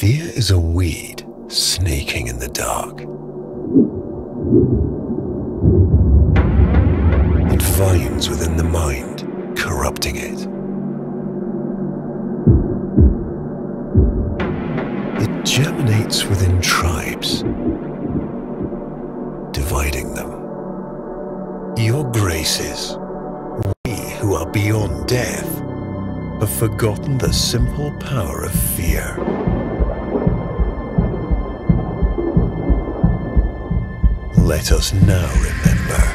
Fear is a weed snaking in the dark. It vines within the mind, corrupting it. It germinates within tribes, dividing them. Your graces, we who are beyond death, have forgotten the simple power of fear. Let us now remember.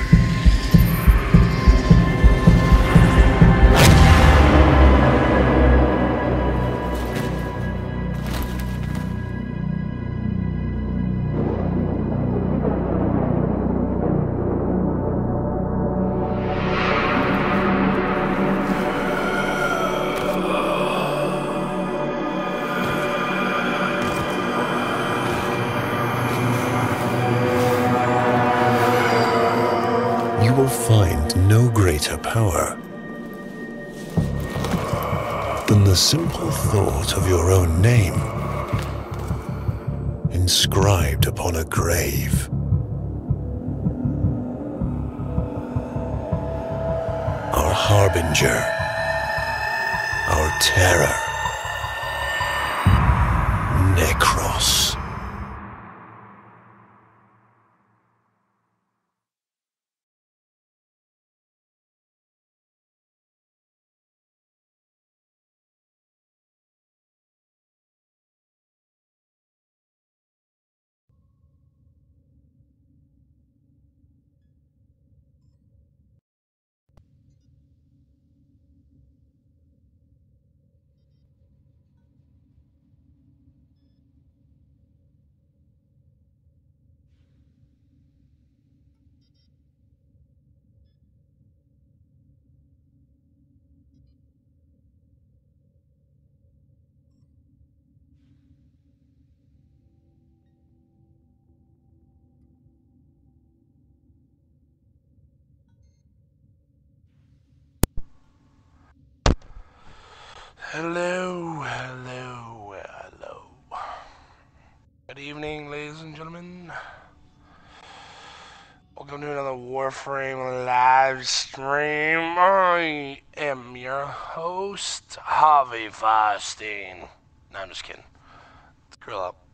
You will find no greater power than the simple thought of your own name inscribed upon a grave. Our harbinger, our terror, Necros. Hello, hello, hello. Good evening, ladies and gentlemen. Welcome to another Warframe live stream. I am your host, Harvey Feinstein. No, I'm just kidding. Screw up.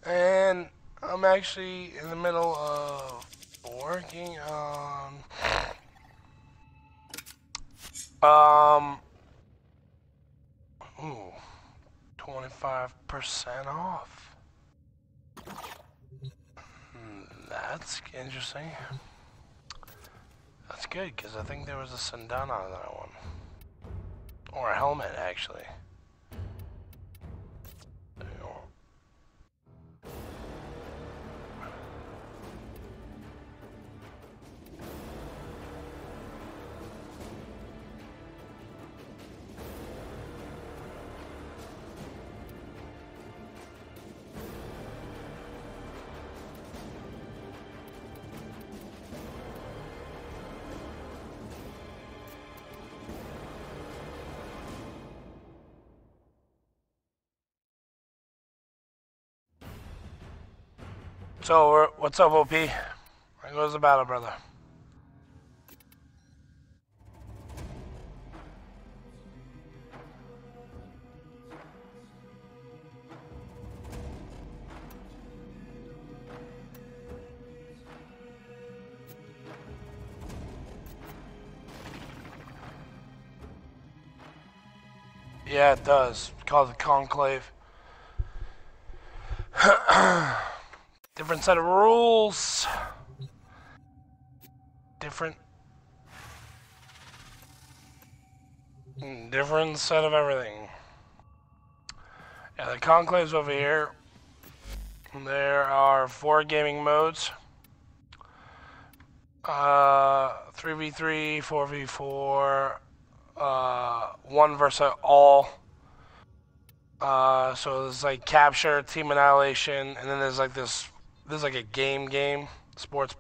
And I'm actually in the middle of working on 25% off. That's interesting. That's good, because I think there was a sundana on that one. Or a helmet, actually. There you go. So, what's up, OP? How goes the battle, brother? Yeah, it does. It's called the Conclave. Different set of rules. Different set of everything. Yeah, the Conclave's over here. There are 4 gaming modes. 3v3, 4v4, 1 versus all. So there's like capture, team annihilation, and then there's like this. There's like a game, sport.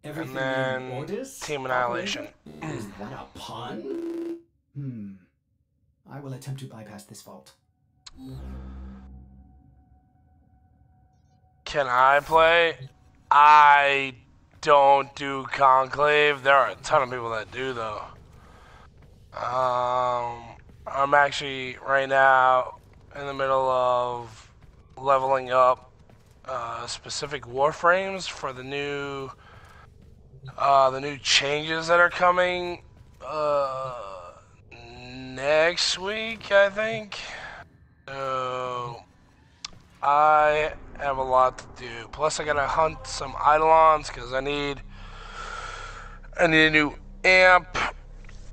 Everything and then orders, team annihilation. Is that a pun? I will attempt to bypass this fault. Can I play? I don't do Conclave. There are a ton of people that do, though. I'm actually right now in the middle of leveling up specific Warframes for the new changes that are coming next week, I think. So I have a lot to do. Plus, I gotta hunt some Eidolons because I need a new amp,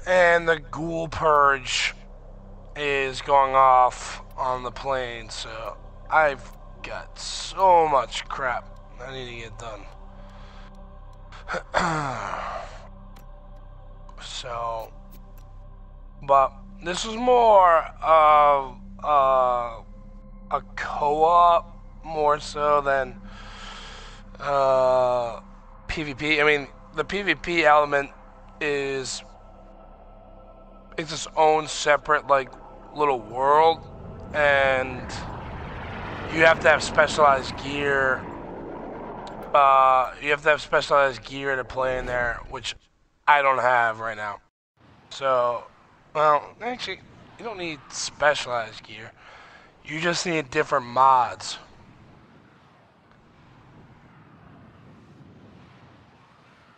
and the Ghoul Purge is going off on the plane. So I've got so much crap I need to get done. So, but this is more of a co-op more so than PvP. I mean, the PvP element is it's its own separate like little world, and you have to have specialized gear. You have to have specialized gear to play in there, which I don't have right now. So, well, actually, you don't need specialized gear. You just need different mods.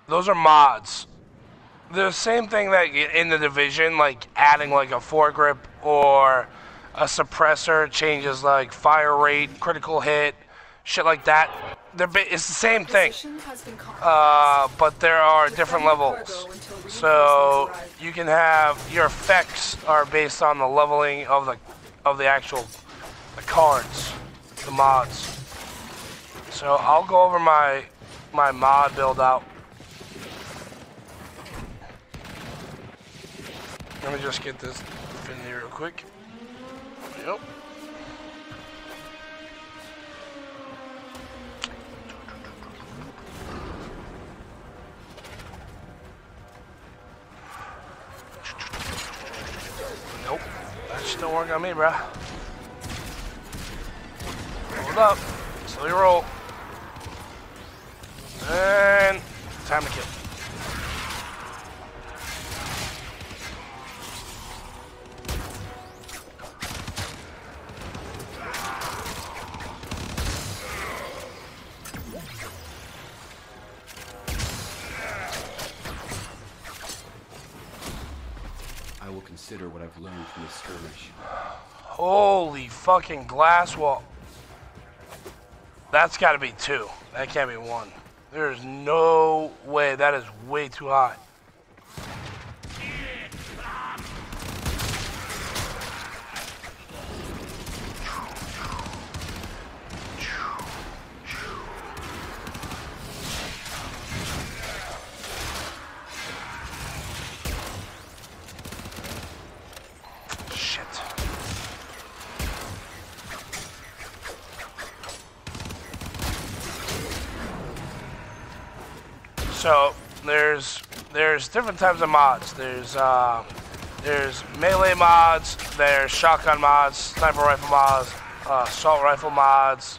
Those are mods. The same thing that in the Division, like adding like a foregrip or a suppressor changes like fire rate, critical hit, shit like that. It's the same thing, but there are different levels. So you can have your effects are based on the leveling of the actual cards, the mods. So I'll go over my mod build out. Let me just get this infinity real quick. Yep. Nope. That just don't work on me, bruh. Hold up. Slowly roll. And time to kill. I will consider what I've learned from this skirmish. Holy fucking glass wall. That's gotta be 2. That can't be 1. There's no way. That is way too high. So there's different types of mods. There's melee mods, there's shotgun mods, sniper rifle mods, assault rifle mods,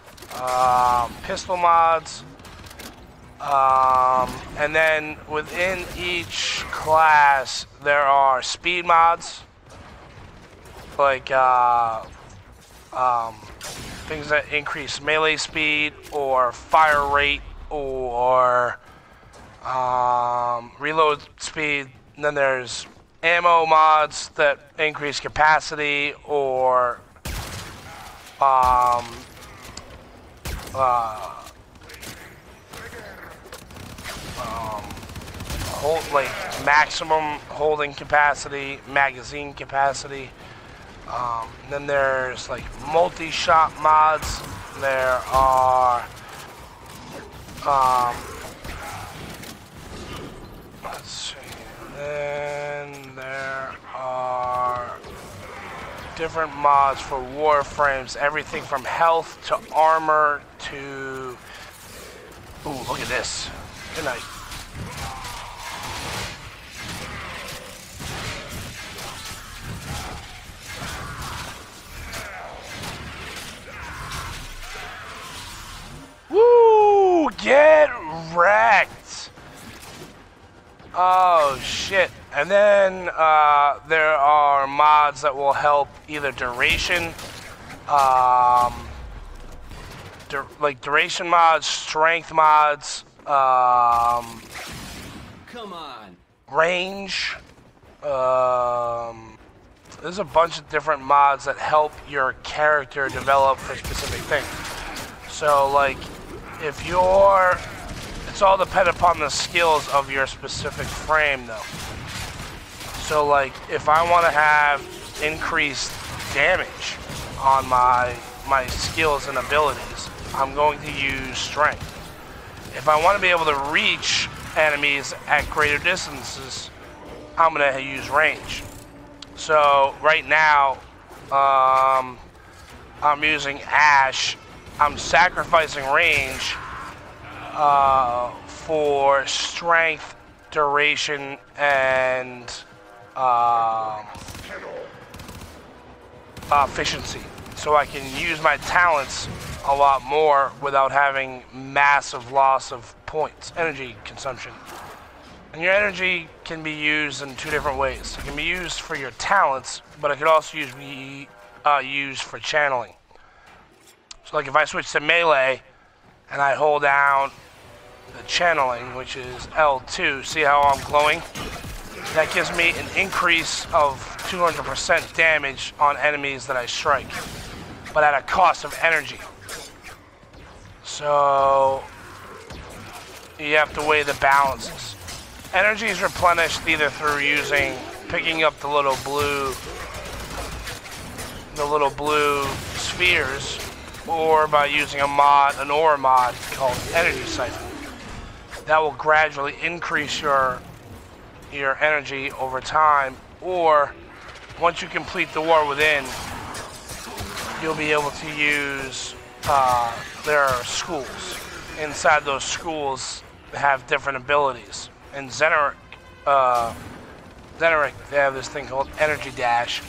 pistol mods, and then within each class there are speed mods, like things that increase melee speed or fire rate or reload speed. And then there's ammo mods that increase capacity or like maximum holding capacity, magazine capacity. Then there's like multi-shot mods. There are let's see. Then there are different mods for Warframes. Everything from health to armor to... Ooh, look at this. Good night. wrecked. Oh shit. And then there are mods that will help either duration, like duration mods, strength mods, Come on. range. There's a bunch of different mods that help your character develop for specific things. So like, if you're, it's all dependent upon the skills of your specific frame though. So like, if I want to have increased damage on my skills and abilities, I'm going to use strength. If I want to be able to reach enemies at greater distances, I'm going to use range. So right now, I'm using Ash. I'm sacrificing range for strength, duration, and efficiency. So I can use my talents a lot more without having massive loss of points, energy consumption. And your energy can be used in two different ways. It can be used for your talents, but it can also be used for channeling. So like if I switch to melee and I hold down the channeling, which is L2, see how I'm glowing? That gives me an increase of 200% damage on enemies that I strike, but at a cost of energy. So you have to weigh the balances. Energy is replenished either through picking up the little blue spheres, or by using an ore mod called Energy Siphon. That will gradually increase your energy over time, or once you complete the war within, you'll be able to use, there are schools. Inside those schools have different abilities. In Xeneric, they have this thing called Energy Dash,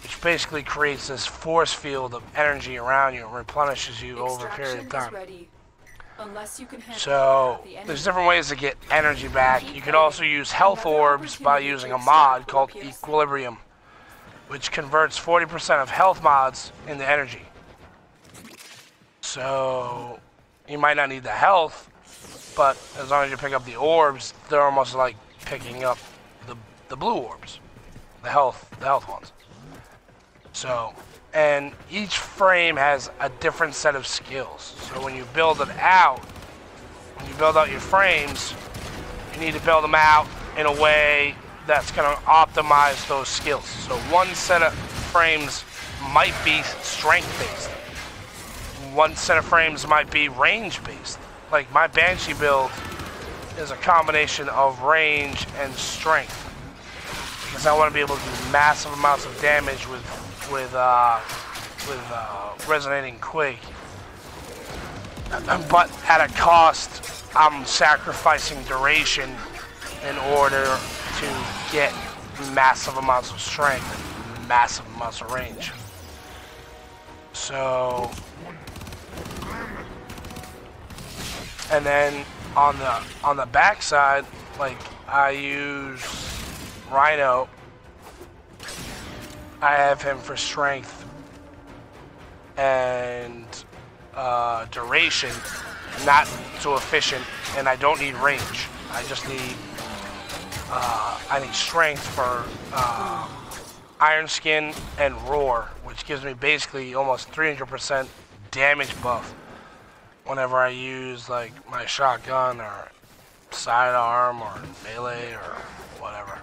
which basically creates this force field of energy around you and replenishes you over a period of time. So there's different ways to get energy back. You can also use health orbs by using a mod called Equilibrium, which converts 40% of health mods into energy. So you might not need the health, but as long as you pick up the orbs, they're almost like picking up the blue orbs, the health ones. So, and each frame has a different set of skills. So when you build it out, when you build out your frames, you need to build them out in a way that's going to optimize those skills. So one set of frames might be strength-based. One set of frames might be range-based. Like my Banshee build is a combination of range and strength, because I want to be able to do massive amounts of damage with resonating quake. But at a cost, I'm sacrificing duration in order to get massive amounts of strength and massive amounts of range. So, and then on the back side, like I use Rhino. I have him for strength and duration, not so efficient, and I don't need range. I just need I need strength for Iron Skin and Roar, which gives me basically almost 300% damage buff whenever I use like my shotgun or sidearm or melee or whatever.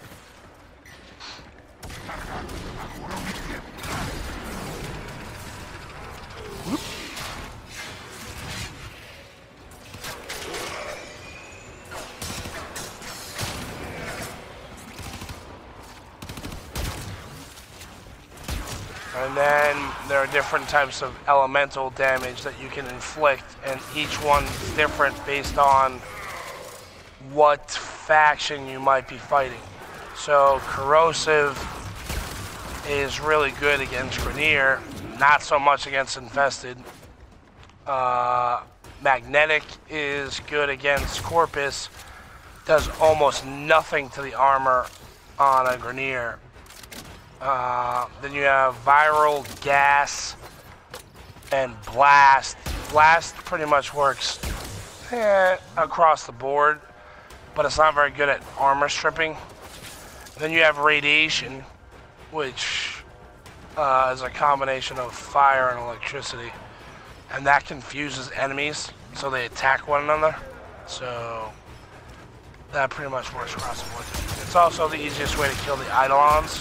And then there are different types of elemental damage that you can inflict, and each one's different based on what faction you might be fighting. So corrosive is really good against Grenier, not so much against infested. Magnetic is good against Corpus. Does almost nothing to the armor on a Grenier. Then you have Viral, Gas, and Blast. Blast pretty much works across the board, but it's not very good at armor stripping. Then you have Radiation, which is a combination of fire and electricity, and that confuses enemies, so they attack one another. So that pretty much works across the board. It's also the easiest way to kill the Eidolons.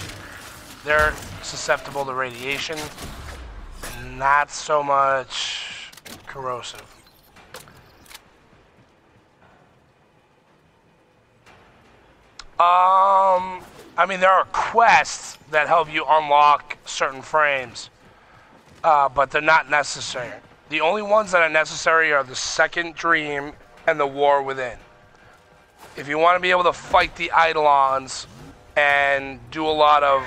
They're susceptible to radiation, not so much corrosive. I mean, there are quests that help you unlock certain frames, but they're not necessary. The only ones that are necessary are the Second Dream and the War Within. If you want to be able to fight the Eidolons and do a lot of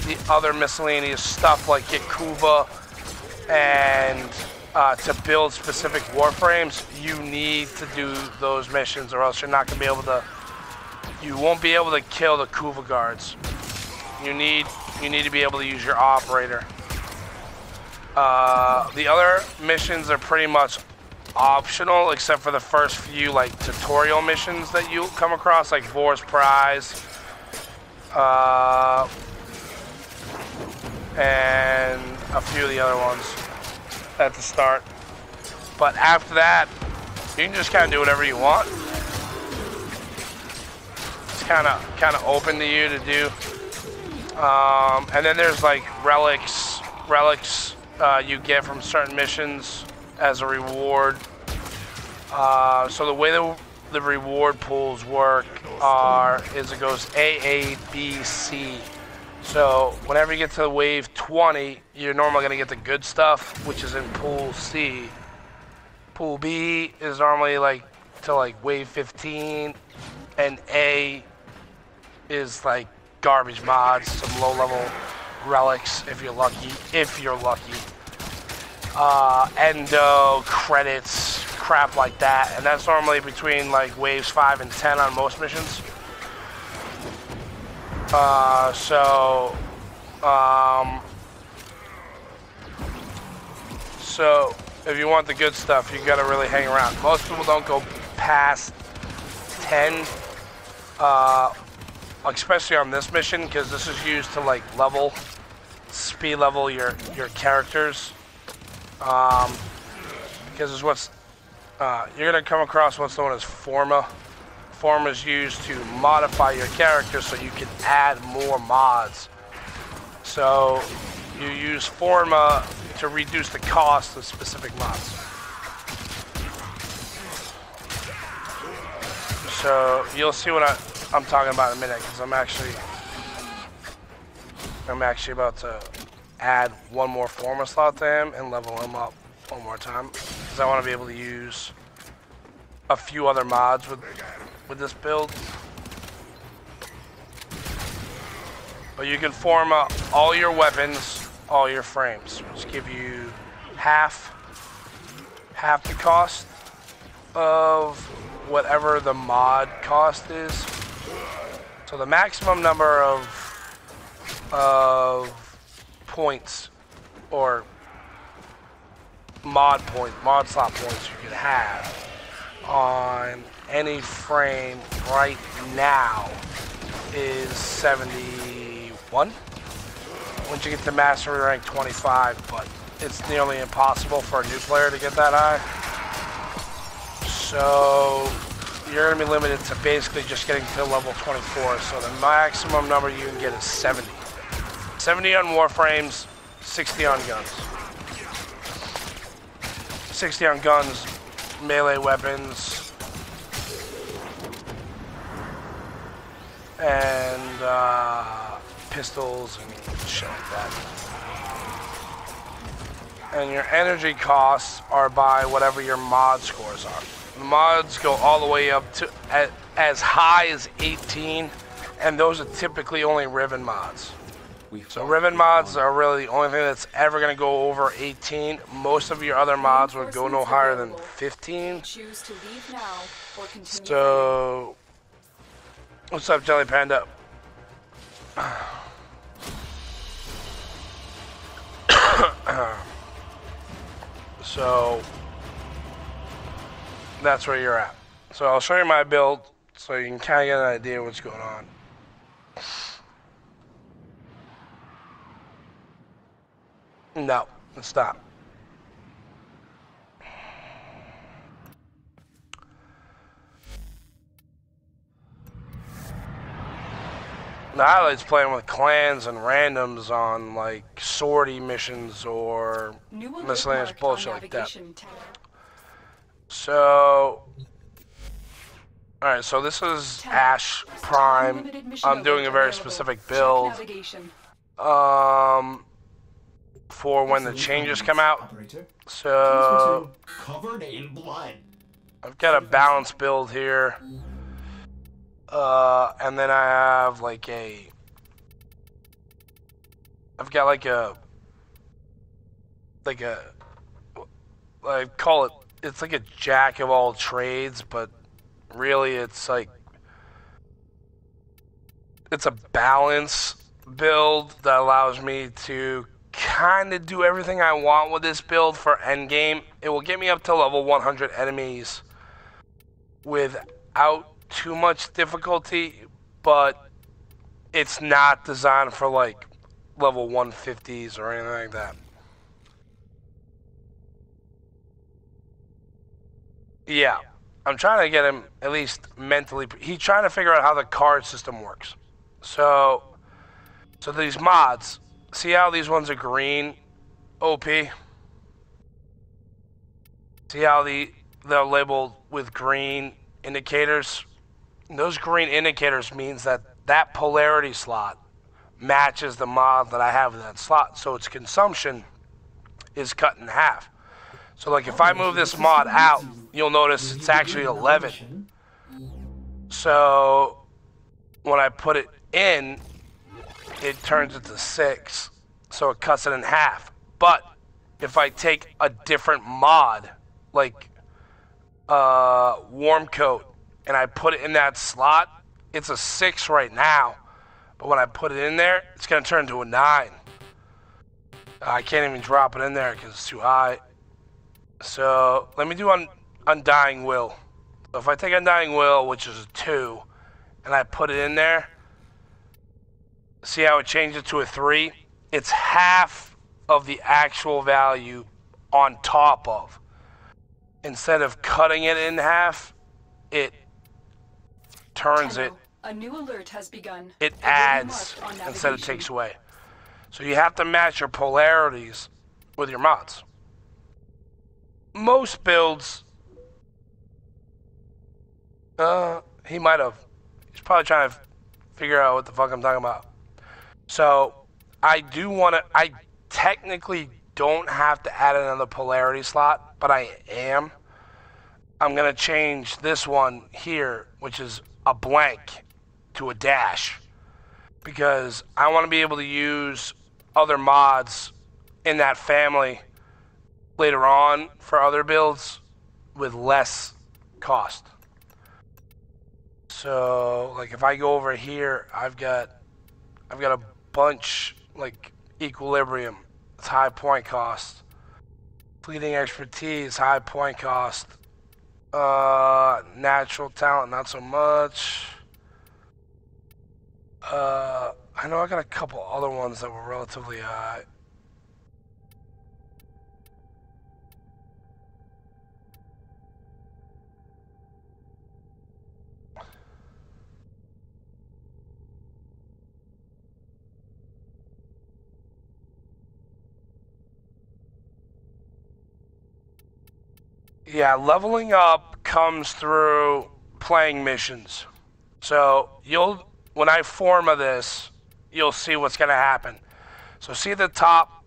the other miscellaneous stuff like get Kuva and to build specific warframes, you need to do those missions, or else you're not going to be able to. You won't be able to kill the Kuva guards. You need to be able to use your operator. The other missions are pretty much optional, except for the first few like tutorial missions that you come across, like Vor's Prize, and a few of the other ones at the start. But after that, you can just kind of do whatever you want. It's kind of open to you to do. And then there's like relics you get from certain missions as a reward. So the way the reward pools work is it goes A, A, B, C. So whenever you get to wave 20, you're normally going to get the good stuff, which is in pool C. Pool B is normally like to like wave 15, and A is like garbage mods, some low-level relics if you're lucky. Endo, credits, crap like that, and that's normally between like waves 5 and 10 on most missions. So if you want the good stuff, you gotta really hang around. Most people don't go past 10, especially on this mission, because this is used to like speed level your characters. Because it's what's you're gonna come across what's known as Forma. Forma is used to modify your character so you can add more mods. So you use Forma to reduce the cost of specific mods. So you'll see what I'm talking about in a minute, because I'm actually about to add one more Forma slot to him and level him up one more time, because I want to be able to use a few other mods with this build. But you can Forma all your weapons, all your frames, which give you half the cost of whatever the mod cost is. So the maximum number of points or mod slot points you could have on any frame right now is 71. Once you get to mastery rank 25, but it's nearly impossible for a new player to get that high. So you're going to be limited to basically just getting to level 24. So the maximum number you can get is 70. 70 on Warframes, 60 on guns. 60 on guns, melee weapons, and pistols and shit like that. And your energy costs are by whatever your mod scores are. The mods go all the way up to as high as 18, and those are typically only Riven mods. So Riven mods are really the only thing that's ever going to go over 18. Most of your other mods would go no higher than 15. So, what's up, Jelly Panda? So, that's where you're at. So I'll show you my build so you can kind of get an idea of what's going on. No, it's not. The highlight's playing with clans and randoms on like sortie missions or miscellaneous bullshit like that. So, alright, so this is Ash Prime. I'm doing a very specific build for when the changes come out. So, I've got a balanced build here. And then I have like I've got like I call it, it's like a jack of all trades, but really it's like, it's a balance build that allows me to kind of do everything I want with this build for endgame. It will get me up to level 100 enemies without too much difficulty, but it's not designed for like level 150s or anything like that. Yeah, I'm trying to get him at least mentally. He's trying to figure out how the card system works. So these mods, see how these ones are green, OP? See how they're labeled with green indicators? Those green indicators means that that polarity slot matches the mod that I have in that slot, so its consumption is cut in half. So like if I move this mod out, you'll notice it's actually 11. So when I put it in, it turns it to 6. So it cuts it in half. But if I take a different mod, like Warm Coat, and I put it in that slot, it's a 6 right now. But when I put it in there, it's going to turn to a 9. I can't even drop it in there because it's too high. So let me do Undying Will. So if I take Undying Will, which is a 2, and I put it in there, see how it changes to a 3? It's half of the actual value on top of. Instead of cutting it in half, it turns it. A new alert has begun. It adds instead of takes away. So you have to match your polarities with your mods. Most builds, he might have. He's probably trying to figure out what the fuck I'm talking about. So I do want to. I technically don't have to add another polarity slot, but I am. I'm gonna change this one here, which is a blank, to a dash, because I want to be able to use other mods in that family later on for other builds with less cost. So like if I go over here, I've got a bunch like Equilibrium, it's high point cost. Fleeting Expertise, high point cost. Natural Talent, not so much. I know I got a couple other ones that were relatively high. Yeah, leveling up comes through playing missions. So when I forma this, you'll see what's gonna happen. So see the top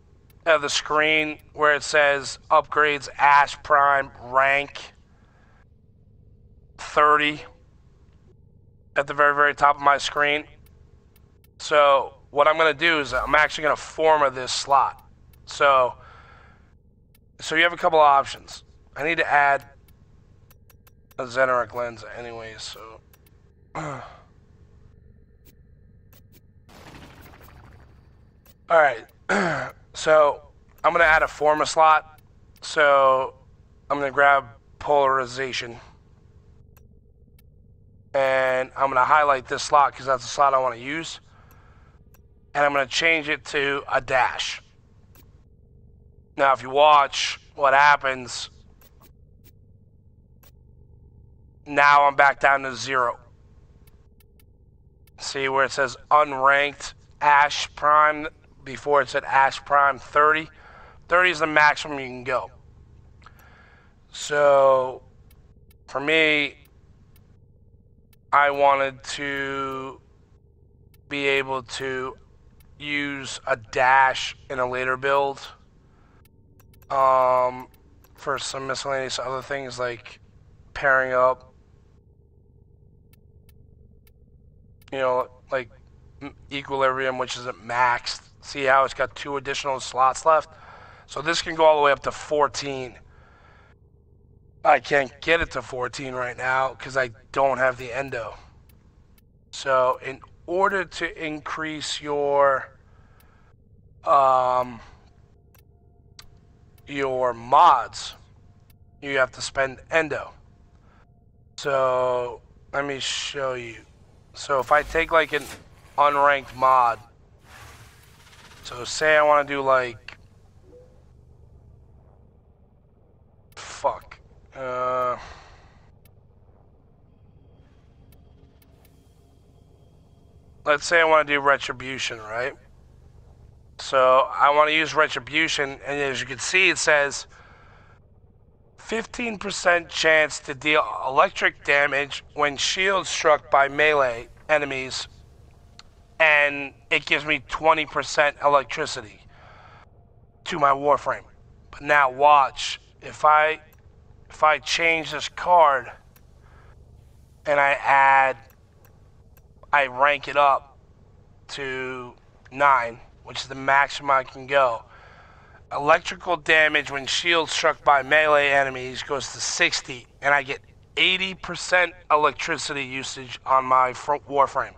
of the screen where it says upgrades Ash Prime rank 30 at the very, very top of my screen. So what I'm going to do is I'm actually going to forma this slot. So you have a couple of options. I need to add a Xenoric lens anyways, so... Alright, so I'm going to add a forma slot. So I'm going to grab polarization. And I'm going to highlight this slot because that's the slot I want to use. And I'm going to change it to a dash. Now if you watch what happens, now I'm back down to 0. See where it says unranked Ash Prime, before it said Ash Prime 30. 30 is the maximum you can go. So for me, I wanted to be able to use a dash in a later build for some miscellaneous other things like pairing up, you know, like equilibrium, which isn't maxed. See how it's got 2 additional slots left? So this can go all the way up to 14. I can't get it to 14 right now because I don't have the endo. So in order to increase your mods, you have to spend endo. So let me show you. So if I take like an unranked mod, so say I want to do like, let's say I want to do retribution, right? So I want to use retribution, and as you can see, it says 15% chance to deal electric damage when shield struck by melee enemies, and it gives me 20% electricity to my Warframe. But now watch, if I change this card and I rank it up to 9, which is the maximum I can go. Electrical damage when shield struck by melee enemies goes to 60, and I get 80% electricity usage on my front Warframe.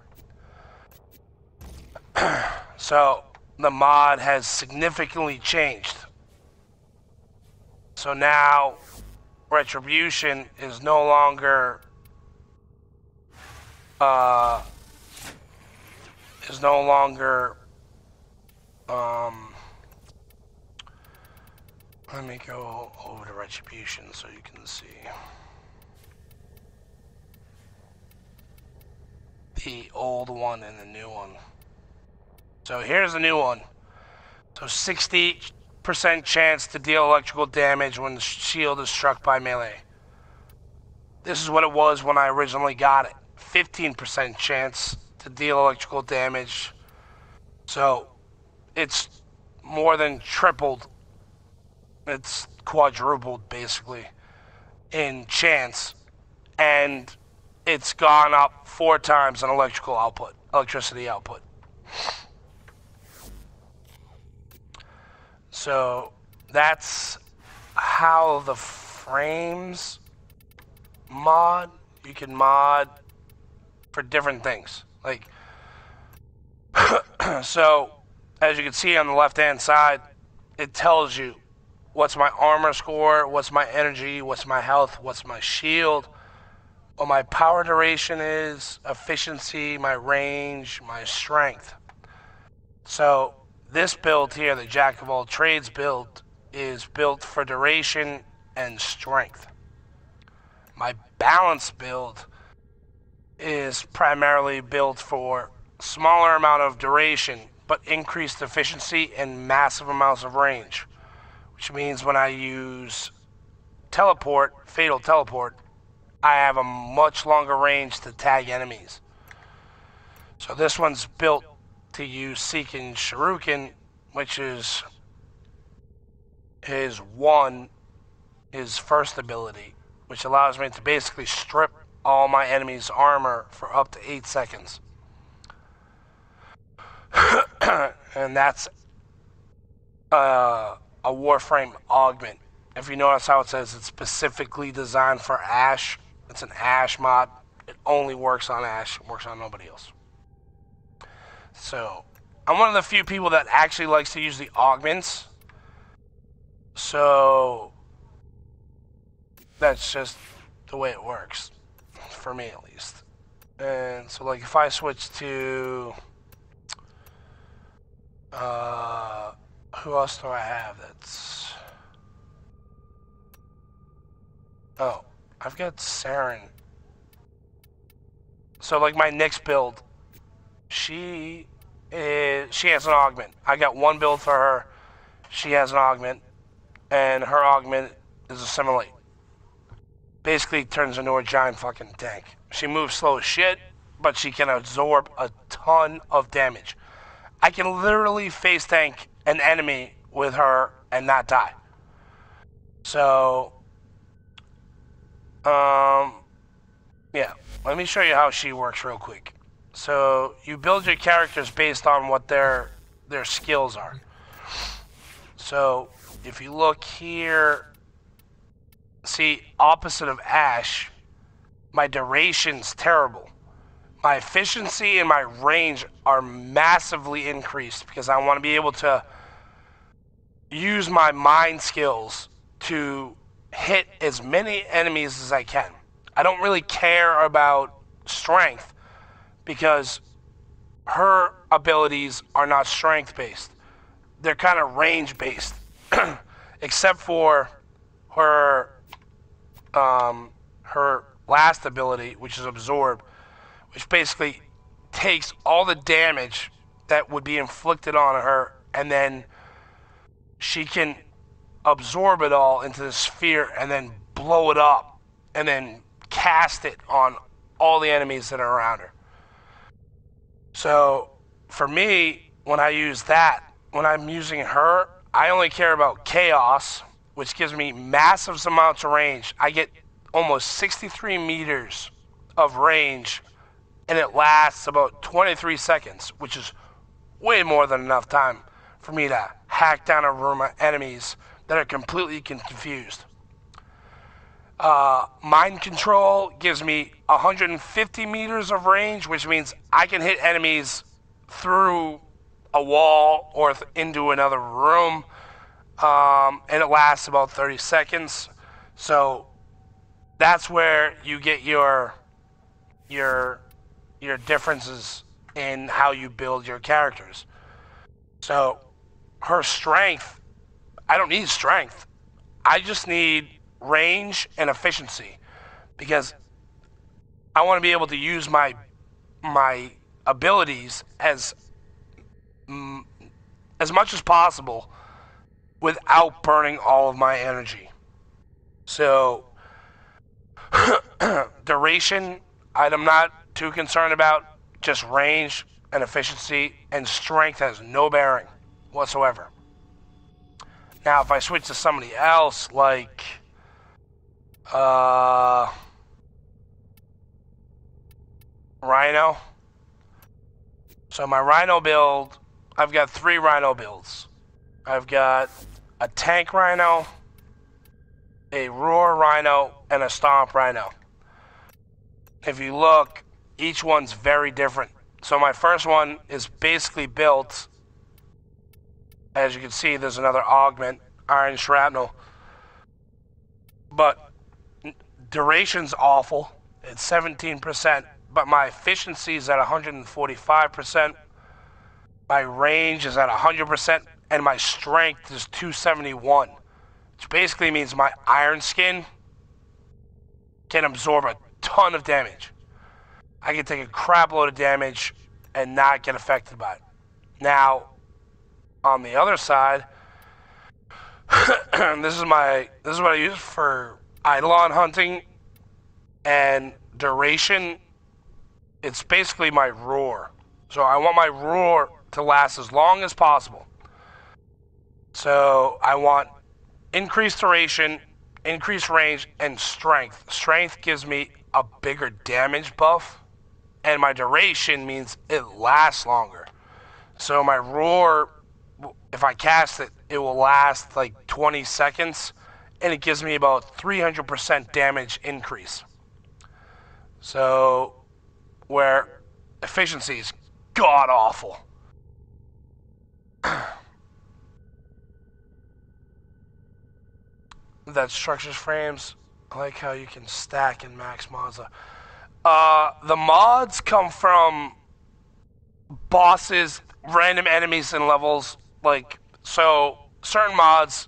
So the mod has significantly changed. So now retribution is no longer let me go over to retribution so you can see the old one and the new one. So here's the new one. So 60% chance to deal electrical damage when the shield is struck by melee. This is what it was when I originally got it. 15% chance to deal electrical damage. So it's more than tripled. It's quadrupled basically in chance, and it's gone up 4 times in electricity output. So that's how the frames mod. You can mod for different things. Like, so as you can see on the left hand side, it tells you what's my armor score, what's my energy, what's my health, what's my shield, what my power duration is, efficiency, my range, my strength. So this build here, the Jack of all trades build, is built for duration and strength. My balance build is primarily built for smaller amount of duration, but increased efficiency and massive amounts of range. Which means when I use teleport, fatal teleport, I have a much longer range to tag enemies. So this one's built to use Seeking Shuriken, which is his first ability, which allows me to basically strip all my enemies' armor for up to 8 seconds. and that's a Warframe augment. If you notice how it says it's specifically designed for Ash, it's an Ash mod. It only works on Ash, it works on nobody else. So, I'm one of the few people that actually likes to use the augments. So, that's just the way it works. For me, at least. And so, like, if I switch to... who else do I have that's... Oh, I've got Saren. So, like, my next build, she has an augment. I got one build for her. She has an augment, and her augment is assimilate. Basically turns into a giant fucking tank. She moves slow as shit, but she can absorb a ton of damage. I can literally face tank an enemy with her and not die. So, yeah. Let me show you how she works real quick. So, you build your characters based on what their skills are. So, if you look here, see, opposite of Ash, my duration's terrible. My efficiency and my range are massively increased because I want to be able to use my mind skills to hit as many enemies as I can. I don't really care about strength because her abilities are not strength based. They're kind of range based. Except for her her last ability, which is absorb, which basically takes all the damage that would be inflicted on her, and then she can absorb it all into the sphere and then blow it up and then cast it on all the enemies that are around her. So for me, when I use that, when I'm using her, I only care about chaos, which gives me massive amounts of range. I get almost 63 meters of range, and it lasts about 23 seconds, which is way more than enough time for me to hack down a room of enemies that are completely confused. Mind control gives me 150 meters of range, which means I can hit enemies through a wall or into another room, and it lasts about 30 seconds. So that's where you get your differences in how you build your characters. So her strength, I don't need strength. I just need range and efficiency because I want to be able to use my abilities as much as possible without burning all of my energy. So duration, I'm not too concerned about. Just range and efficiency, and strength has no bearing whatsoever. Now, if I switch to somebody else, like Rhino. So my Rhino build, I've got 3 Rhino builds. I've got a tank Rhino, a roar Rhino, and a stomp Rhino. If you look, each one's very different. So my first one is basically built, as you can see, there's another augment, iron shrapnel. But duration's awful. It's 17%, but my efficiency is at 145%. My range is at 100%, and my strength is 271, which basically means my iron skin can absorb a ton of damage. I can take a crap load of damage and not get affected by it. Now, on the other side, this is what I use for Eidolon hunting and duration. It's basically my roar. So I want my roar to last as long as possible. So I want increased duration, increased range, and strength. Strength gives me a bigger damage buff, and my duration means it lasts longer. So my roar, if I cast it, it will last like 20 seconds, and it gives me about 300% damage increase. So, where efficiency is god awful. That structures frames. I like how you can stack and max mods. The mods come from bosses, random enemies, and levels. Like, so certain mods,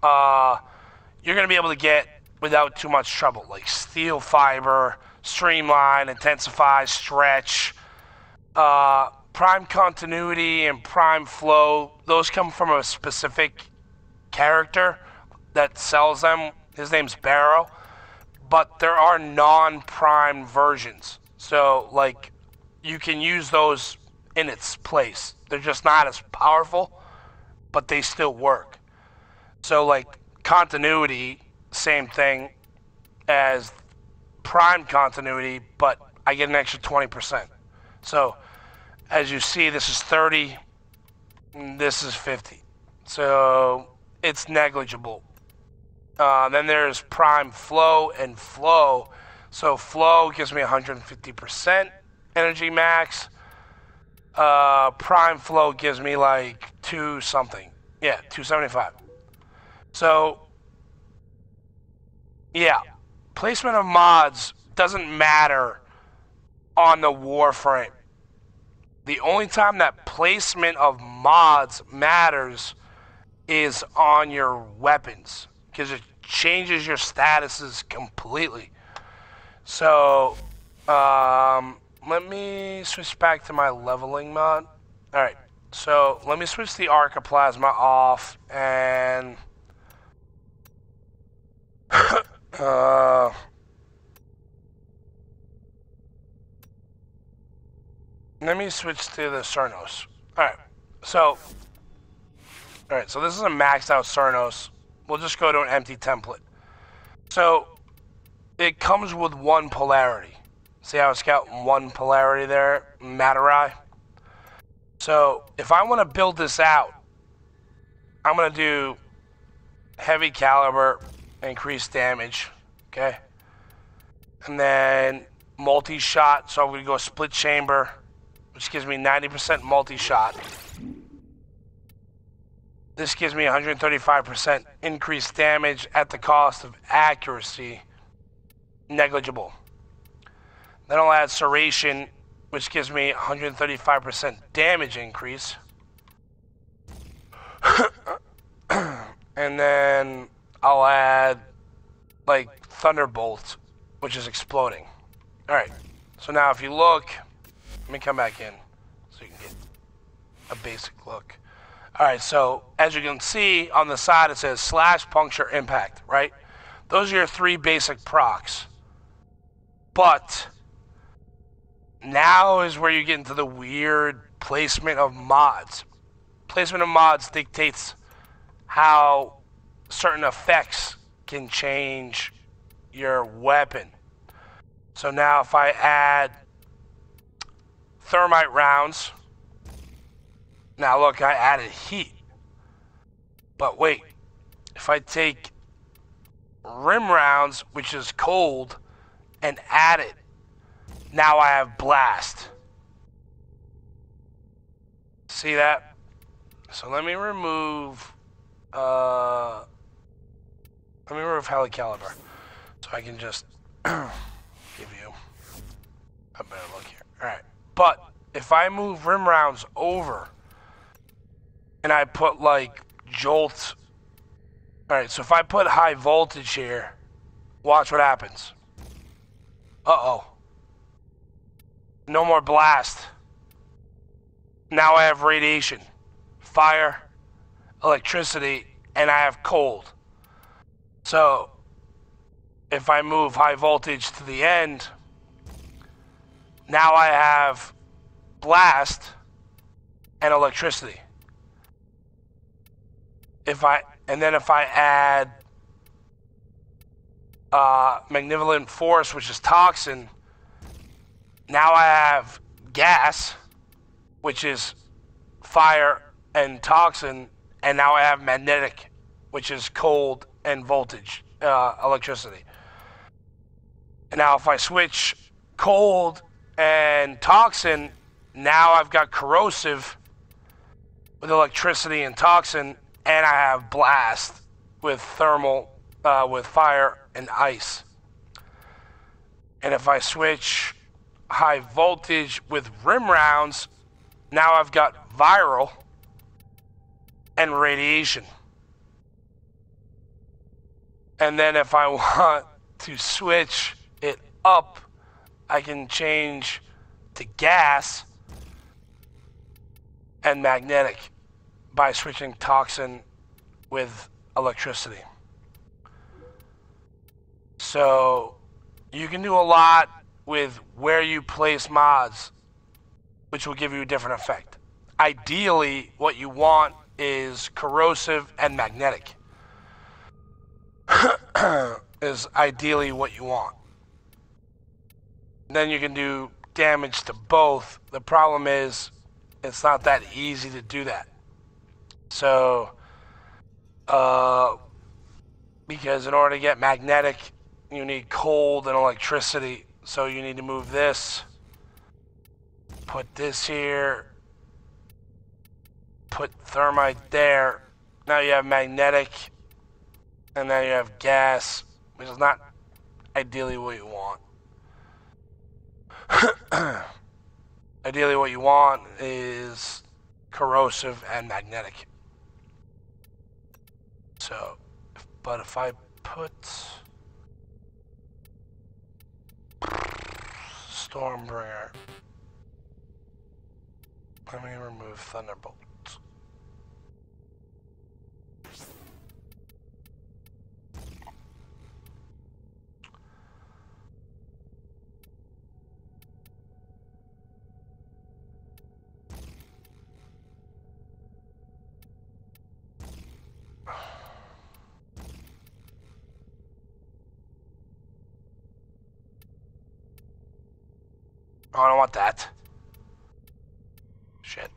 you're gonna be able to get without too much trouble, like steel fiber, streamline, intensify, stretch, prime continuity, and prime flow. Those come from a specific character that sells them. His name's Barrow. But there are non-prime versions. So, like, you can use those in its place. They're just not as powerful, but they still work. So, like, continuity, same thing as prime continuity, but I get an extra 20%. So, as you see, this is 30, and this is 50. So, it's negligible. Then there's prime flow and flow. So flow gives me 150% energy max. Prime flow gives me like 2 something. Yeah, 275. So, yeah. Placement of mods doesn't matter on the Warframe. The only time that placement of mods matters is on your weapons, because it changes your statuses completely. So, let me switch back to my leveling mod. Alright, so let me switch the Archiplasma off, and let me switch to the Cernos. Alright, so this is a maxed out Cernos. We'll just go to an empty template. So, it comes with one polarity. See how it's got one polarity there? Materai. So, if I want to build this out, I'm going to do heavy caliber, increased damage, okay? And then multi-shot, so I'm going to go split chamber, which gives me 90% multi-shot. This gives me 135% increased damage at the cost of accuracy. Negligible. Then I'll add Serration, which gives me 135% damage increase. And then I'll add, like, Thunderbolt, which is exploding. Alright, so now if you look, let me come back in so you can get a basic look. Alright, so as you can see on the side it says slash puncture impact, right? Those are your 3 basic procs. But now is where you get into the weird placement of mods. Placement of mods dictates how certain effects can change your weapon. So now if I add thermite rounds, now look, I added heat. But wait, if I take rim rounds, which is cold, and add it, now I have blast. See that? So let me remove heli caliber, so I can just give you a better look here. Alright, but if I move rim rounds over and I put like jolt, alright, so if I put high voltage here, watch what happens. Uh-oh. No more blast. Now I have radiation, fire, electricity, and I have cold. So, if I move high voltage to the end, now I have blast and electricity. If I add Magnificent Force, which is toxin, now I have gas, which is fire and toxin, and now I have magnetic, which is cold and voltage, electricity. And now if I switch cold and toxin, now I've got corrosive with electricity and toxin, and I have blast with thermal, with fire and ice. And if I switch high voltage with rim rounds, now I've got viral and radiation. And then if I want to switch it up, I can change to gas and magnetic by switching toxin with electricity. So you can do a lot with where you place mods, which will give you a different effect. Ideally, what you want is corrosive and magnetic. Is ideally what you want. Then you can do damage to both. The problem is it's not that easy to do that. So, because in order to get magnetic, you need cold and electricity. So you need to move this, put this here, put thermite there. Now you have magnetic, and now you have gas, which is not ideally what you want. Ideally what you want is corrosive and magnetic. So, but if I put Stormbringer, let me remove Thunderbolt. Oh, I don't want that. Shit.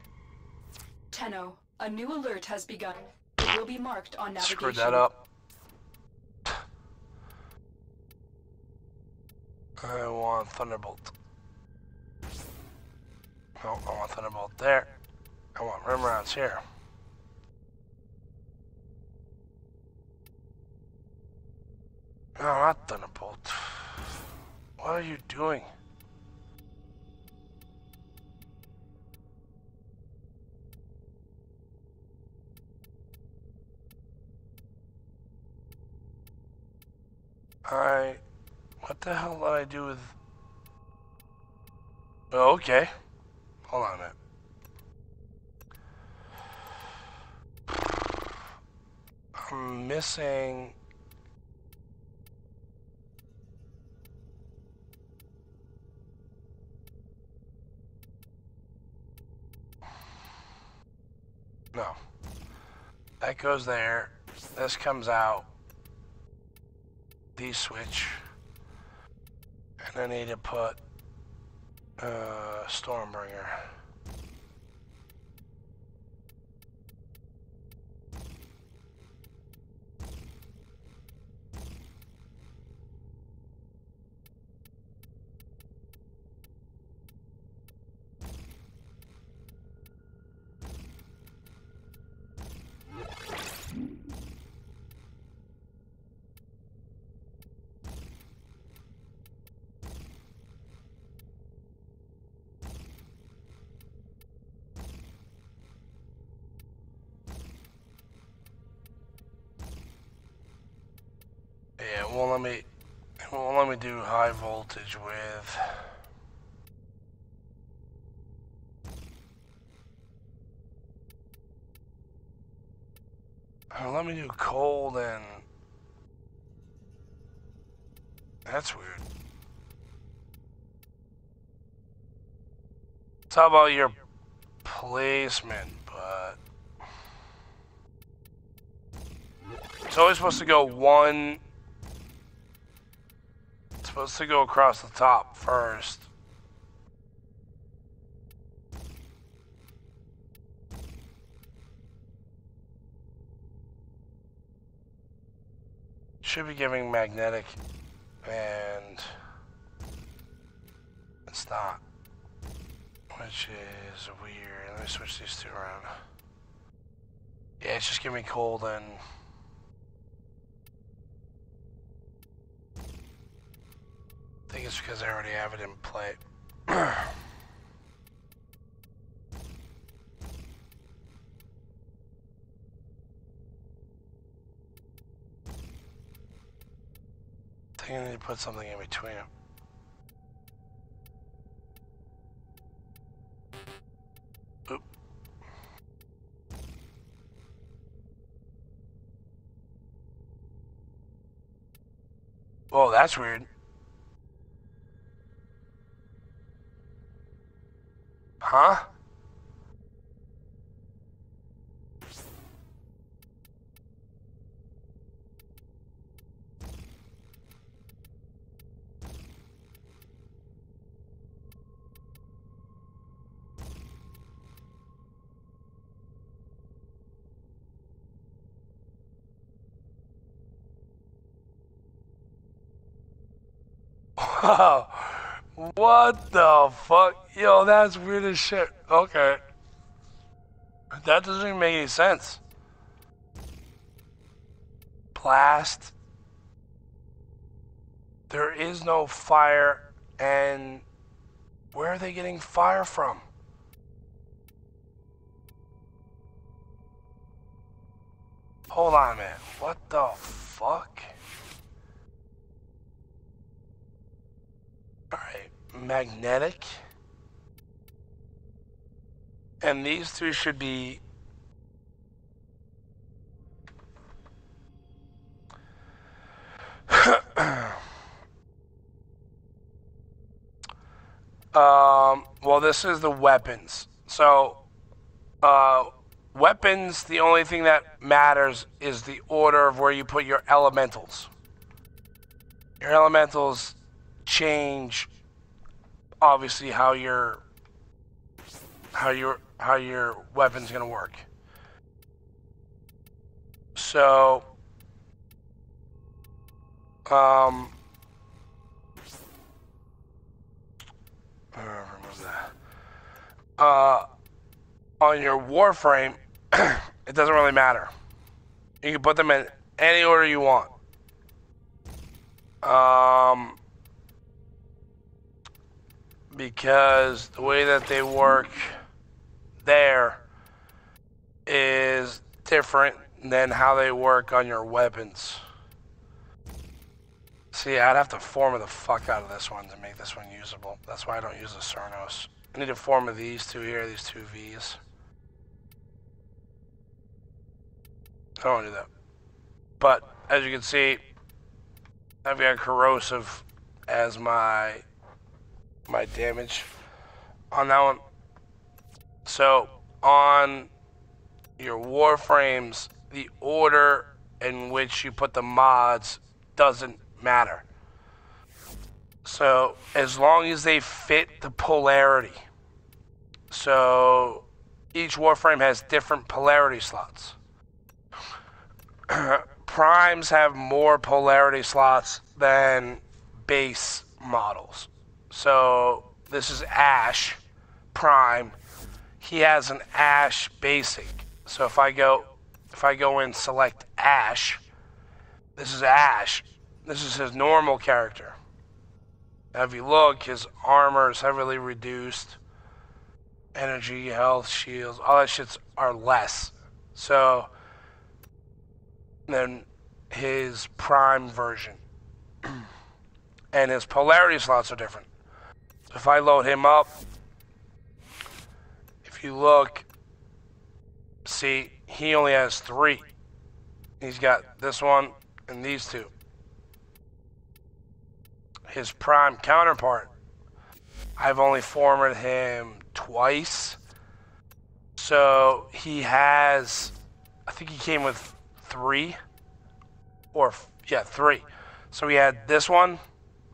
Tenno, a new alert has begun. It will be marked on navigation. Screwed that up. I want Thunderbolt. No, I want Thunderbolt there. I want rim rounds here. No, not Thunderbolt. What are you doing? What the hell did I do with... Oh, okay. Hold on a minute. I'm missing... No. That goes there. This comes out. D-switch. And I need to put Stormbringer. Yeah, it won't let me do high voltage with... Let me do cold and... That's weird. It's all about your placement, but... It's always supposed to go one... It's supposed to go across the top first. Should be giving magnetic, and it's not. Which is weird. Let me switch these two around. Yeah, it's just giving me cold and... I think it's because I already have it in play. I think I need to put something in between them. Oop. Oh, that's weird. Huh? Wow. What the fuck? Yo, that's weird as shit. Okay. That doesn't even make any sense. Blast. There is no fire, and where are they getting fire from? Hold on a minute. What the fuck? Alright, magnetic. And these two should be... well, this is the weapons. So, weapons, the only thing that matters is the order of where you put your elementals. Your elementals change, obviously, how your weapon's gonna work. So, remove that. On your Warframe, it doesn't really matter. You can put them in any order you want. Because the way that they work there is different than how they work on your weapons. See, I'd have to form the fuck out of this one to make this one usable. That's why I don't use the Cernos. I need to form of these two here, these two V's. I don't want to do that. But, as you can see, I've got corrosive as my damage on that one. So, on your Warframes, the order in which you put the mods doesn't matter. So, as long as they fit the polarity. So, each Warframe has different polarity slots. Primes have more polarity slots than base models. So, this is Ash Prime. He has an Ash basic. So if I go and select Ash, this is Ash. This is his normal character. Now if you look, his armor is heavily reduced. Energy, health, shields, all that shits are less. So then his Prime version. And his polarity slots are different. So if I load him up, if you look, see, he only has 3. He's got this one and these 2. His Prime counterpart, I've only formed him twice. So he has, I think he came with 3. Or, yeah, 3. So we had this one,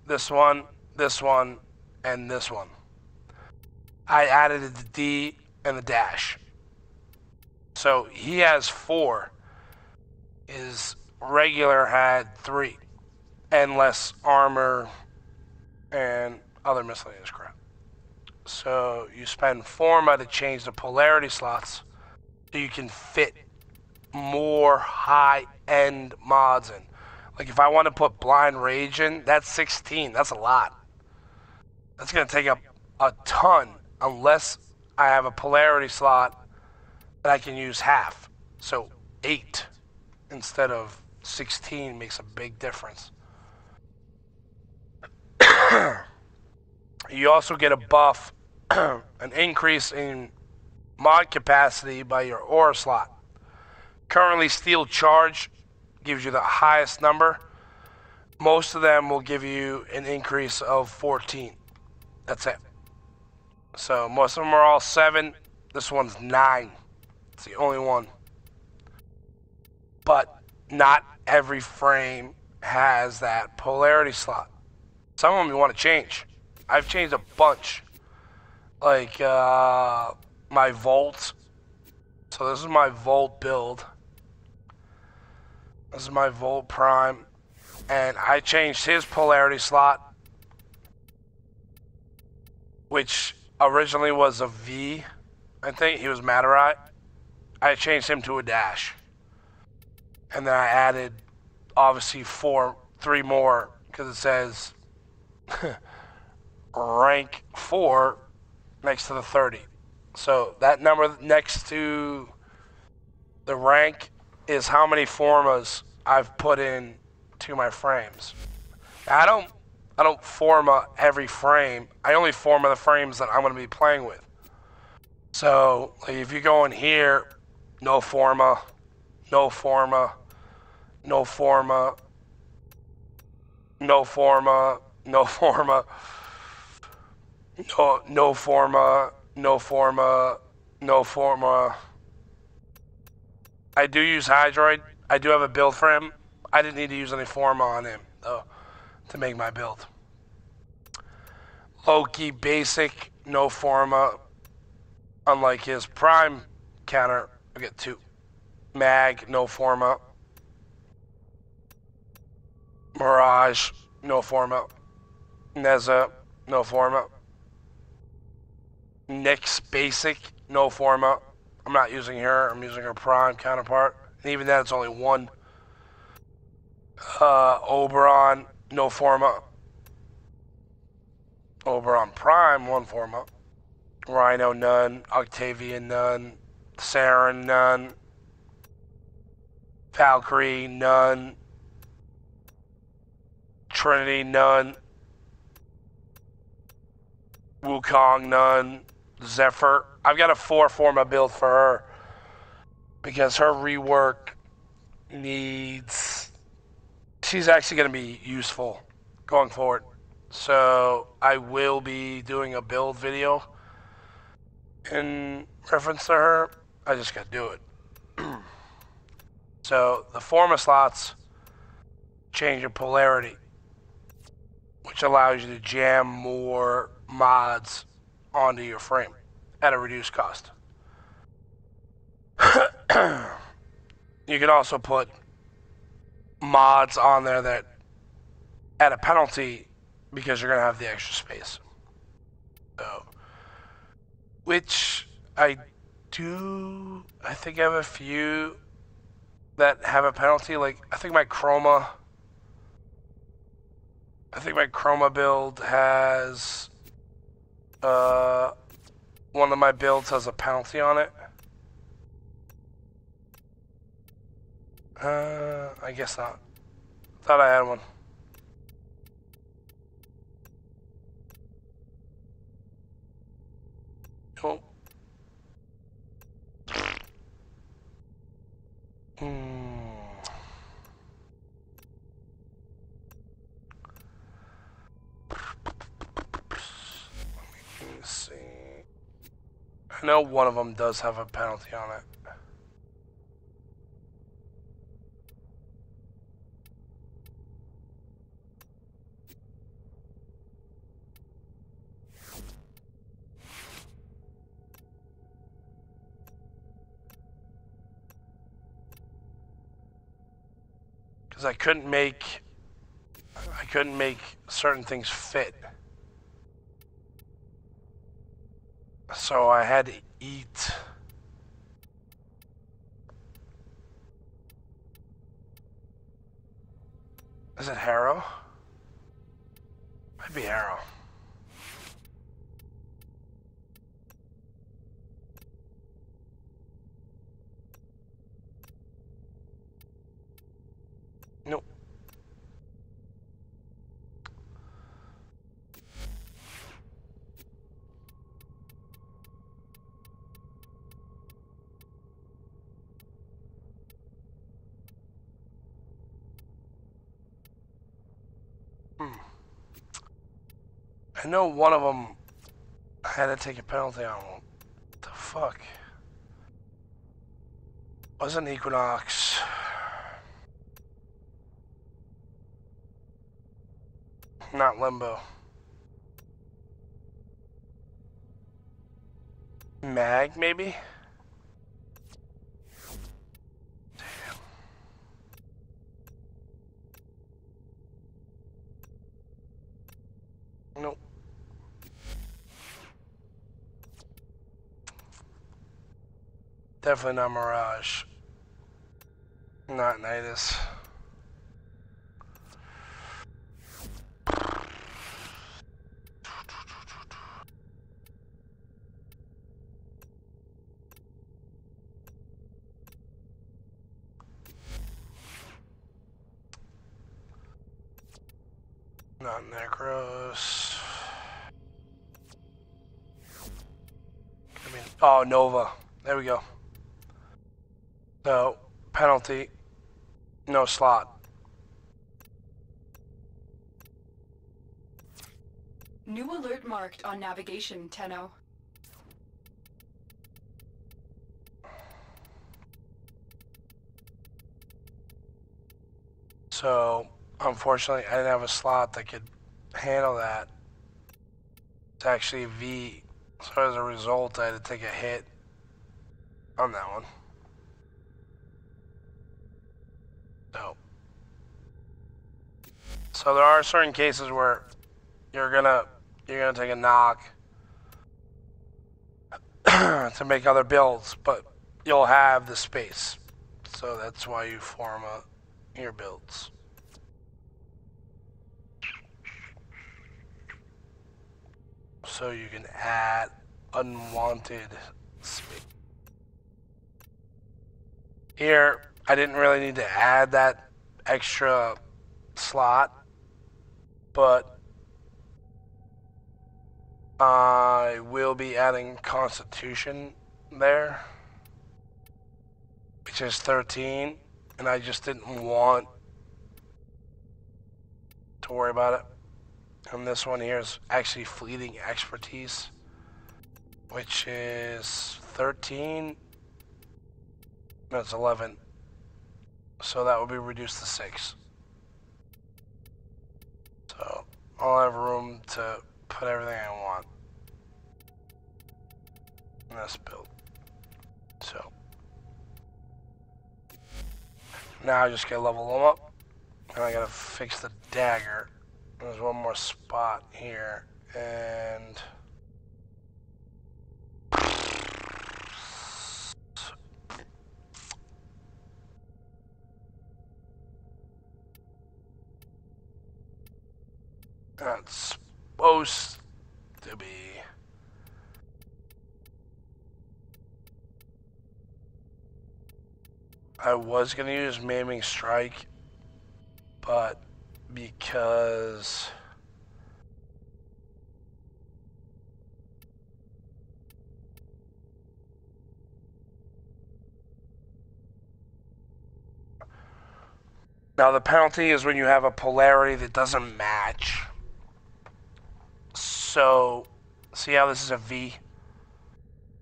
this one, this one, and this one. I added the D and the dash. So he has 4. His regular had 3 and less armor and other miscellaneous crap. So you spend Forma to change the polarity slots so you can fit more high-end mods in. Like if I want to put Blind Rage in, that's 16. That's a lot. That's going to take up a ton unless I have a polarity slot that I can use half. So 8 instead of 16 makes a big difference. You also get a buff, an increase in mod capacity by your aura slot. Currently, Steel Charge gives you the highest number. Most of them will give you an increase of 14. That's it. So most of them are all 7. This one's 9. It's the only one. But not every frame has that polarity slot. Some of them you want to change. I've changed a bunch. Like my Volt. So this is my Volt build. This is my Volt Prime. And I changed his polarity slot, which originally was a V. I think he was Materite. I changed him to a dash. And then I added, obviously, 3 more, because it says rank 4 next to the 30. So that number next to the rank is how many formas I've put in to my frames. Now, I don't forma every frame. I only forma the frames that I'm going to be playing with. So like if you go in here, no forma, no forma, no forma, no forma, no forma, no forma, no forma, no forma. I do use Hydroid. I do have a build for him. I didn't need to use any forma on him, though, to make my build. Loki, basic, no forma. Unlike his prime counter, I get 2. Mag, no forma. Mirage, no forma. Neza, no forma. Nyx, basic, no forma. I'm not using her. I'm using her prime counterpart. And even then, it's only 1. Oberon, no forma. Oberon Prime, 1 forma. Rhino, none. Octavian, none. Saren, none. Valkyrie, none. Trinity, none. Wukong, none. Zephyr. I've got a 4 forma build for her because her rework needs... She's actually going to be useful going forward. So I will be doing a build video in reference to her. I just got to do it. So the forma slots change your polarity, which allows you to jam more mods onto your frame at a reduced cost. You can also put mods on there that at a penalty because you're going to have the extra space. So, which I do, I think I have a few that have a penalty. Like, I think my Chroma build has, one of my builds has a penalty on it. I guess not. Thought I had one. Oh. Let me see. I know one of them does have a penalty on it. I couldn't make certain things fit. So I had to eat. Is it Harrow? Might be Harrow. Nope. I know one of them had to take a penalty on one. What the fuck? Wasn't Equinox. Not Limbo. Mag, maybe? Damn. Nope. Definitely not Mirage. Not Nidus. Not Necros. I mean, oh, Nova. There we go. No, penalty. No slot. New alert marked on navigation, Tenno. So, unfortunately, I didn't have a slot that could handle that. It's actually V. So as a result, I had to take a hit on that one. So there are certain cases where you're gonna take a knock to make other builds, but you'll have the space. So that's why you form your builds. So you can add unwanted space. Here, I didn't really need to add that extra slot, but I will be adding Constitution there, which is 13, and I just didn't want to worry about it. And this one here is actually Fleeting Expertise, which is 13. No, it's 11. So that would be reduced to 6. So I'll have room to put everything I want in this build. So now I just gotta level them up, and I gotta fix the dagger. There's one more spot here, and that's supposed to be. I was gonna use Maiming Strike, but because now the penalty is when you have a polarity that doesn't match. So see how this is a V?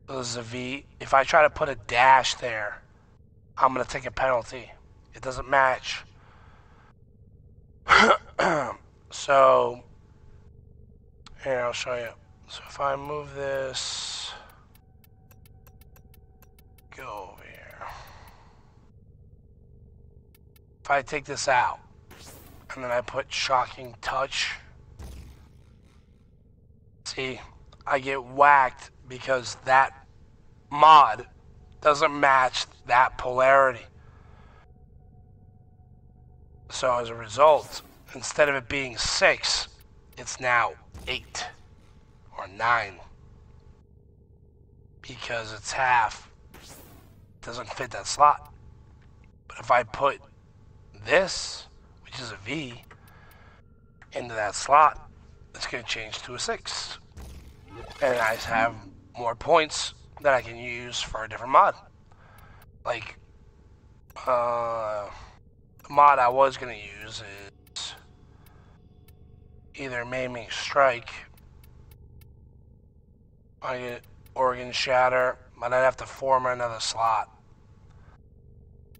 This is a V. If I try to put a dash there, I'm gonna take a penalty. It doesn't match. So here, I'll show you. So if I move this, go over here. If I take this out, and then I put shocking touch, see, I get whacked because that mod doesn't match that polarity. So as a result, instead of it being 6, it's now 8 or 9 because it's half. It doesn't fit that slot. But if I put this, which is a V, into that slot, it's going to change to a 6. And I have more points that I can use for a different mod. Like, the mod I was going to use is either Maiming Strike, I get Organ Shatter, but I'd have to form another slot,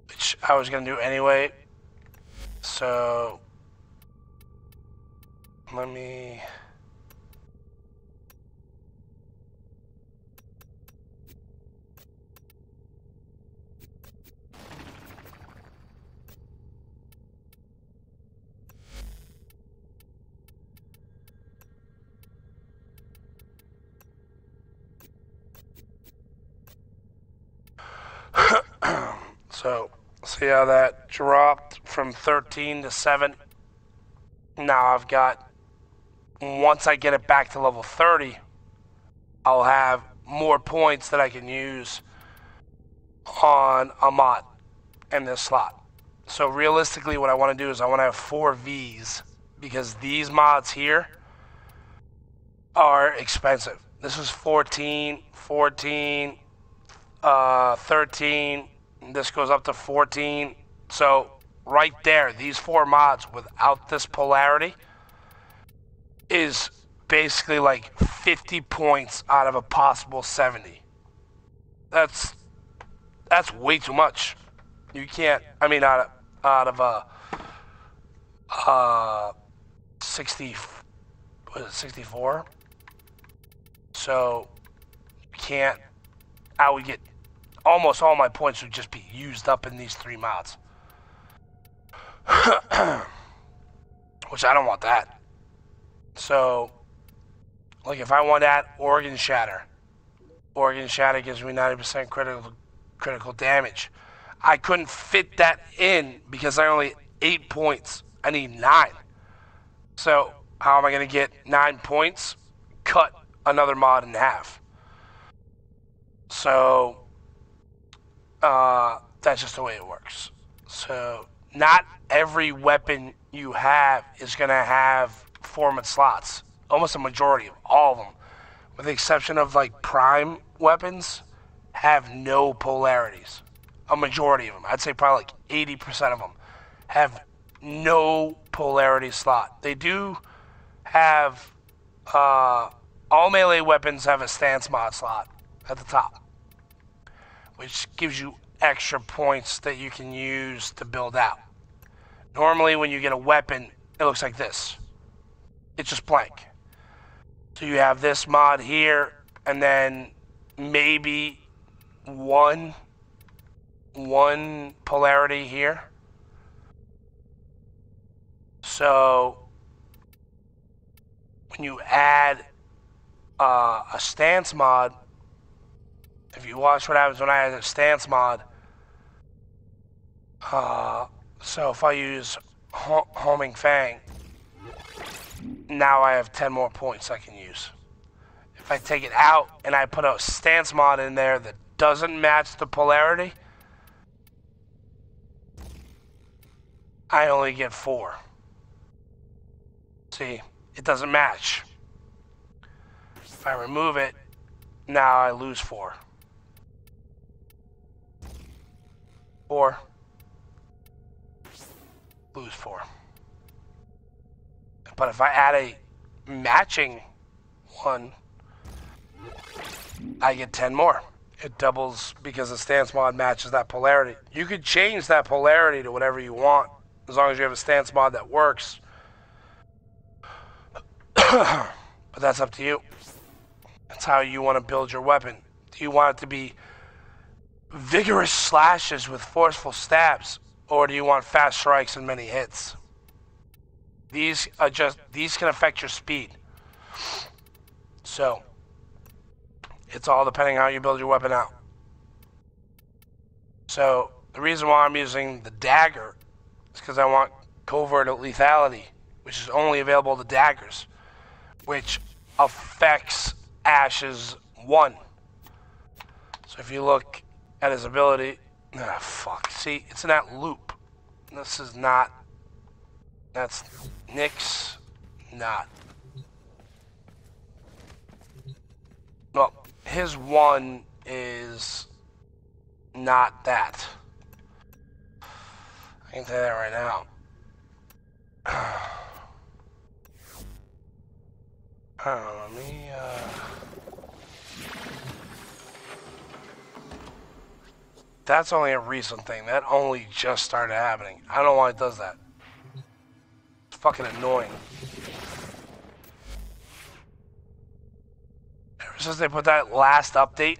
which I was going to do anyway. So, let me... So, see how that dropped from 13 to 7? Now I've got, once I get it back to level 30, I'll have more points that I can use on a mod in this slot. So realistically what I want to do is I want to have 4 Vs because these mods here are expensive. This is 14, 13, this goes up to 14. So right there, these 4 mods without this polarity is basically like 50 points out of a possible 70. That's way too much. You can't, I mean, out of a 60, what is it, 64? So you can't, I would get, almost all my points would just be used up in these 3 mods. Which I don't want that. So, like if I want to add Organ Shatter gives me 90% critical damage. I couldn't fit that in because I only 8 points. I need 9. So, how am I going to get 9 points? Cut another mod in half. So, that's just the way it works. So, not every weapon you have is going to have format slots. Almost a majority of all of them, with the exception of like prime weapons, have no polarities. A majority of them, I'd say probably like 80% of them, have no polarity slot. They do have, all melee weapons have a stance mod slot at the top, which gives you extra points that you can use to build out. Normally when you get a weapon, it looks like this. It's just blank. So you have this mod here, and then maybe one polarity here. So when you add a stance mod, if you watch what happens when I add a stance mod, so if I use Homing Fang, now I have 10 more points I can use. If I take it out and I put a stance mod in there that doesn't match the polarity, I only get 4. See, it doesn't match. If I remove it, now I lose 4. 4. Lose 4. But if I add a matching one, I get 10 more. It doubles because the stance mod matches that polarity. You could change that polarity to whatever you want, as long as you have a stance mod that works. But that's up to you. That's how you want to build your weapon. Do you want it to be vigorous slashes with forceful stabs, Or do you want fast strikes and many hits? These can affect your speed. So, it's all depending on how you build your weapon out. So, the reason why I'm using the dagger is because I want covert lethality, which is only available to daggers, which affects Ash's 1. So if you look at his ability, fuck, see, it's in that loop. This is not, that's Nick's not. Well, his 1 is not that. I can tell you that right now. I don't know, let me, that's only a recent thing. That only just started happening. I don't know why it does that. It's fucking annoying. Ever since they put that last update,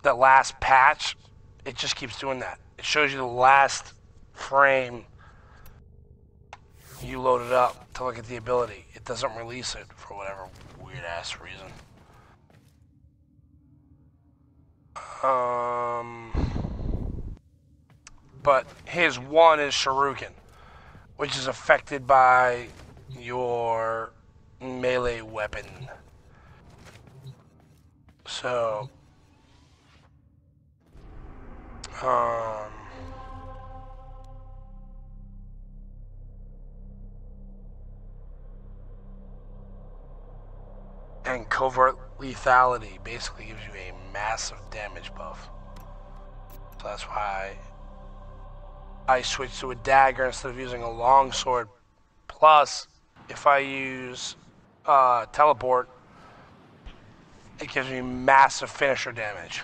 that last patch, it just keeps doing that. It shows you the last frame you loaded up to look at the ability. It doesn't release it for whatever weird ass reason. But his 1 is Shuriken, which is affected by your melee weapon. So, and covert lethality basically gives you a massive damage buff. So that's why I switched to a dagger instead of using a longsword. Plus, if I use teleport, it gives me massive finisher damage.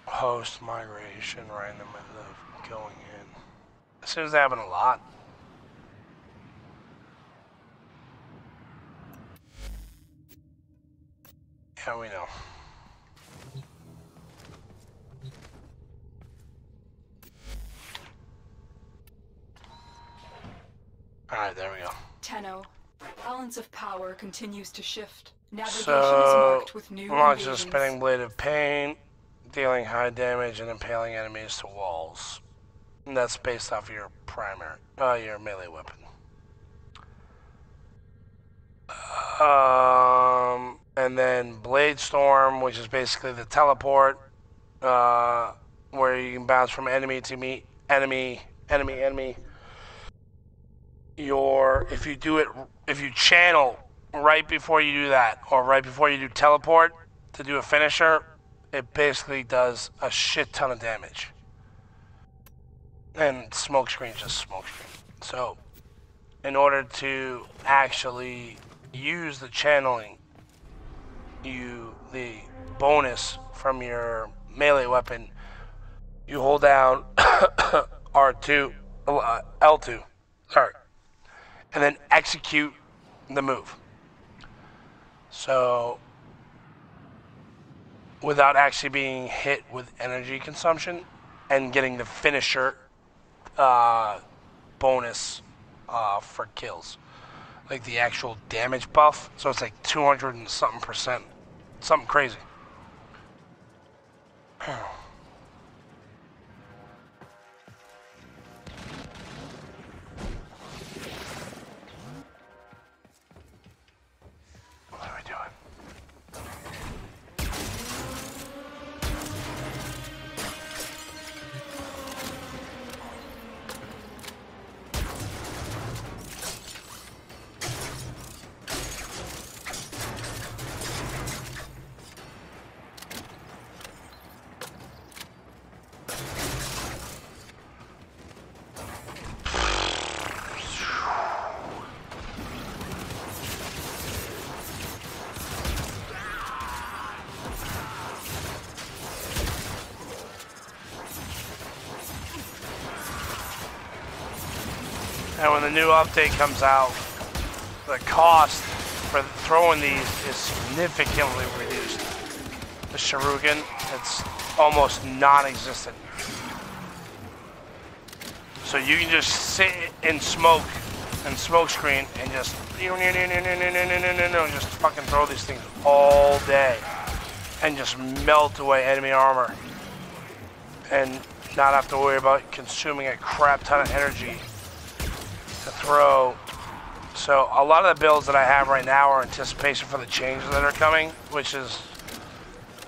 Host migration right in the middle of going in. As soon as they happen a lot. Yeah, we know. Alright, there we go. Tenno, balance of power continues to shift. Navigation is So, marked with new launch a invasions. spinning blade of pain, dealing high damage and impaling enemies to walls. And that's based off your primary, your melee weapon. And then Blade Storm, which is basically the teleport, where you can bounce from enemy to meet enemy. If you channel right before you do that, or right before you do teleport to do a finisher, it basically does a shit ton of damage. And smokescreen just smokescreen. So, in order to actually use the channeling, the bonus from your melee weapon, you hold down R2, L2, sorry, and then execute the move. So, without actually being hit with energy consumption and getting the finisher bonus for kills. Like the actual damage buff. So it's like 200 and something %. Something crazy. What are we doing? And when the new update comes out, the cost for throwing these is significantly reduced. The shuriken, it's almost non-existent. So you can just sit in smoke and smoke screen and just fucking throw these things all day and just melt away enemy armor and not have to worry about consuming a crap ton of energy to throw. So a lot of the builds that I have right now are anticipation for the changes that are coming, which is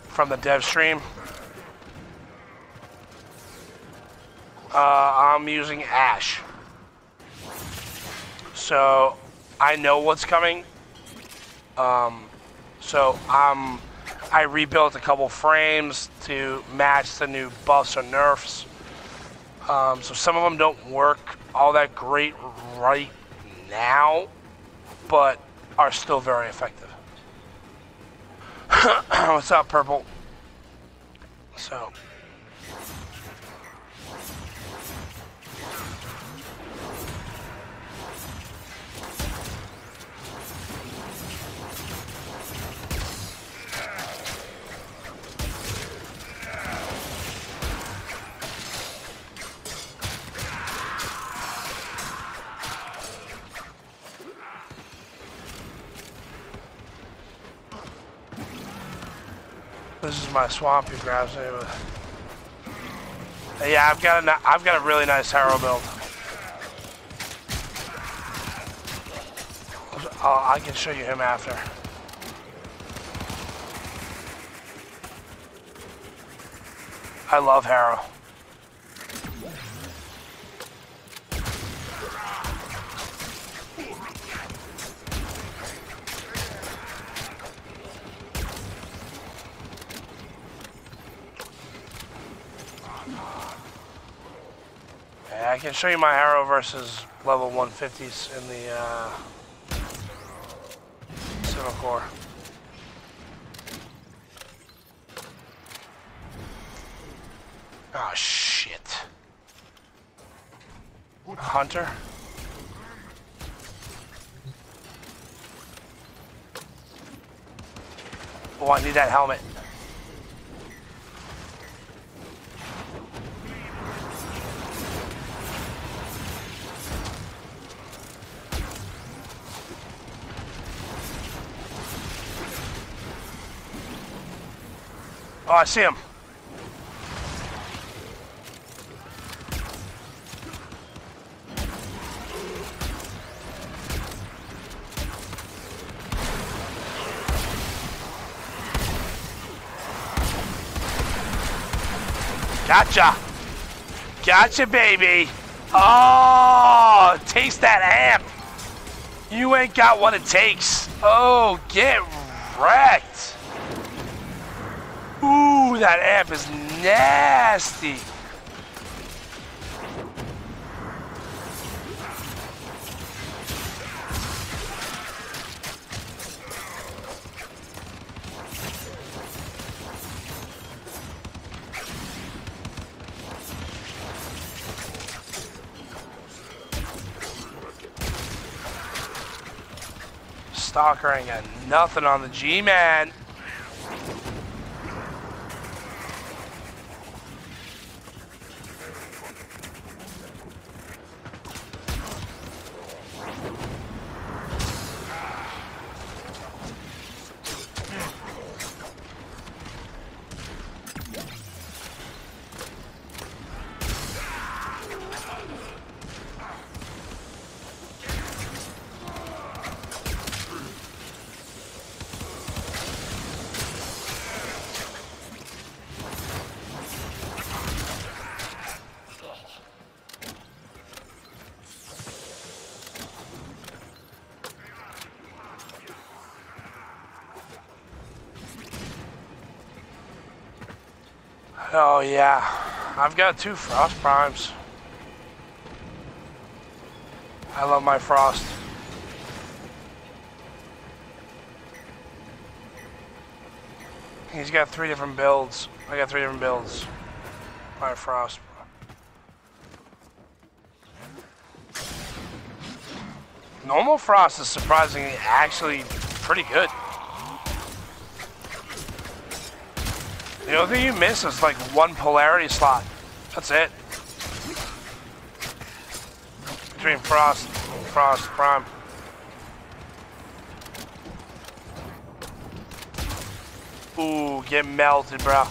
from the dev stream. I'm using Ash. So I know what's coming. I rebuilt a couple frames to match the new buffs or nerfs. So some of them don't work all that great right now, but are still very effective. What's up, Purple? So. This is my swamp he grabs me with. Yeah, I've got a really nice Harrow build. I can show you him after. I love Harrow. I can show you my arrow versus level 150s in the Civil Core. Oh shit. Hunter? Oh, I need that helmet. Oh, I see him. Gotcha. Gotcha, baby. Oh, taste that amp. You ain't got what it takes. Oh, get wrecked. Ooh, that amp is nasty. Stalker ain't got nothing on the G-Man. Oh yeah, I've got 2 Frost Primes. I love my Frost. He's got 3 different builds. I got 3 different builds. My Frost. Normal frost is surprisingly actually pretty good. The only thing you miss is like one polarity slot. That's it. Between frost, prime. Ooh, get melted, bro.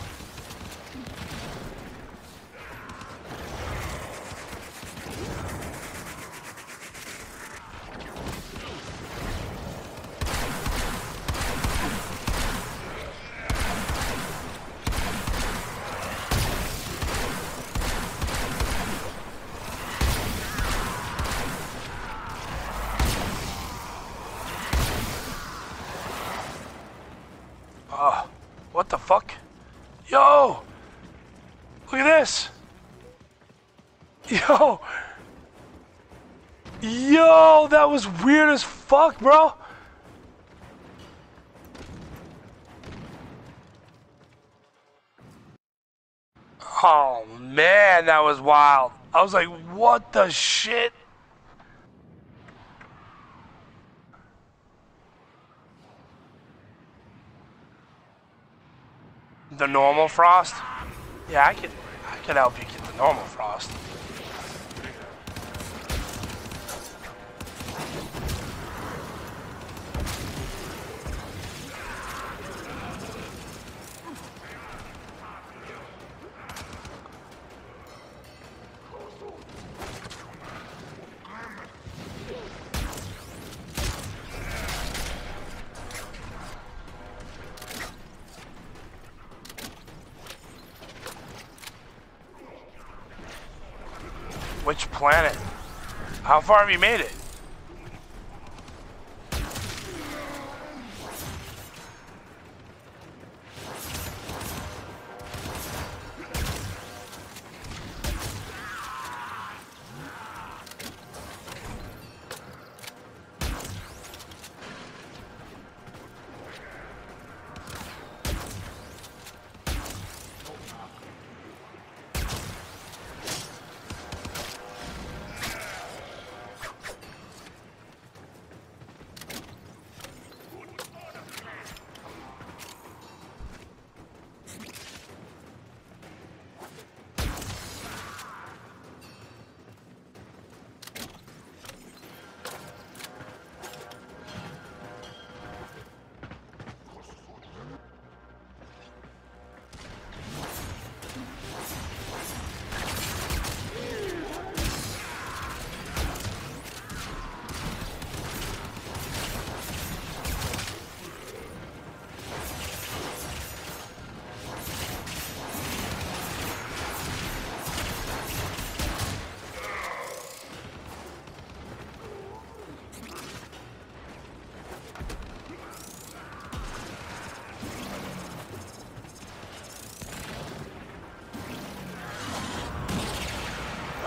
What the fuck? Yo! Look at this! Yo! Yo, that was weird as fuck, bro! Oh man, that was wild. I was like, what the shit? The normal frost? Yeah, I could help you get the normal frost. Which planet? How far have you made it?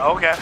Okay.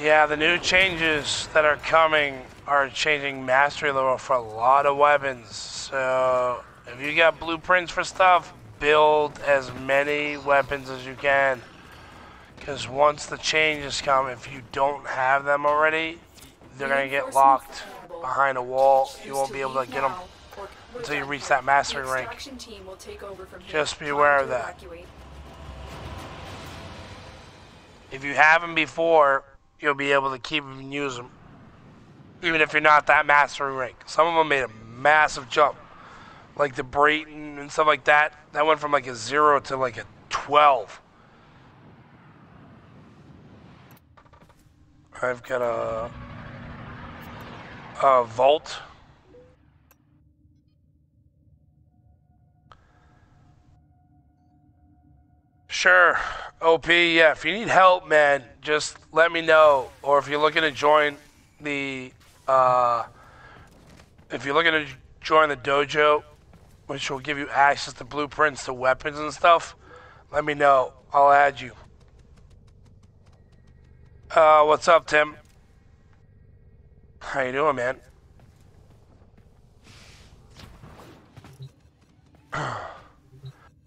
Yeah, the new changes that are coming are changing mastery level for a lot of weapons. So if you got blueprints for stuff, build as many weapons as you can. Because once the changes come, if you don't have them already, they're going to get locked behind a wall. You won't be able to get them until you reach that mastery rank. Just be aware of that. If you have them before, you'll be able to keep them and use them, even if you're not that mastery rank. Some of them made a massive jump. like the Brayton and stuff like that. That went from like a 0 to like a 12. I've got a vault. Sure, OP, yeah, if you need help, man, just let me know. Or if you're looking to join the, dojo, which will give you access to blueprints to weapons and stuff, let me know. I'll add you. What's up, Tim? How you doing, man?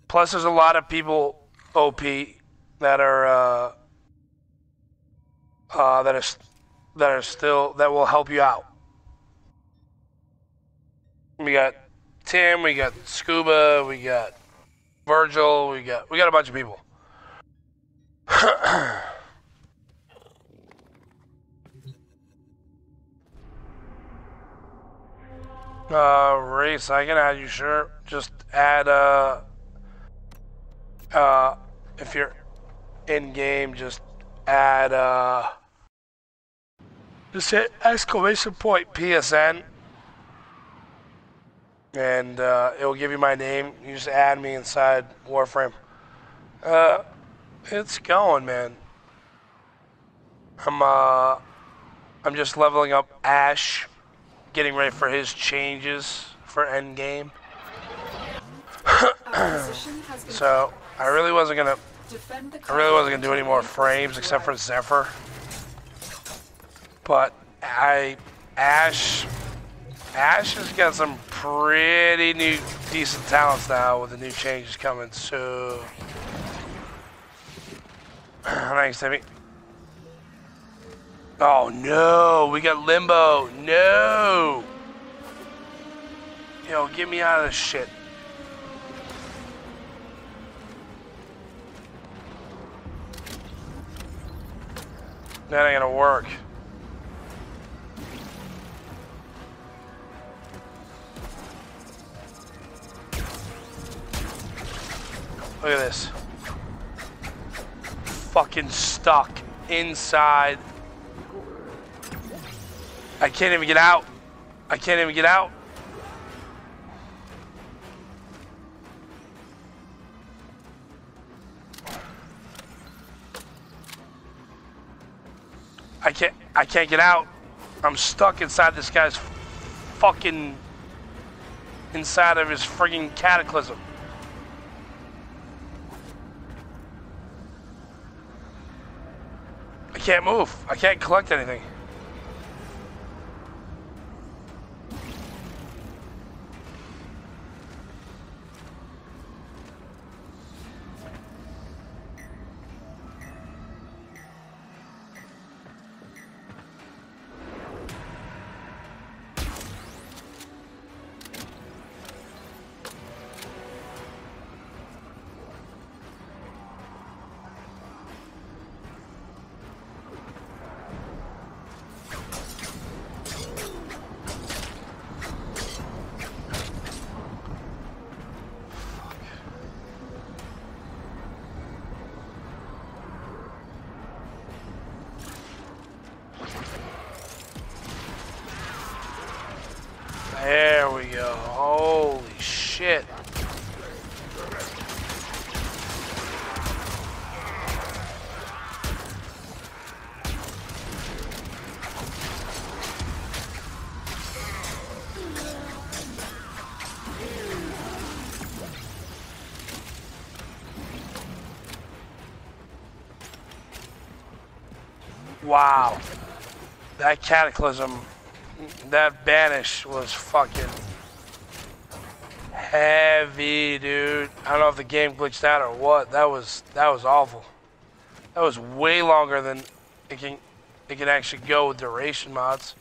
Plus, there's a lot of people, OP, that are that will help you out. We got Tim, we got Scuba, we got Virgil, we got a bunch of people. Race, I can add you, sure. Just add if you're in game, just add just hit exclamation point PSN, and it will give you my name. You just add me inside Warframe. It's going, man. I'm just leveling up Ash, getting ready for his changes for endgame. So I really wasn't gonna do any more frames except for Zephyr. But Ash has got some pretty new decent talents now with the new changes coming. So thanks, Timmy. Oh no, we got Limbo. No. Yo, get me out of this shit. That ain't gonna work. Look at this. Fucking stuck inside. I can't even get out. I can't even get out. I can't get out. I'm stuck inside this guy's fucking inside of his friggin' cataclysm. I can't move. I can't collect anything. There we go. Holy shit. Wow. That cataclysm, that banish was fucking heavy, dude. I don't know if the game glitched out or what. That was awful. That was way longer than it can actually go with duration mods.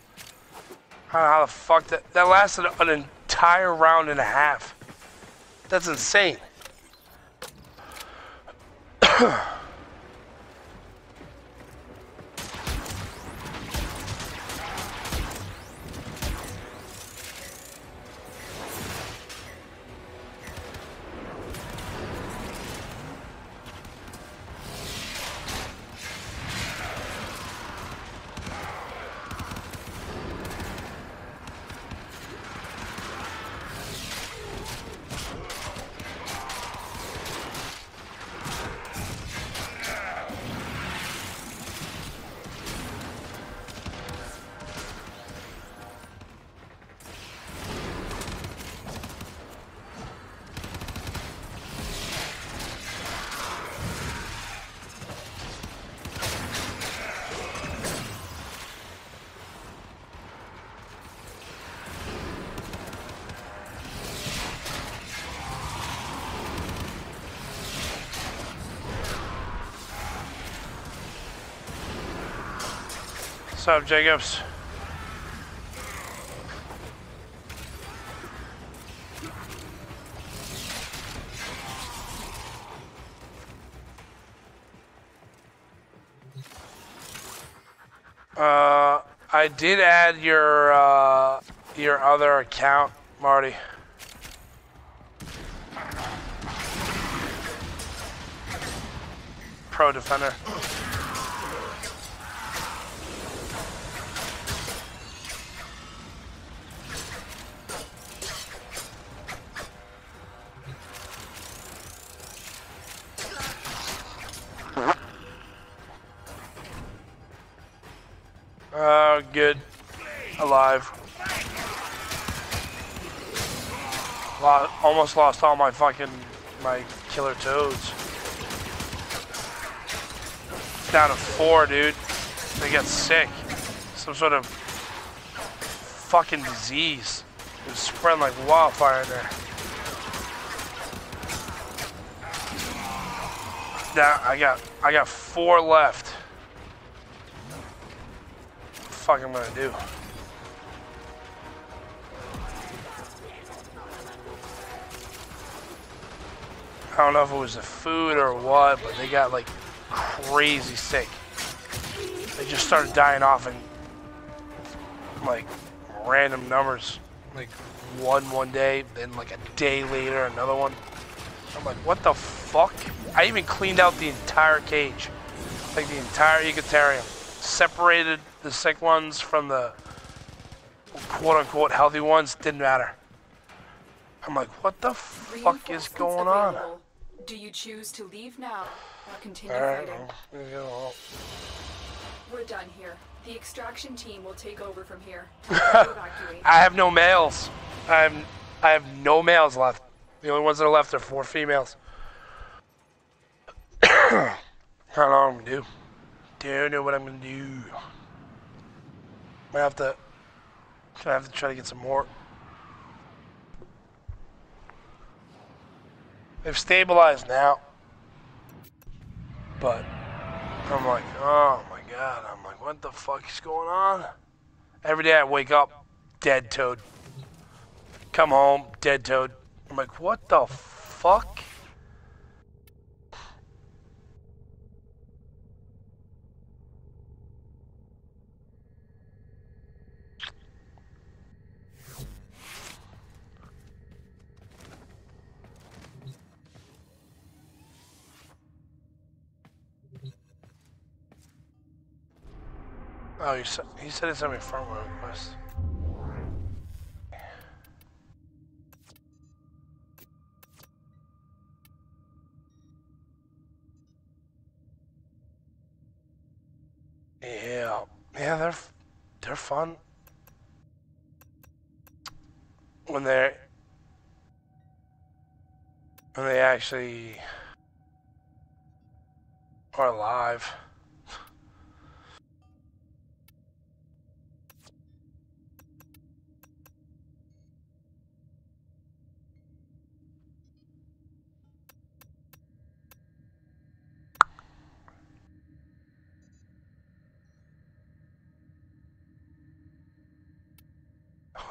I don't know how the fuck that lasted an entire round and a half. That's insane. What's up, Jacobs? I did add your other account, Marty. Pro Defender. Good. Alive. Almost lost all my killer toads. Down to 4, dude. They got sick. Some sort of fucking disease. It was spreading like wildfire in there. Now I got 4 left. What the fuck am I gonna do? I don't know if it was the food or what, but they got like crazy sick. They just started dying off in like random numbers. Like one day, then like a day later another one. I'm like, what the fuck? I even cleaned out the entire cage. Like the entire ecotarium. Separated the sick ones from the quote-unquote healthy ones. Didn't matter. I'm like, what the fuck is going on? Do you choose to leave now or continue Alright, fighting? well, We're done here. The extraction team will take over from here. Evacuate. I have no males. I have no males left. The only ones that are left are 4 females. I don't know what I'm gonna do. Don't know what I'm gonna do. Gonna have to try to get some more. They've stabilized now. But I'm like, oh my god. I'm like, what the fuck is going on? Every day I wake up, dead toad. Come home, dead toad. I'm like, what the fuck? Oh, he said he sent me a firmware request. Yeah, they're fun when they actually are alive.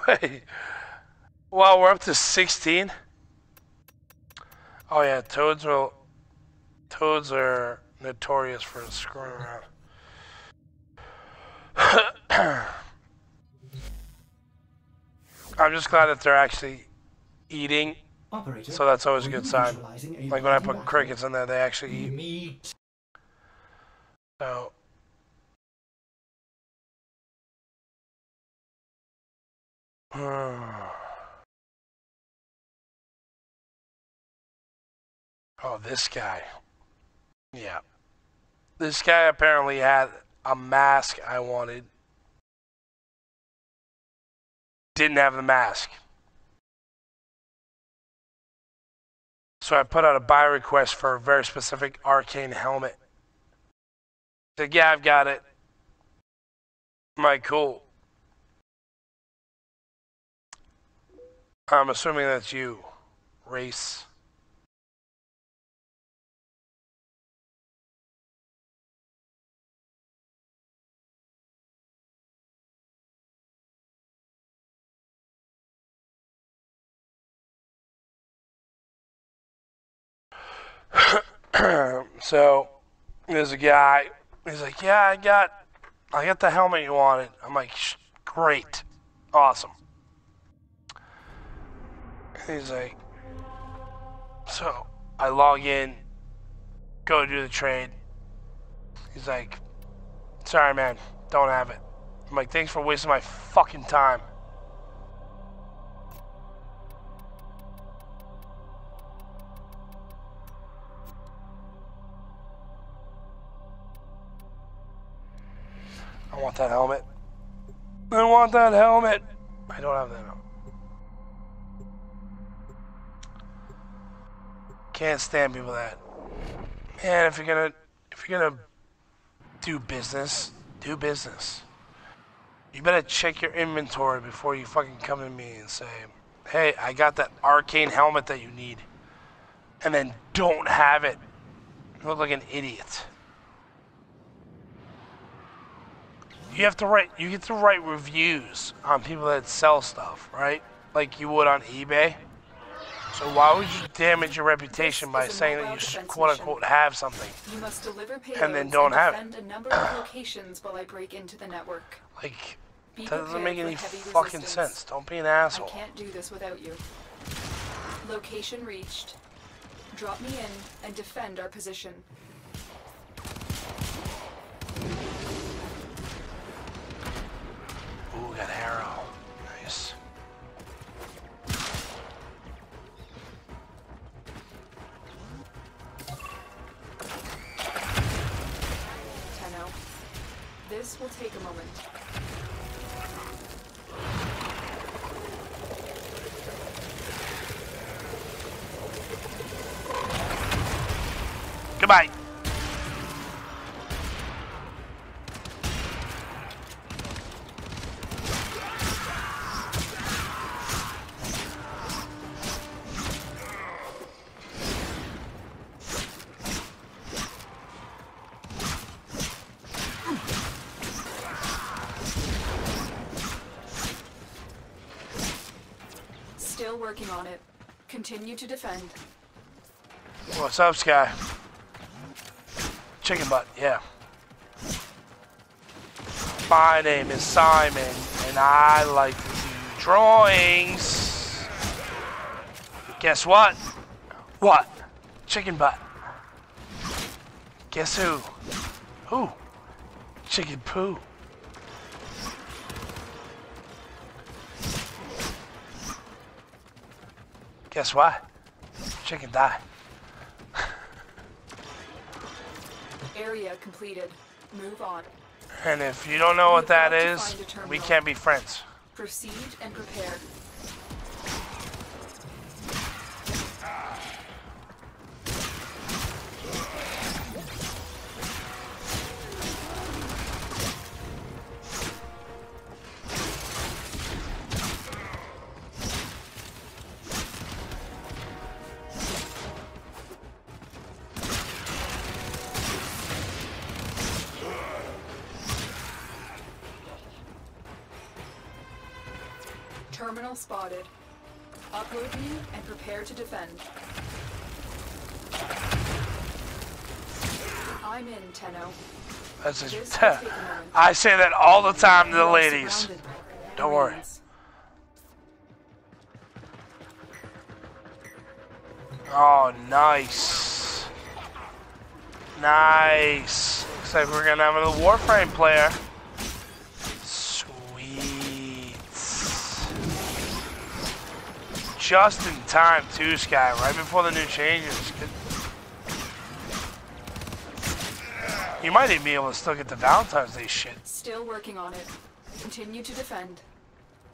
Wait, wow, we're up to 16. Oh yeah, toads are notorious for screwing around. I'm just glad that they're actually eating, Operator, so that's always a good sign. visualizing a Like when I rotten put battle. crickets in there, they actually eat. Meat. So. Oh, this guy. Yeah. This guy apparently had a mask I wanted. Didn't have the mask. So I put out a buy request for a very specific arcane helmet. He said, yeah, I've got it. I'm like, cool. I'm assuming that's you, race. So there's a guy. He's like, yeah, I got the helmet you wanted. I'm like, great, awesome. He's like, so I log in, go do the trade. He's like, sorry, man, don't have it. I'm like, thanks for wasting my fucking time. I want that helmet. I want that helmet. I don't have that helmet. Can't stand people that. Man, if you're gonna do business, do business. You better check your inventory before you fucking come to me and say, hey, I got that arcane helmet that you need. And then don't have it. You look like an idiot. You get to write reviews on people that sell stuff, right? Like you would on eBay. So why would you damage your reputation by saying that you quote unquote have something You must deliver and then don't have it? a number of locations while I break into the network. Like, Be that doesn't make prepared any for heavy fucking resistance. sense. Don't be an asshole. I can't do this without you. Location reached. Drop me in and defend our position. Ooh, got arrow. Nice. Tenno. This will take a moment. Goodbye. Still working on it. Continue to defend. What's up, Sky? Chicken butt, yeah. My name is Simon, and I like to do drawings. Guess what? What? Chicken butt. Guess who? Who? Chicken poo. Guess what? Chicken die. Area completed. Move on. And if you don't know what that We've got to is, find a terminal. we can't be friends. Proceed and prepare. Terminal spotted. Upload me and prepare to defend. I'm in, Tenno. That's This just, will take a moment. I say that all the time to the You are ladies. surrounded. Don't worry. Marines. Oh, nice. Nice. Looks like we're gonna have a Warframe player. Sweet. Just in time too, Sky, right before the new changes. You might even be able to still get the Valentine's Day shit. Still working on it. Continue to defend.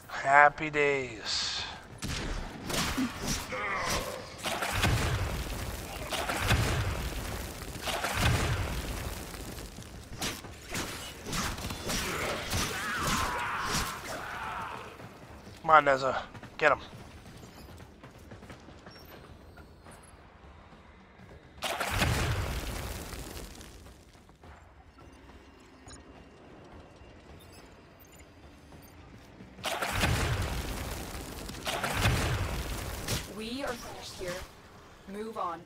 Happy days. Come on, Neza. Get him. We are finished here. Move on.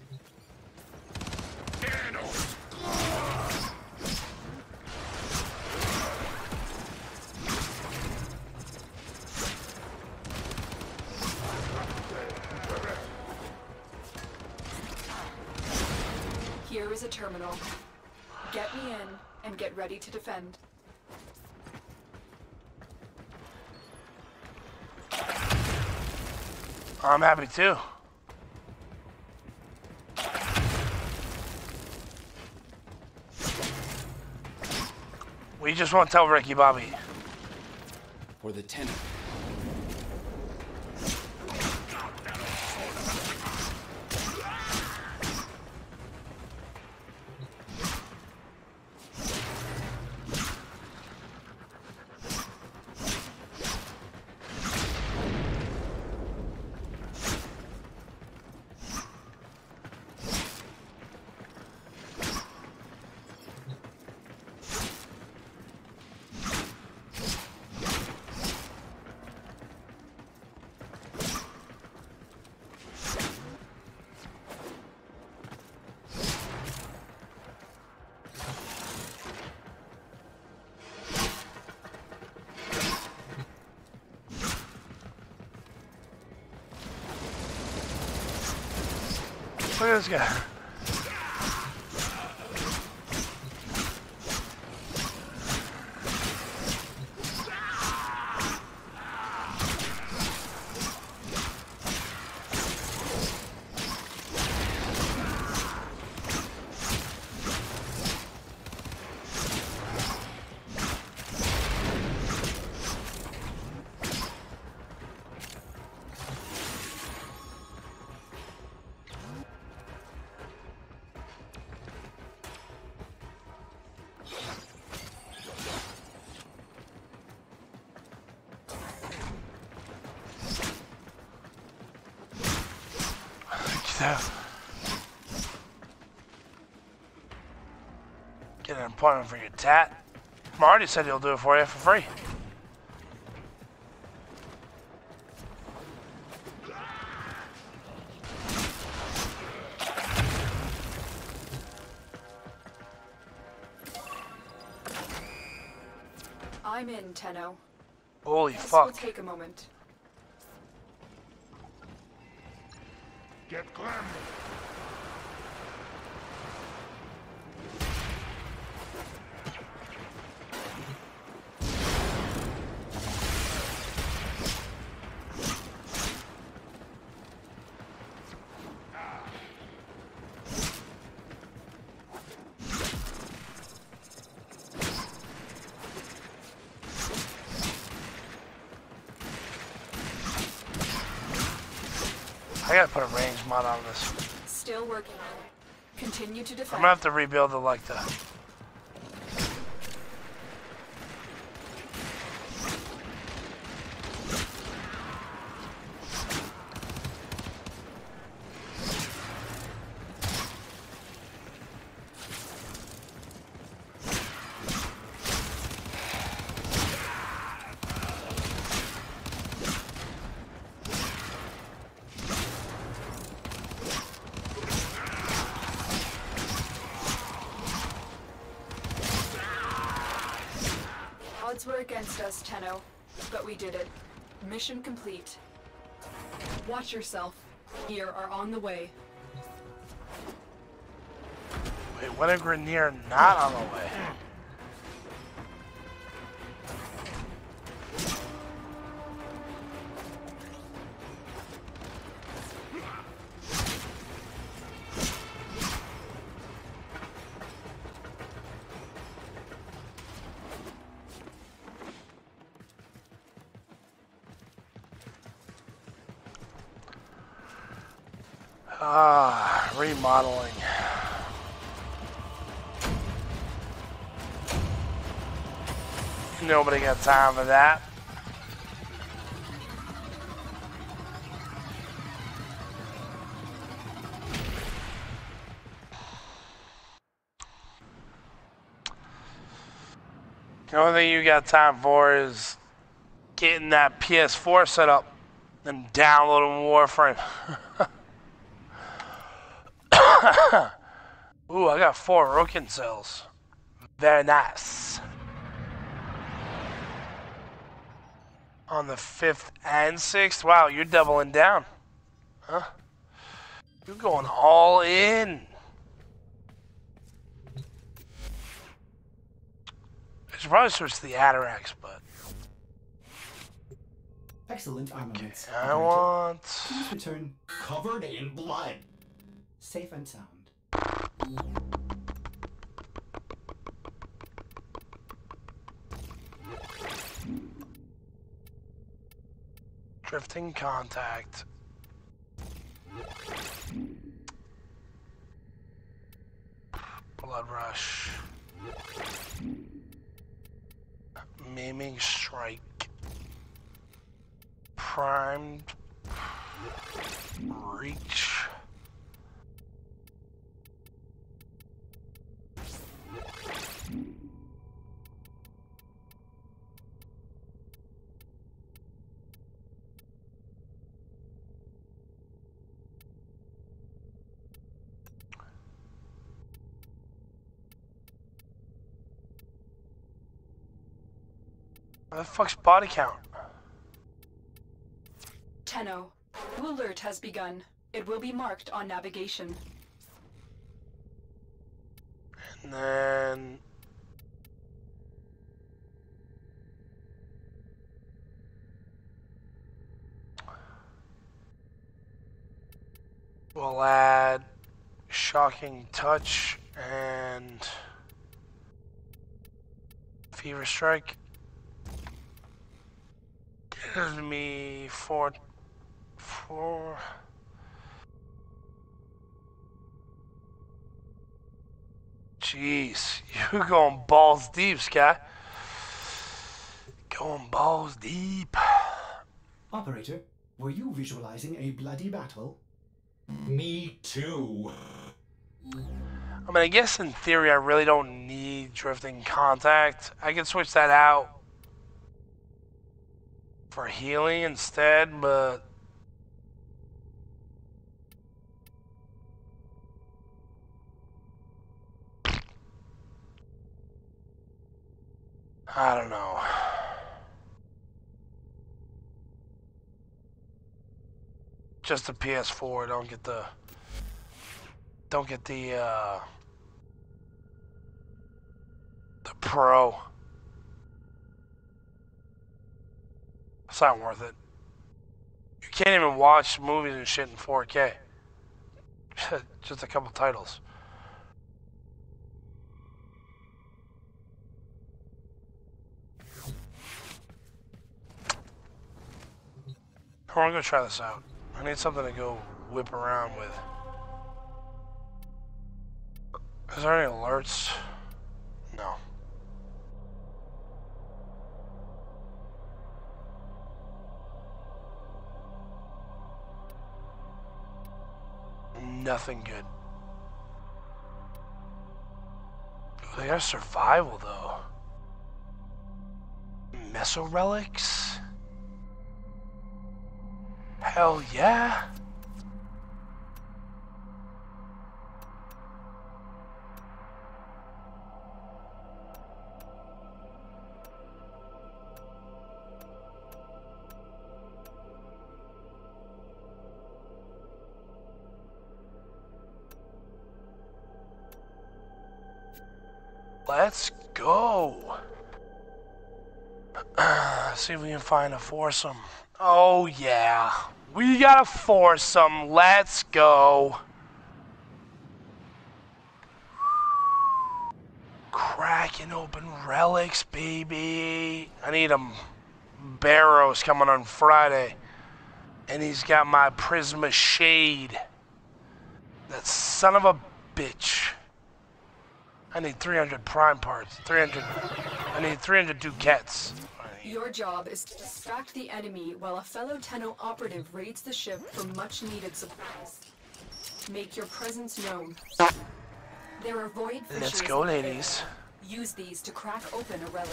Here is a terminal. Get me in and get ready to defend. I'm happy too. We just won't tell Ricky Bobby. For the tenant. Look at this guy. Get an appointment for your tat. Marty said he'll do it for you for free. I'm in, Tenno. Holy This fuck. will take a moment. Get Clem! I gotta put a range mod on this. Still working on it. Continue to I'm defend. gonna have to rebuild it like that. Odds were against us, Tenno, but we did it. Mission complete. Watch yourself. Here are on the way. Wait, when are Grenier not on the way? Remodeling. Nobody got time for that. The only thing you got time for is getting that PS4 set up and downloading Warframe. Ooh, I got 4 Recon cells. Very nice. On the 5th and 6th? Wow, you're doubling down. Huh? You're going all in. I should probably switch to the Atarax, but... Excellent armaments. Okay, I want... Please return covered in blood. Safe and sound. Drifting contact. Blood rush. Maiming strike. Primed. Reach. What the fuck's body count? Tenno, new alert has begun. It will be marked on navigation. And then... we'll add Shocking Touch and Fever Strike. Gives me 4. Jeez, you're going balls deep, Sky. Going balls deep. Operator, were you visualizing a bloody battle? Me too. I mean, I guess in theory I really don't need drifting contact. I can switch that out for healing instead, but I don't know. Just the PS4, don't get the Pro. It's not worth it. You can't even watch movies and shit in 4K. Just a couple titles. I want to go try this out. I need something to go whip around with. Is there any alerts? No. Nothing good. They got survival though. Meso relics? Hell yeah. Let's go. See if we can find a foursome. Oh yeah. We got a foursome. Let's go. Cracking open relics, baby. I need them. Barrows coming on Friday. And he's got my Prisma Shade. That son of a bitch. I need 300 prime parts. 300. I need 300 ducats. Your job is to distract the enemy while a fellow Tenno operative raids the ship for much-needed supplies. Make your presence known. There are void fissures. Let's go, ladies. Use these to crack open a relic.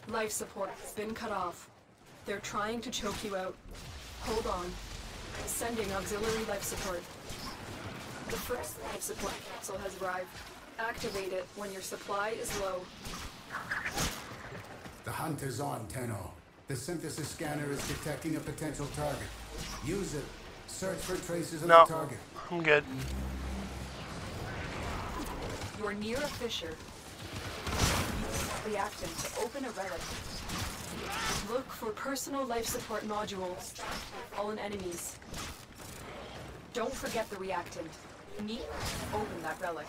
Life support has been cut off. They're trying to choke you out. Hold on. Sending auxiliary life support. The first life support capsule has arrived. Activate it when your supply is low. The hunt is on, Tenno. The synthesis scanner is detecting a potential target. Use it. Search for traces of the target. I'm good. You're near a fissure. Use reactant to open a relic. Look for personal life support modules. Fallen enemies. Don't forget the reactant. You need to open that relic.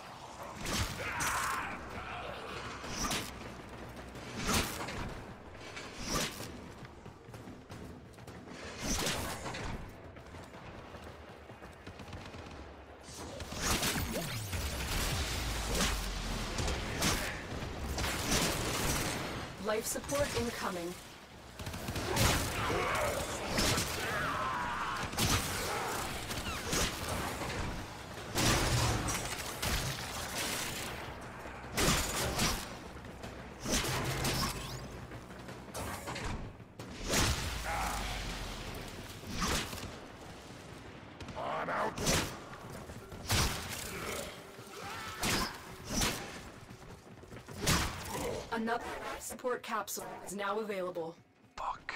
Life support incoming. Another support capsule is now available. Fuck.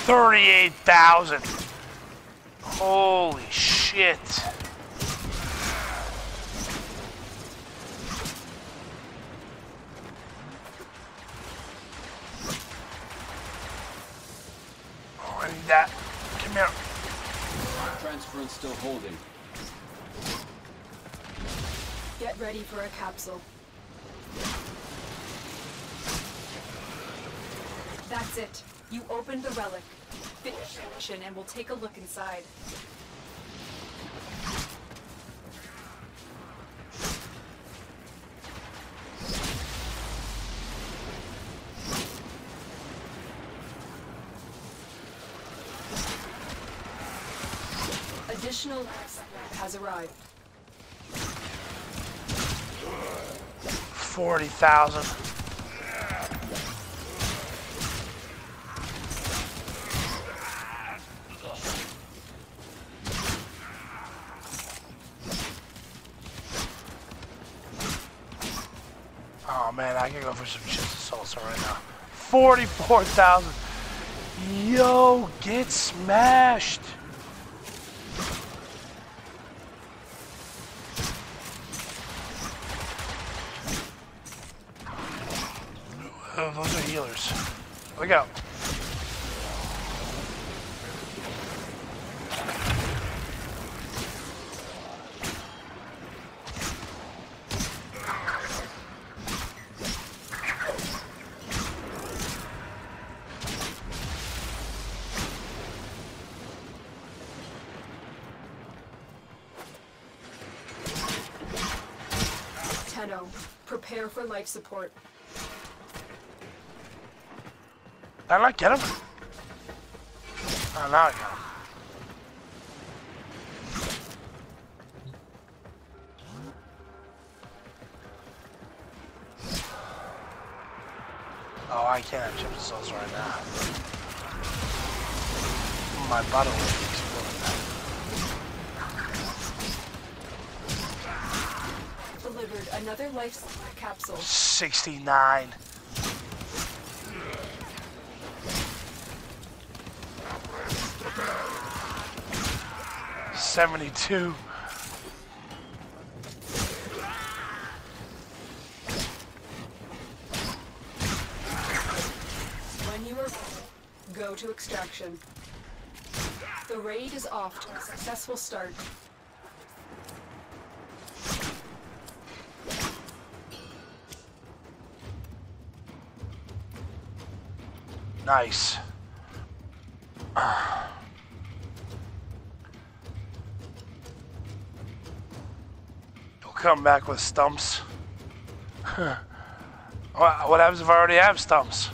$38,000. Holy shit. Oh, I need that. Come here. Transference still holding. Get ready for a capsule. That's it. You opened the relic. Finish the mission and we'll take a look inside. Additional has arrived. 40,000. Oh man, I can go for some shit salsa right now. 44,000. Yo, get smashed. Oh, those are healers. Look out. Tenno, prepare for life support. Did I not get him? Oh, now I got him. Oh, I can't have chips and salsa right now. My butter will be exploding. Delivered another life support capsule. 69. $72. When you are go to extraction. The raid is off to a successful start. Nice. You'll come back with stumps. What happens if I already have stumps?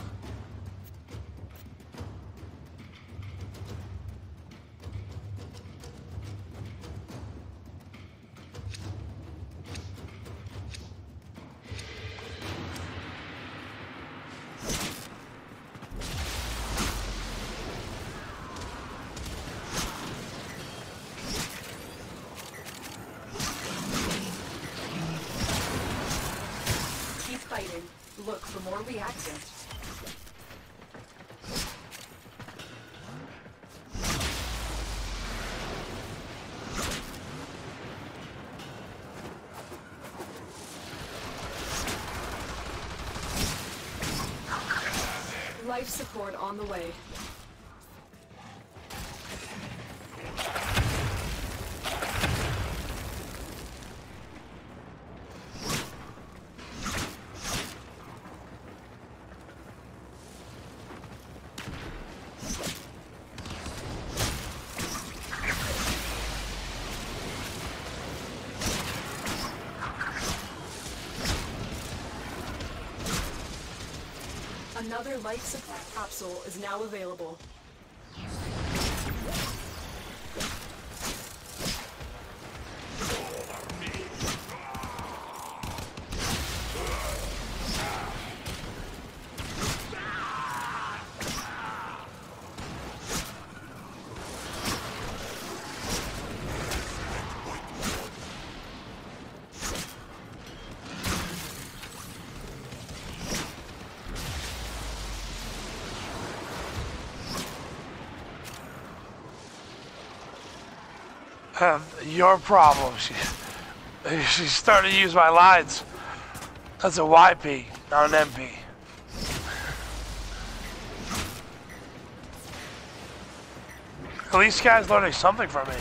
Look for more reactant. Life support on the way. Another life support capsule is now available. Your problem. She started to use my lines. That's a YP, not an MP. At least guy's learning something from me.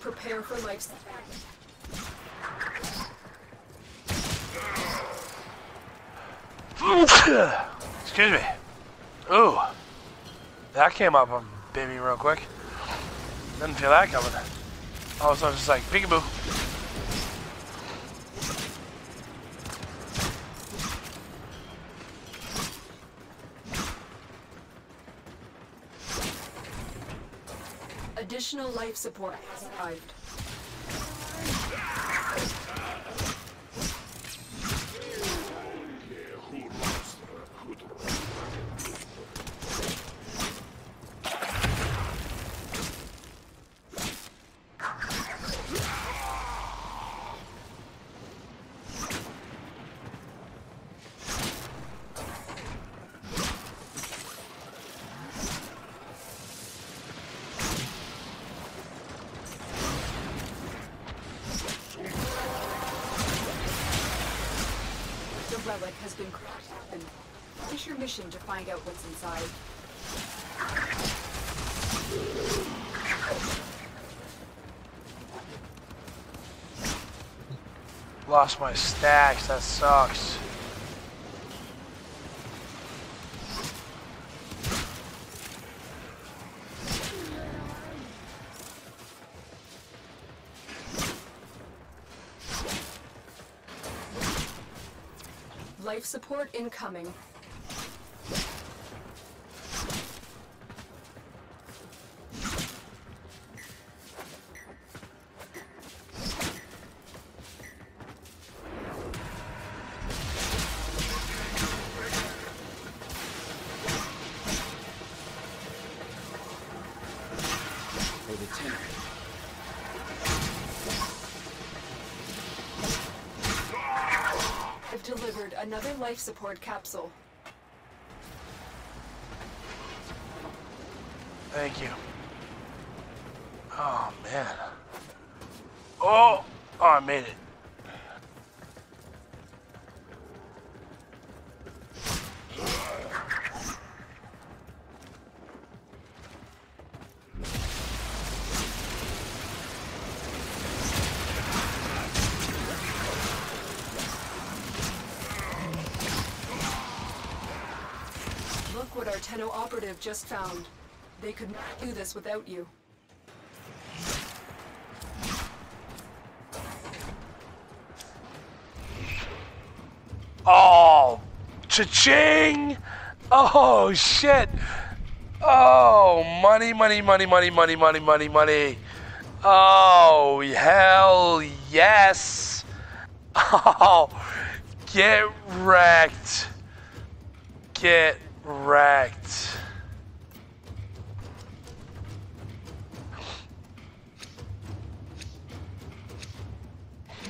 Prepare for life. Excuse me. Ooh. That came up on baby real quick. Didn't feel that coming. All of a sudden just like peekaboo. Additional life support has arrived. Relic has been cracked open. Finish your mission to find out what's inside. Lost my stacks, that sucks. Life support incoming. Delivered another life support capsule. Thank you. Oh man. Oh, I made it. our Tenno operative just found. They could not do this without you. Oh, cha-ching! Oh, shit! Oh, money, money, money, money, money, money, money, money. Oh, hell yes! Oh, get wrecked. Get wrecked.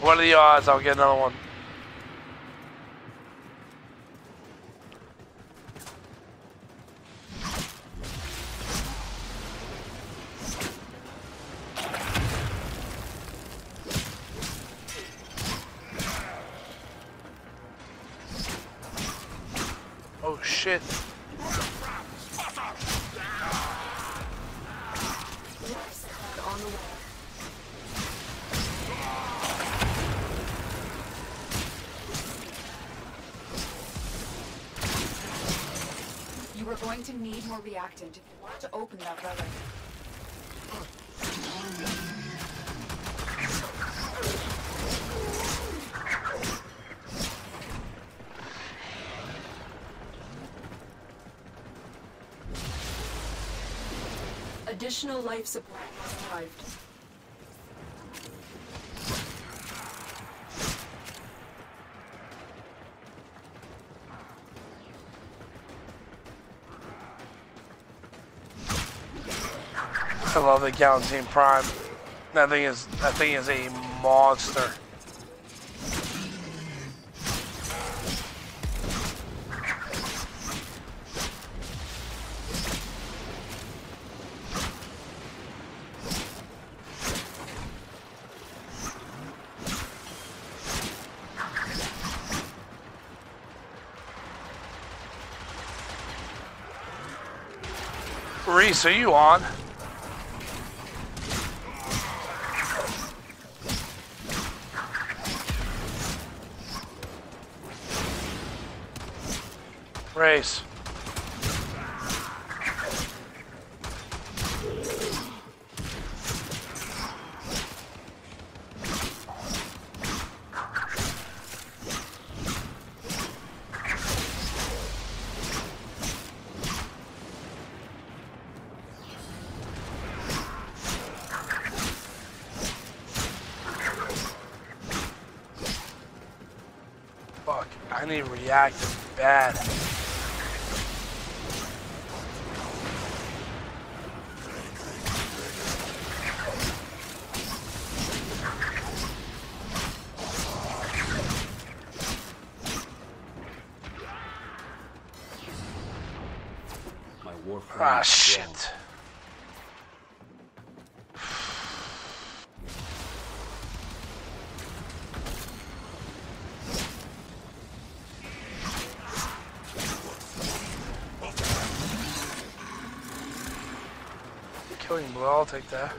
What are the odds I'll get another one? Oh shit. On the way. You are going to need more reactant if you want to open that relic. Additional life support has arrived. I love the Galantine Prime. That thing is a monster. Reese, are you on? Race. Fuck, I need reactive bad. Warframe. Ah, shit. Killing blow, I'll take that.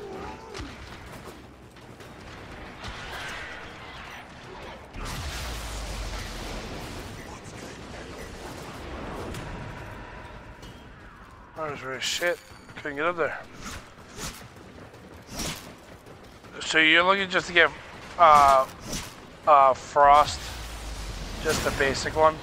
That was really shit. Couldn't get up there. So you're looking just to get frost, just the basic one.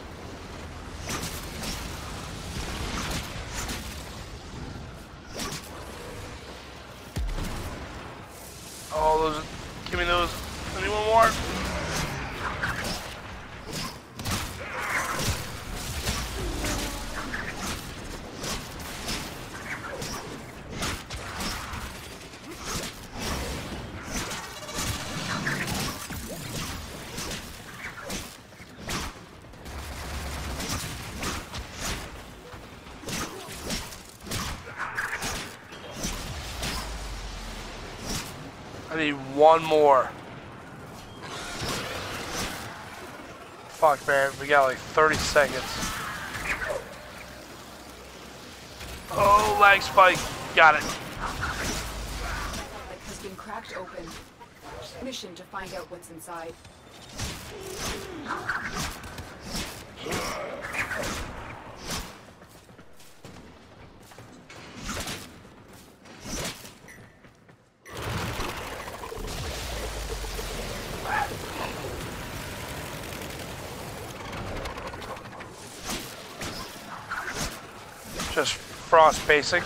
Oh, those! Give me those. Anyone more? I need one more. Fuck, man. We got like 30 seconds. Oh, lag spike. Got it. It has been cracked open. Mission to find out what's inside. Just frost basic.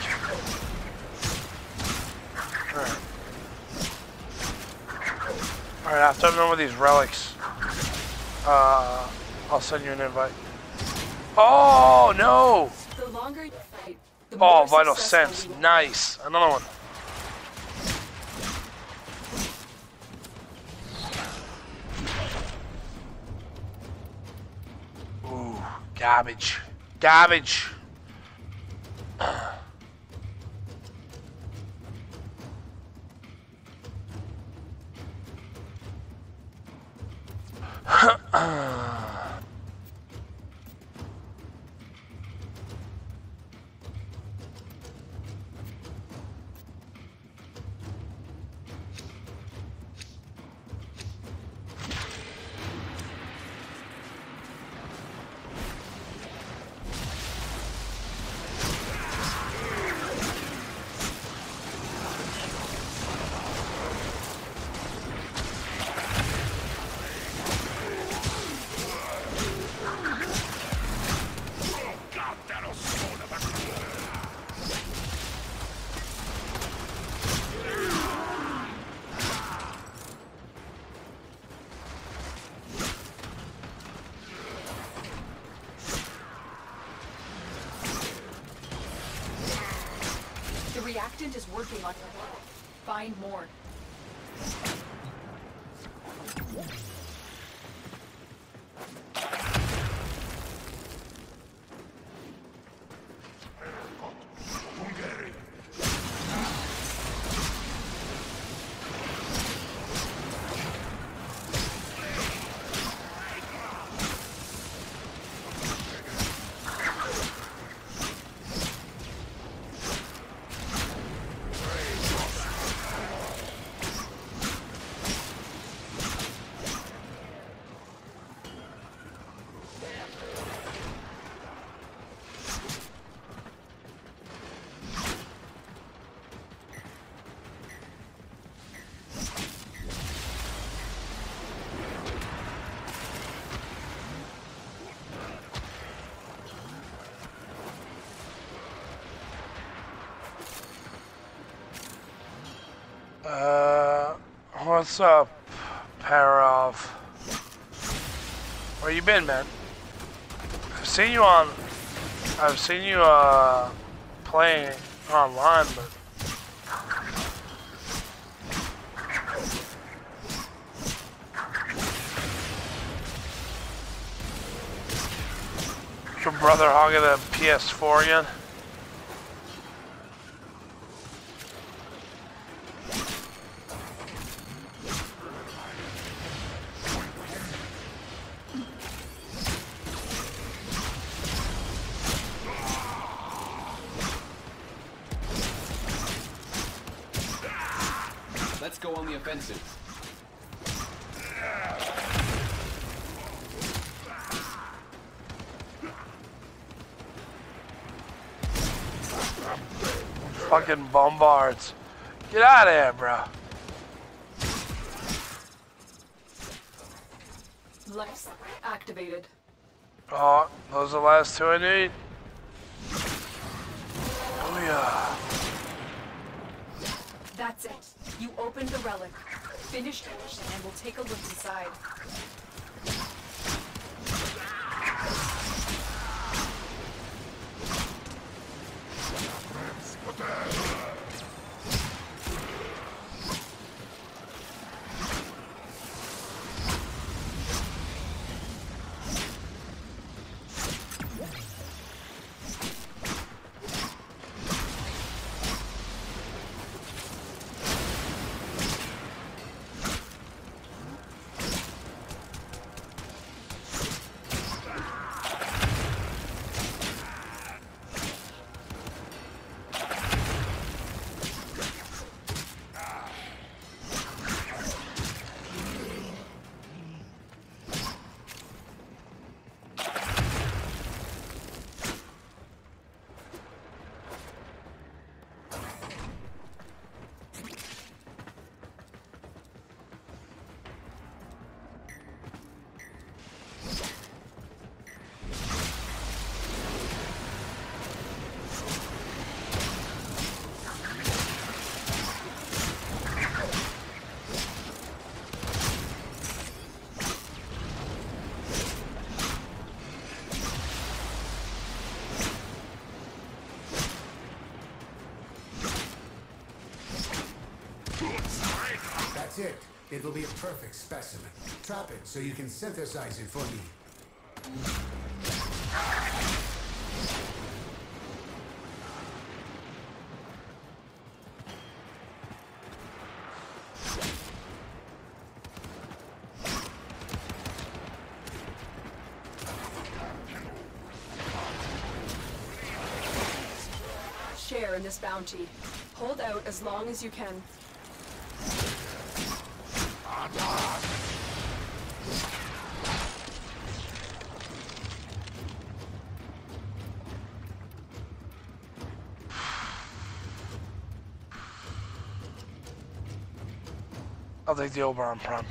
Alright. Alright, after I'm done with these relics, I'll send you an invite. Oh, no! The longer you fight, the Oh, more vital successful sense. you will Nice. Another one. Ooh, garbage. Garbage. The reactant is working on it. Find more. What's up, Parov? Where you been, man? I've seen you playing online, but your brother hogging the PS4 again? Let's go on the offensive. Fucking bombards. Get out of here, bro. Lights activated. Oh, those are the last two I need. Oh yeah. That's it. You opened the relic. Finish it, and we'll take a look inside. It will be a perfect specimen. Trap it so you can synthesize it for me. Share in this bounty. Hold out as long as you can. I'll take the Oberon Prime.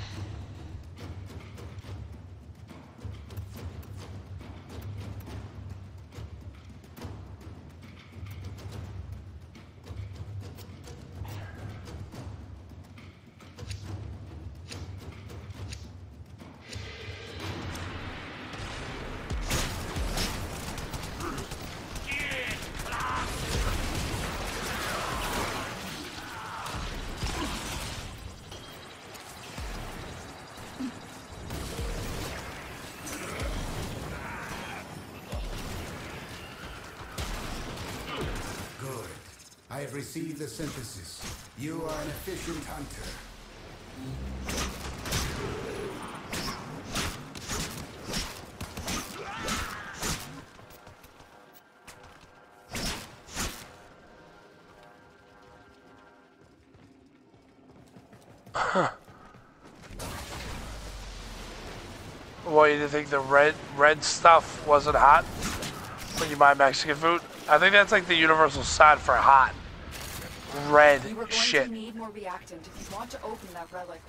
I have received the synthesis. You are an efficient hunter. What, you didn't think the red stuff wasn't hot when you buy Mexican food? I think that's like the universal sign for hot. Red You were going shit. to need more reactant if you want to open that relic.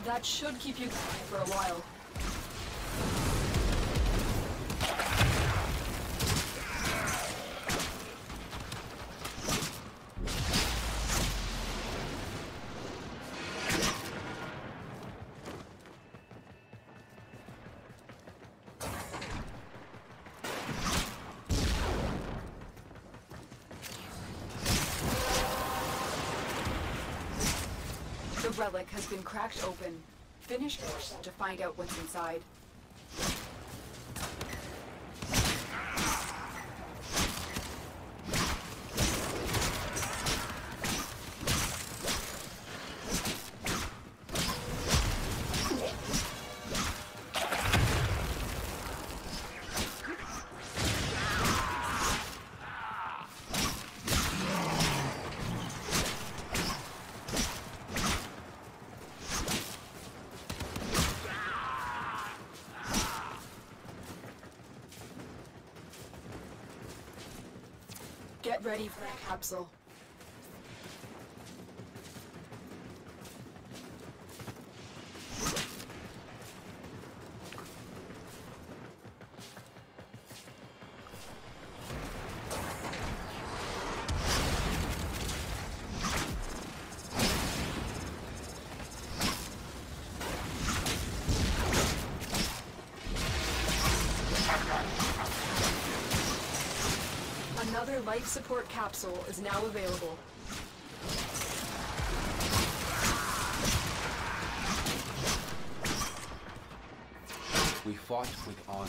That should keep you going for a while. The relic has been cracked open. Finish first to find out what's inside. Get ready for a capsule. Another life support capsule is now available. We fought with honor.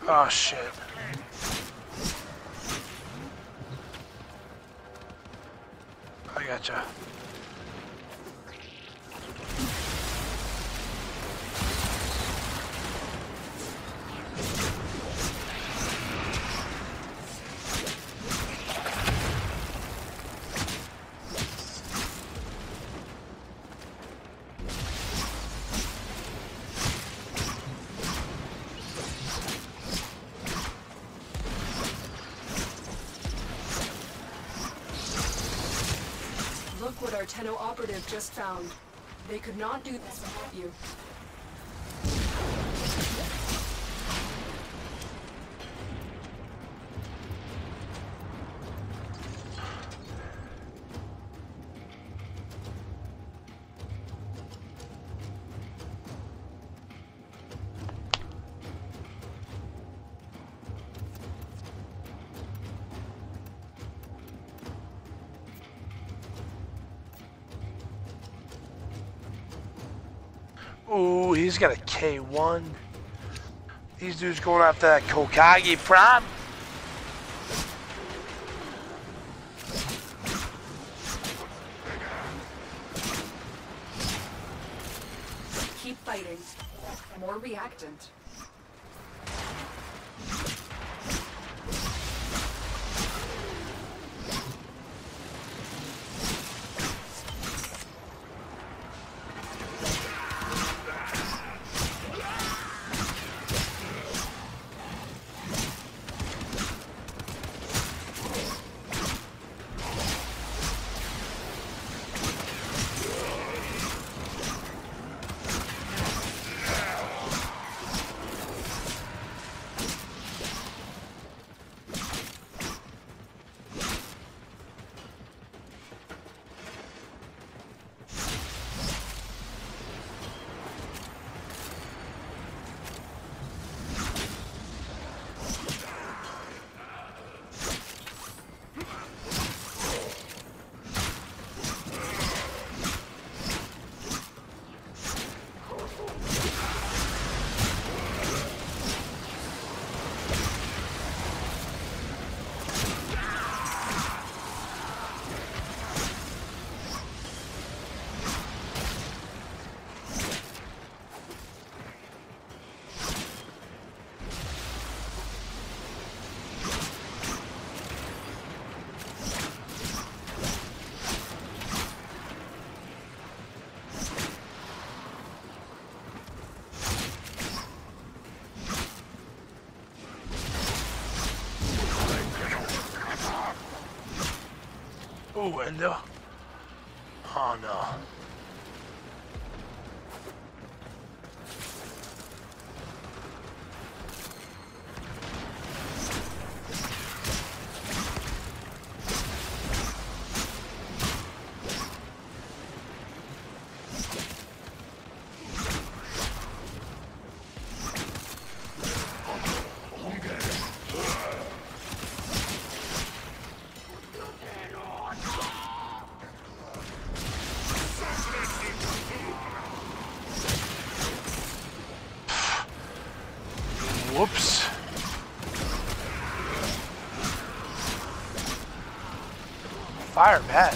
Oh shit. I gotcha. Look what our Tenno operative just found. They could not do this without you. Ooh, he's got a K1. These dudes going after that Kokage Prime. Keep fighting. More reactant. Ooh, window. Oh no. Whoops. Fire bad.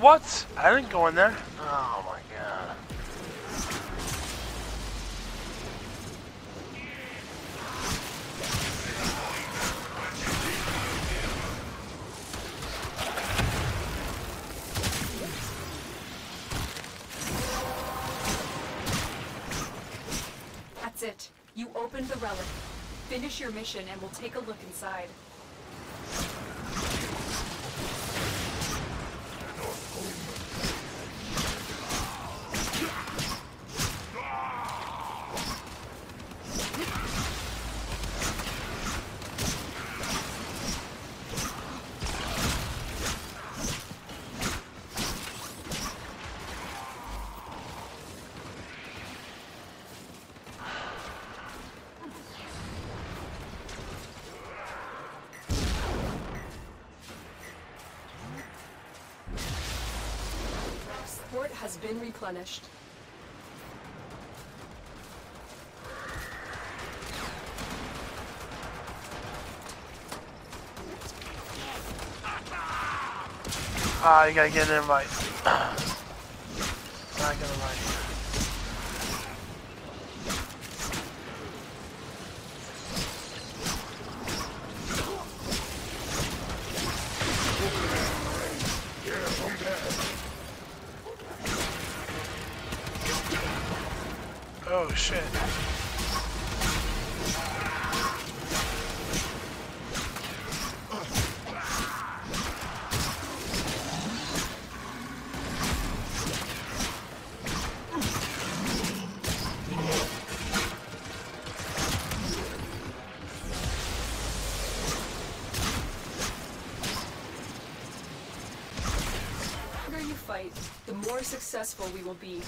What? I didn't go in there. Oh my god. That's it. You opened the relic. Finish your mission and we'll take a look inside. been replenished. You gotta get an invite. Not gonna invite you. Oh shit. The longer you fight, the more successful we will be.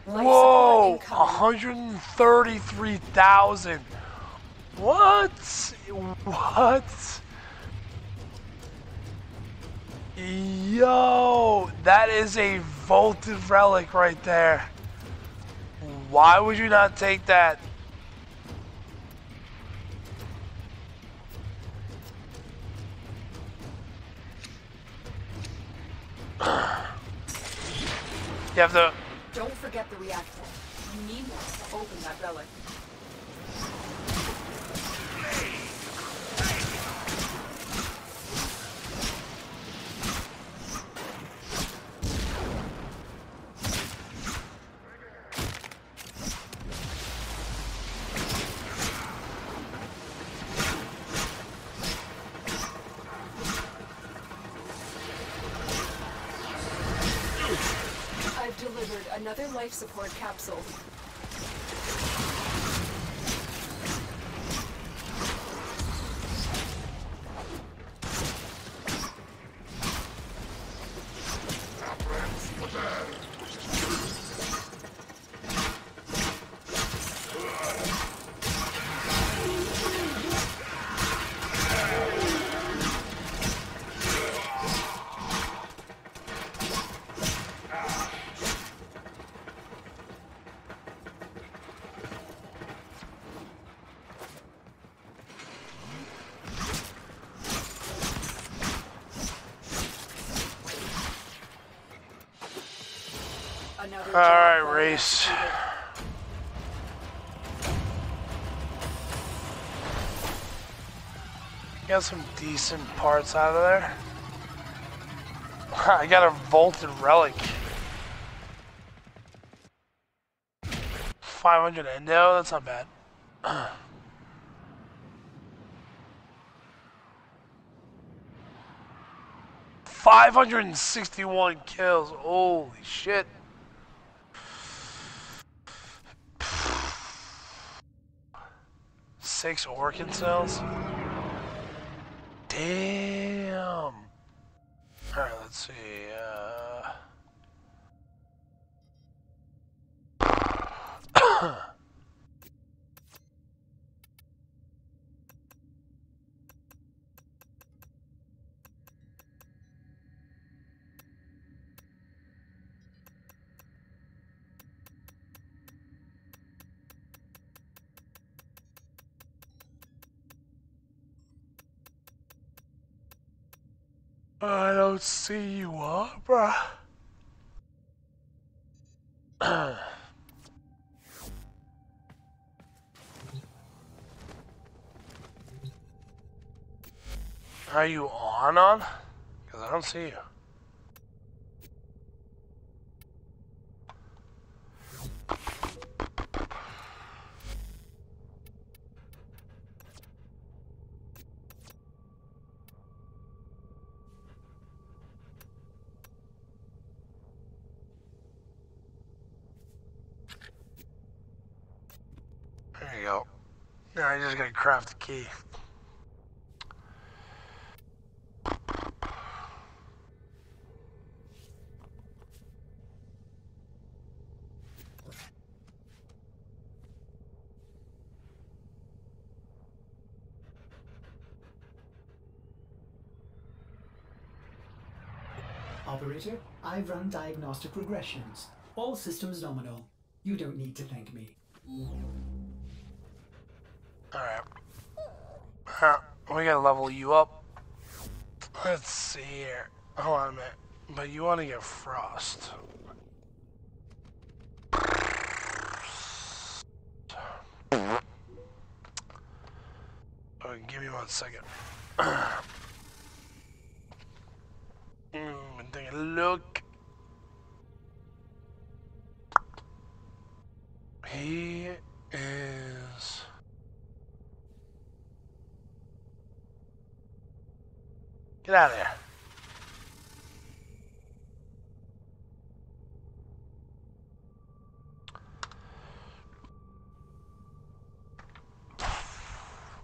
Whoa! 133,000. What? What? Yo, that is a vaulted relic right there. Why would you not take that? You have to... Don't forget the reactor. You need one to open that relic. I've delivered another life support capsule. Alright, race. Got some decent parts out of there. I got a vaulted relic. 500 endo, that's not bad. 561 kills, holy shit. Six orchid cells? Damn. Alright, let's see. I don't see you up, bruh. Are you on? Because I don't see you. There you go. Now I just gotta craft the key. Operator, I've run diagnostic regressions. All systems nominal. You don't need to thank me. Alright. We gotta level you up. Let's see here. Hold on a minute. But you want to get Frost. Oh, give me 1 second. Take a look. He is... Get out of there.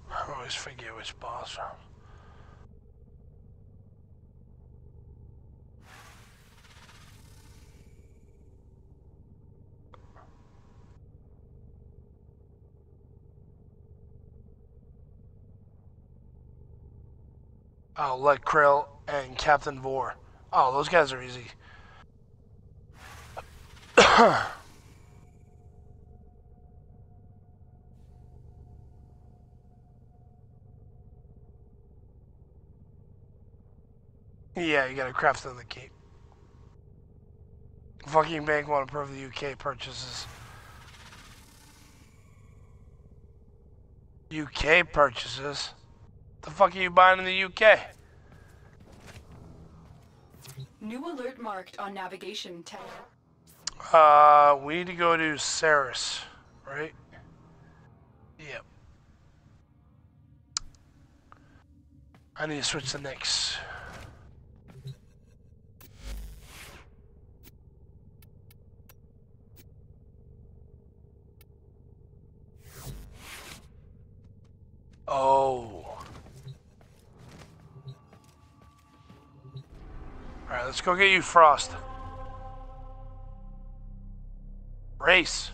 I always forget which boss. Oh, like Krill and Captain Vor. Oh, those guys are easy. Yeah, you gotta craft in the keep. Fucking bank won't approve the UK purchases. UK purchases? The fuck are you buying in the UK? New alert marked on navigation tab. We need to go to Saris, right? Yep. I need to switch to Nyx. Oh. Alright, let's go get you Frost. Race.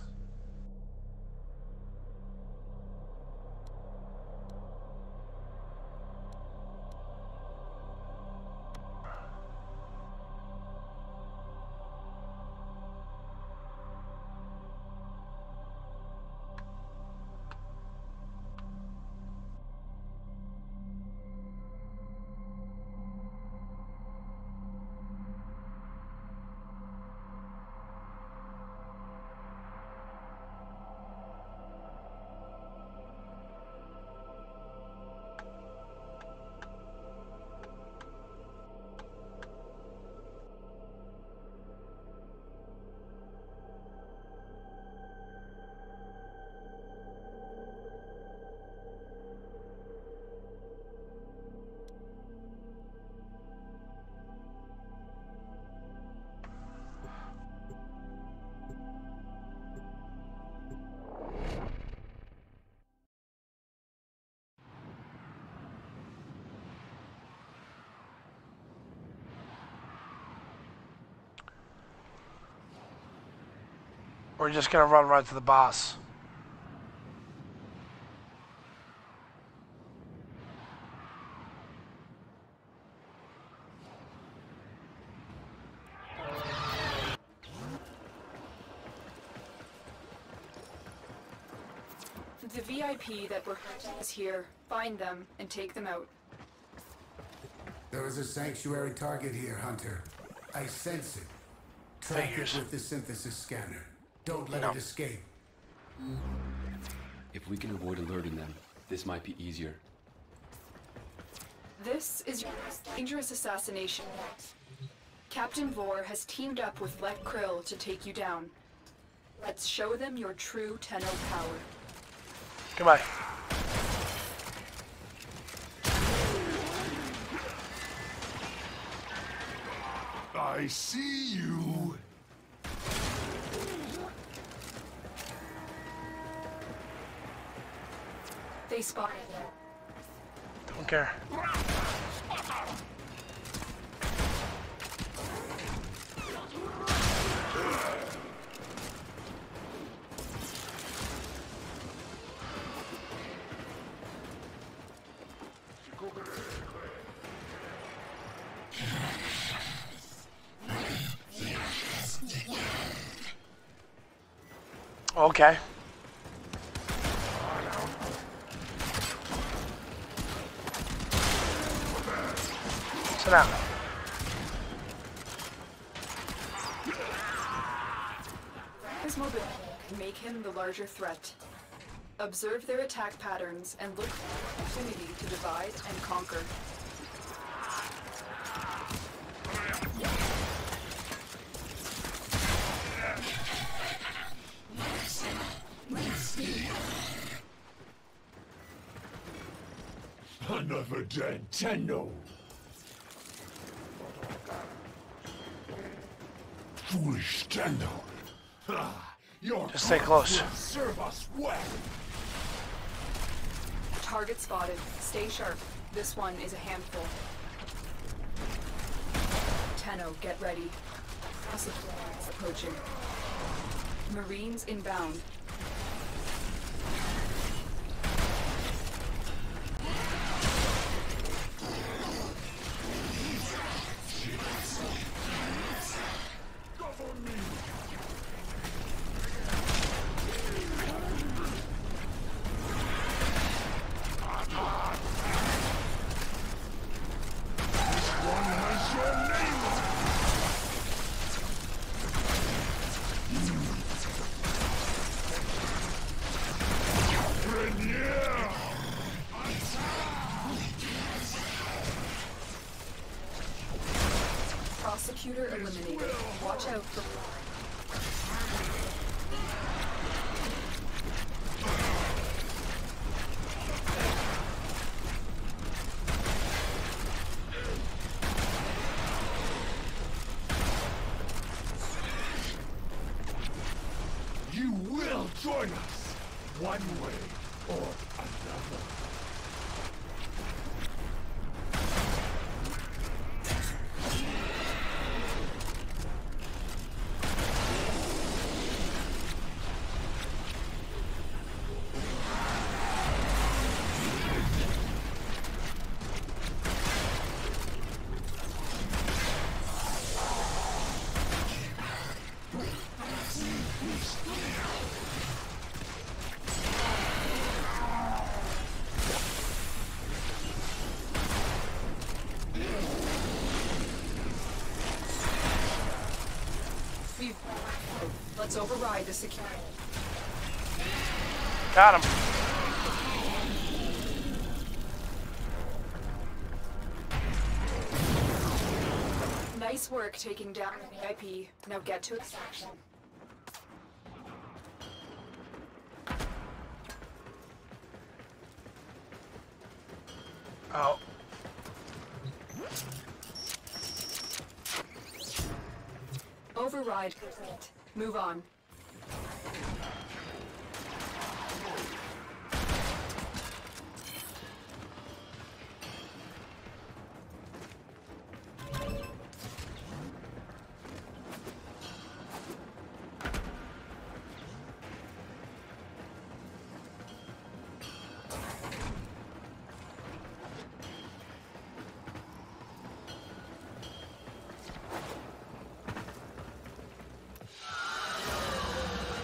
We're just gonna run right to the boss. The VIP that we're hunting is here. Find them and take them out. There is a sanctuary target here, Hunter. I sense it. Track it with the synthesis scanner. Don't let it escape. If we can avoid alerting them, this might be easier. This is your most dangerous assassination. Captain Vor has teamed up with Let Krill to take you down. Let's show them your true Tenno power. Goodbye. I see you. They spotted you. Don't care. Okay. Sit down. His mobility can make him the larger threat. Observe their attack patterns and look for opportunity to divide and conquer. Another dead Tenno. Foolish Tenno. Your Just stay close. will serve us well. Target spotted. Stay sharp. This one is a handful. Tenno, get ready. Supplies approaching. Marines inbound. Prosecutor eliminated. Watch out for... You will join us, one way or another. Let's override the security. Got him. Nice work taking down the VIP. Now get to extraction. Oh. Override complete. Move on.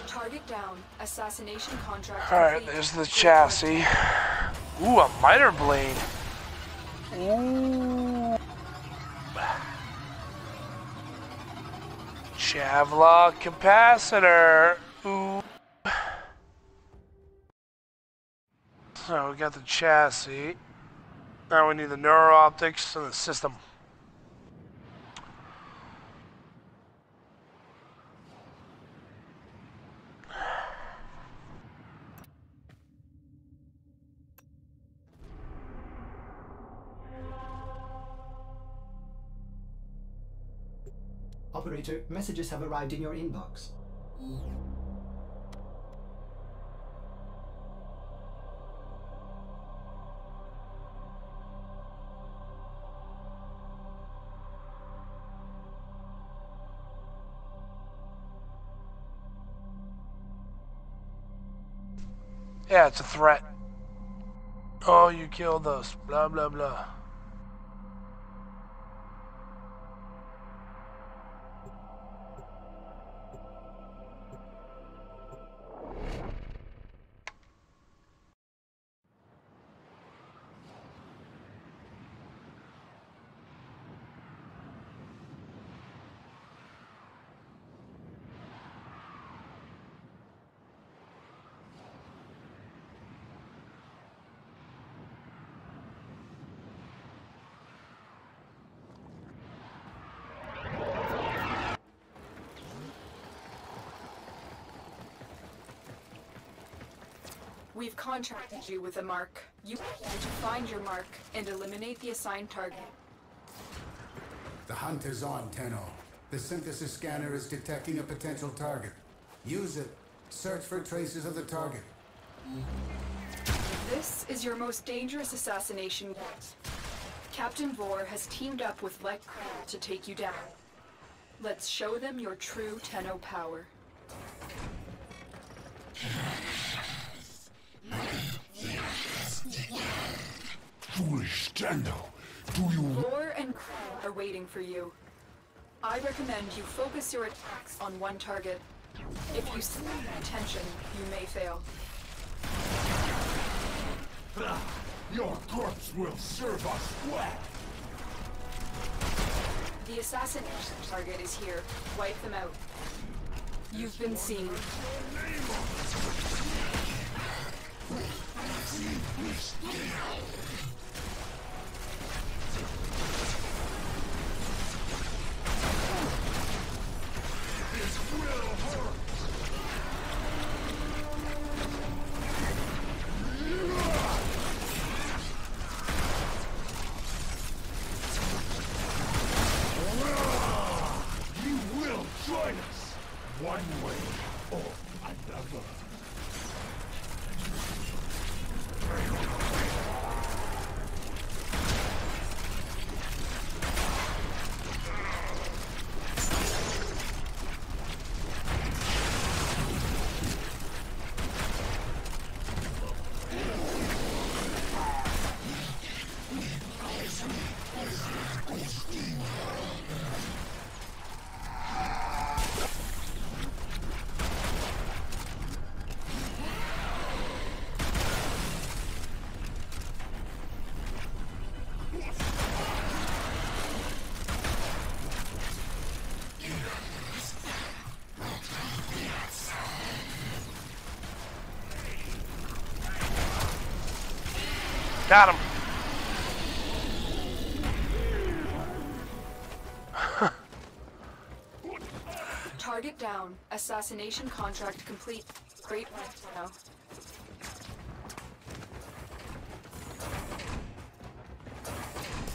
Target down. Assassination contract. Alright, complete. there's the chassis. Ooh, a miter blade. Ooh. Chavlok capacitor. Ooh. So we got the chassis. Now we need the neural optics and the system. Operator, messages have arrived in your inbox. Yeah, it's a threat. Oh, you killed us. Blah, blah, blah. We've contracted you with a mark. You need to find your mark and eliminate the assigned target. The hunt is on, Tenno. The synthesis scanner is detecting a potential target. Use it. Search for traces of the target. This is your most dangerous assassination yet. Captain Vor has teamed up with Lek to take you down. Let's show them your true Tenno power. Foolish Stendo, do you... Vor and Krell are waiting for you. I recommend you focus your attacks on one target. If you see attention, you may fail. Your corpse will serve us well. The assassination target is here. Wipe them out. You've been seen. One way or another. Got him. Target down. Assassination contract complete. Great work now.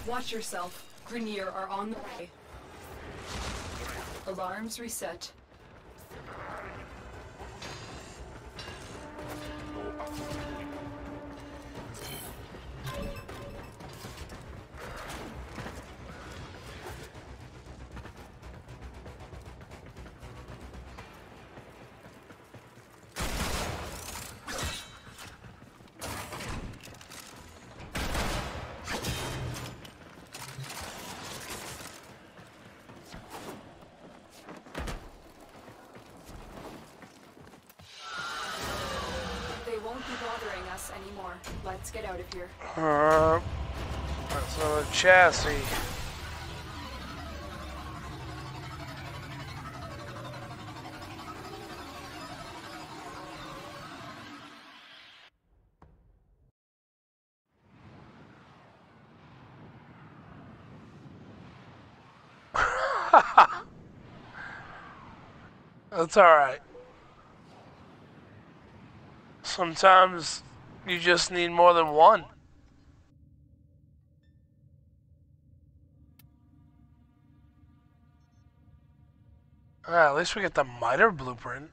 Watch yourself. Grenier are on the way. Alarms reset. Anymore. Let's get out of here. That's another chassis. That's all right. Sometimes you just need more than one. At least we get the miter blueprint.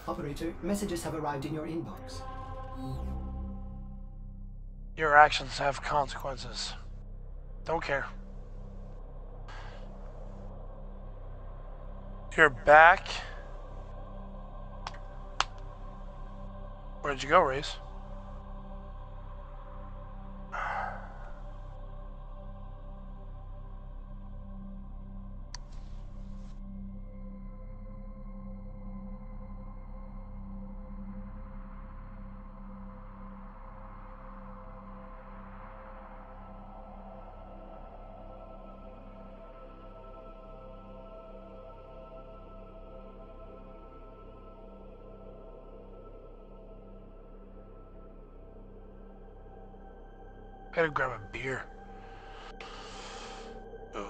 Operator, messages have arrived in your inbox. Your actions have consequences. Don't care. You're back. Where'd you go, Reese? Gotta grab a beer. Ooh.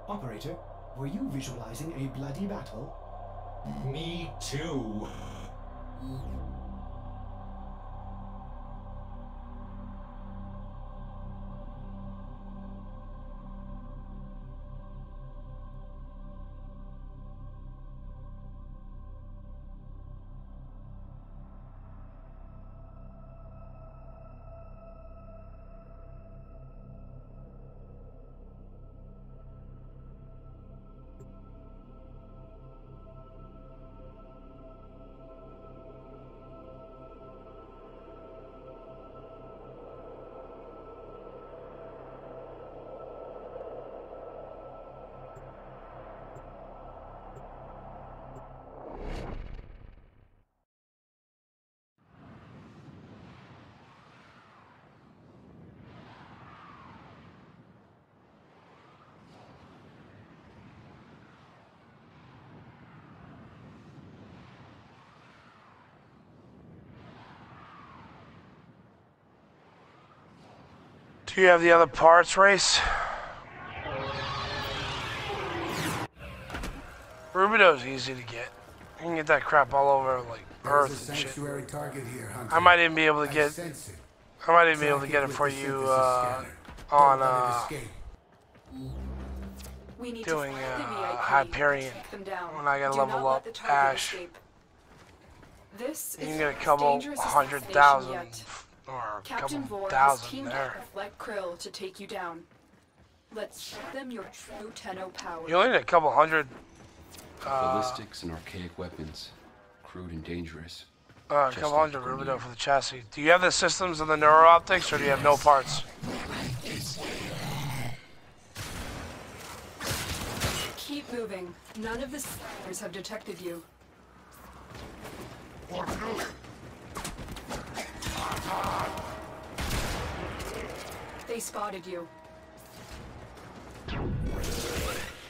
Operator, were you visualizing a bloody battle? Me too. Do you have the other parts, Race? Rubido's easy to get. You can get that crap all over like Earth and shit. Target here, Hunter. I might even be able to get. I might even be able to get it for you on doing Hyperion when I gotta level up Ash. This you can get a couple 100,000 or a couple thousand there. Like Krill to take you down. Let's give them your true Tenno power. You only need a couple hundred. Ballistics and archaic weapons, crude and dangerous. A couple hundred Rubido for the chassis. Do you have the systems and the neuro-optics, or do you have no parts? Keep moving. None of the sensors have detected you. They spotted you.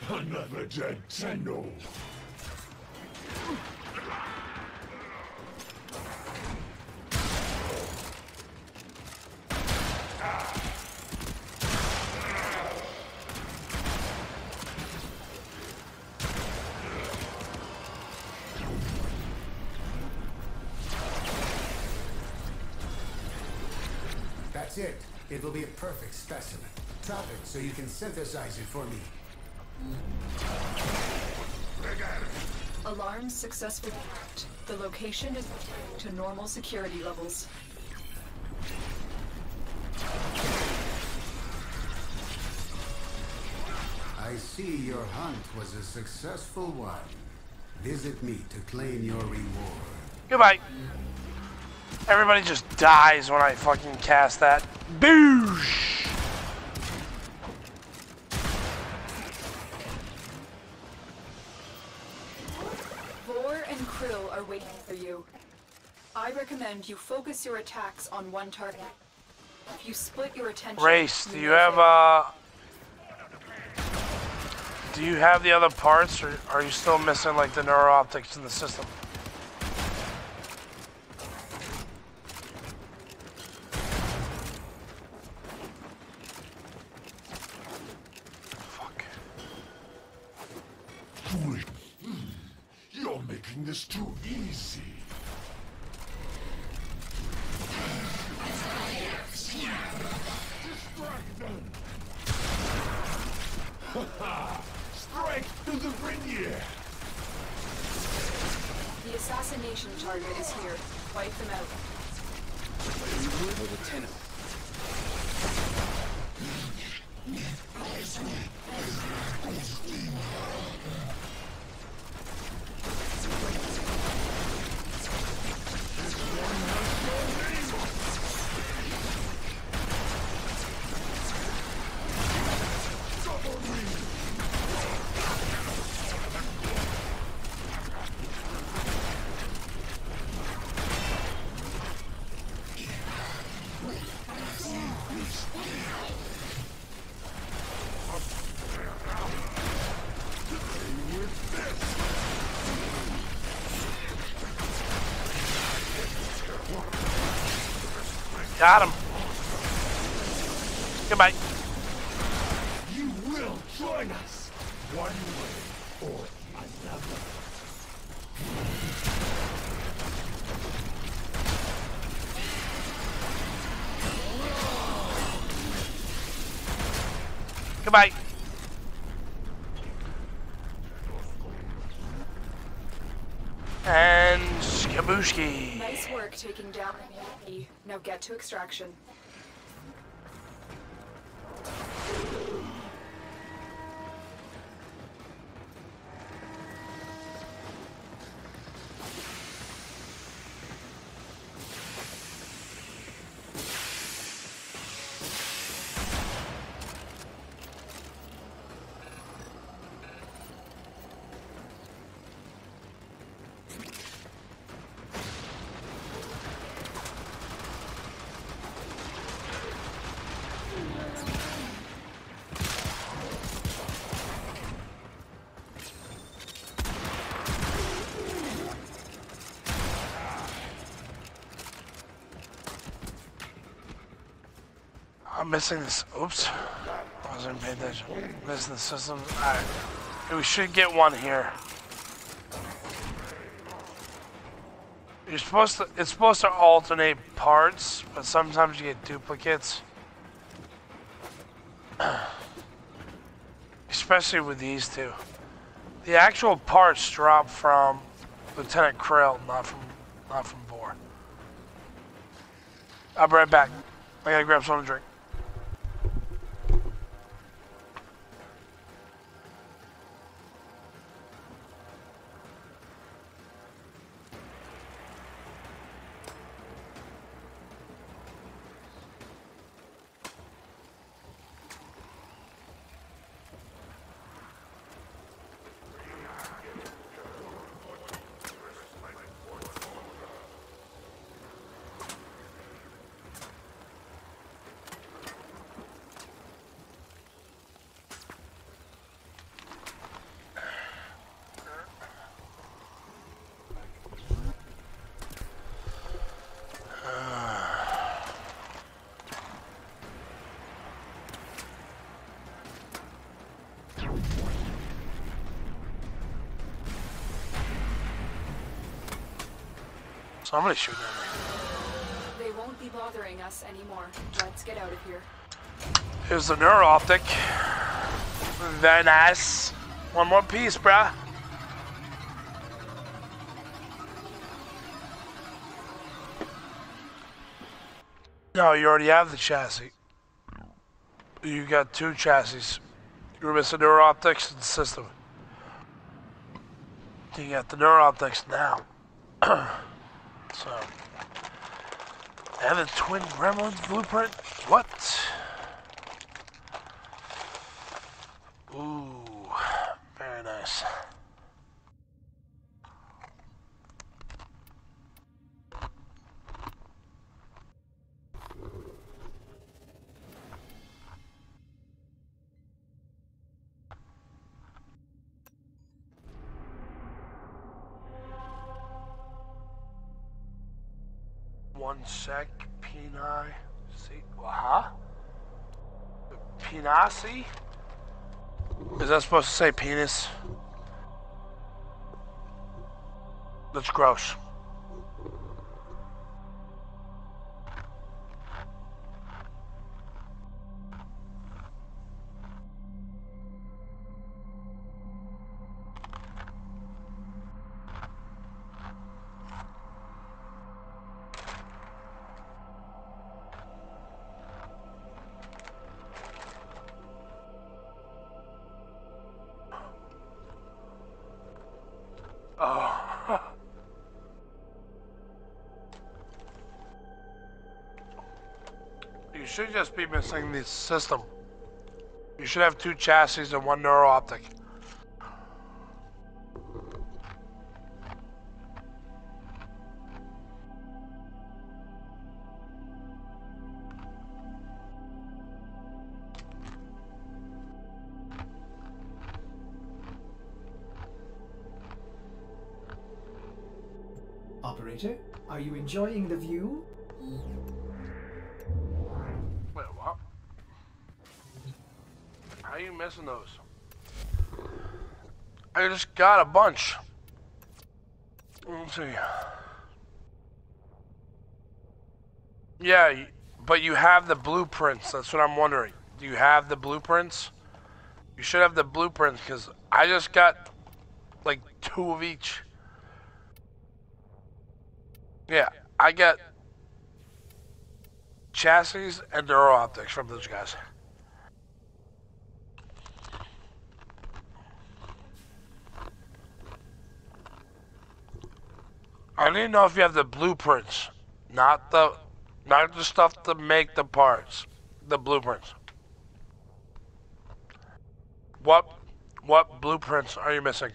Another dead Tenno. That's it. It will be a perfect specimen. Drop it so you can synthesize it for me. Alarms successfully marked. The location is to normal security levels. I see your hunt was a successful one. Visit me to claim your reward. Goodbye. Everybody just dies when I fucking cast that. Boosh! Krill are waiting for you. I recommend you focus your attacks on one target. If you split your attention... Race, do you have the other parts, or are you still missing like the neuro-optics in the system? You're making this too easy. Distract them. Strike to the Rainier. The assassination target is here. Wipe them out. For the Tenno. Got him. Goodbye. You will join us, one way or another. Goodbye. And skabooshki. Nice work taking down me. Now get to extraction. I'm missing this. Oops. I wasn't paying attention. Missing the system. Alright. We should get one here. You're supposed to. It's supposed to alternate parts, but sometimes you get duplicates. Especially with these two. The actual parts drop from Lieutenant Krill, not from Vor. I'll be right back. I gotta grab something to drink. Somebody's shooting at me. They won't be bothering us anymore. Let's get out of here. Here's the neuro-optic. Very nice. One more piece, bruh. No, you already have the chassis. You got two chassis. You're missing neuro-optics and system. You got the neuro-optics now. So, and the twin gremlins blueprint? What? Ooh, very nice. One sec, Peni, see, huh? Penasi? Is that supposed to say penis? That's gross. Oh. You should just be missing the system. You should have two chassis and one neuro-optic. Operator, are you enjoying the view? Why are you missing those? I just got a bunch. Let's see. Yeah, but you have the blueprints. That's what I'm wondering. Do you have the blueprints? You should have the blueprints because I just got like 2 of each. Yeah, I got chassis and neuro optics from those guys. I need to know if you have the blueprints, not the stuff to make the parts, the blueprints. What blueprints are you missing?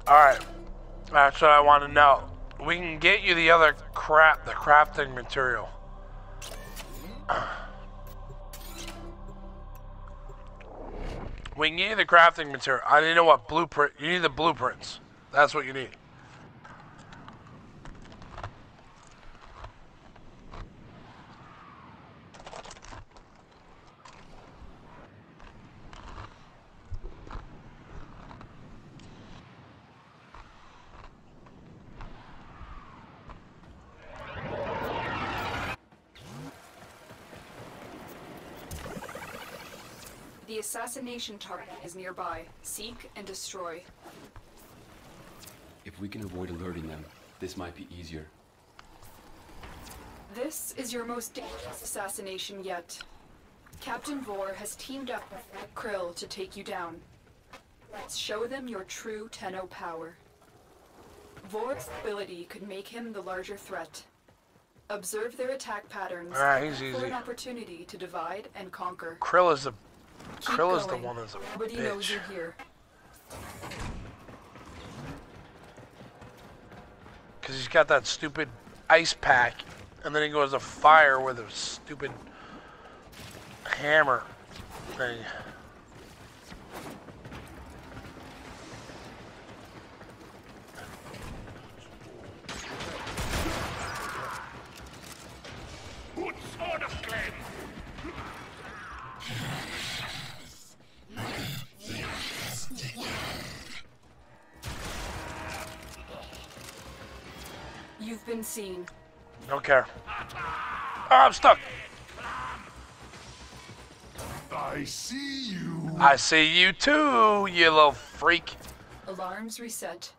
Alright, that's what I want to know. We can get you the other crap, the crafting material. We can get you the crafting material. I didn't know what blueprint, you need the blueprints. That's what you need. The assassination target is nearby. Seek and destroy. If we can avoid alerting them, this might be easier. This is your most dangerous assassination yet. Captain Vor has teamed up with Krill to take you down. Let's show them your true Tenno power. Vor's ability could make him the larger threat. Observe their attack patterns he's for an opportunity to divide and conquer. Krill is the Keep one that's a Nobody bitch. knows you're here. Because he's got that stupid ice pack, and then he goes to fire with a stupid hammer thing. You've been seen. Don't care. Oh, I'm stuck. I see you. I see you too, you little freak. Alarms reset.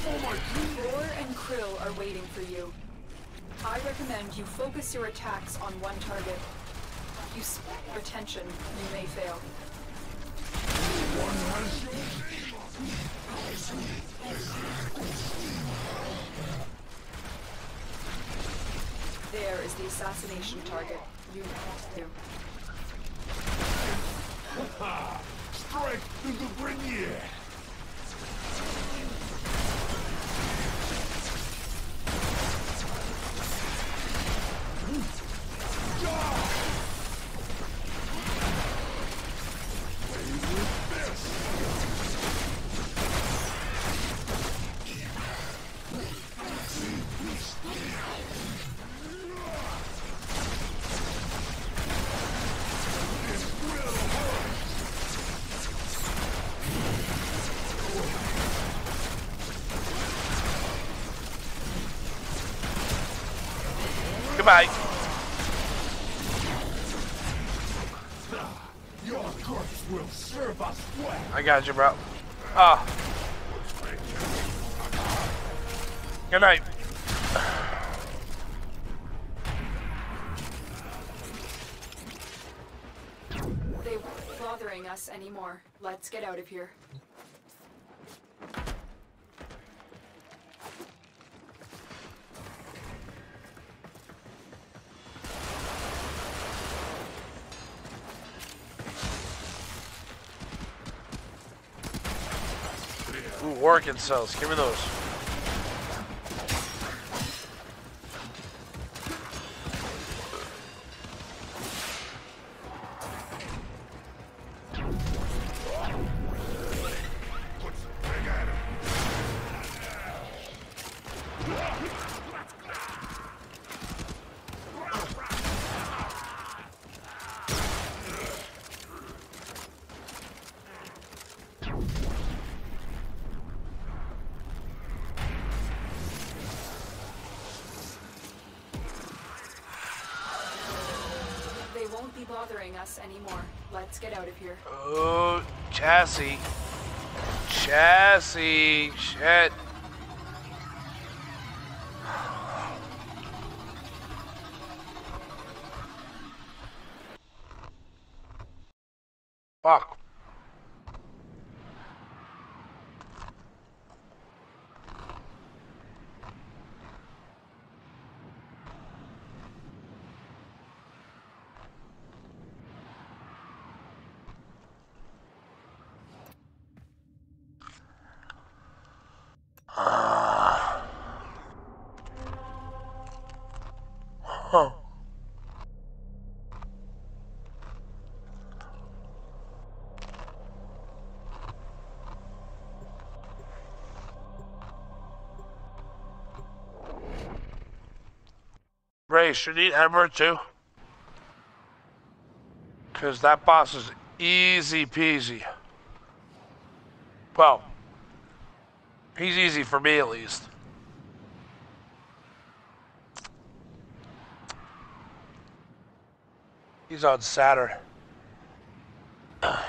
Vor and Krill are waiting for you. I recommend you focus your attacks on one target. If you spend your attention, you may fail. There is the assassination target. You know. Strike to the grenier. Goodbye. Your corpse will serve us well. I got you, bro. Ah. Good night. They weren't bothering us anymore. Let's get out of here. Ooh, orchid cells. Give me those. Bothering us anymore. Let's get out of here. Oh, chassis. Chassis. Shit. Fuck. Huh. Ray, should eat Ember too? Because that boss is easy peasy. Well, he's easy for me at least. He's on Saturn. I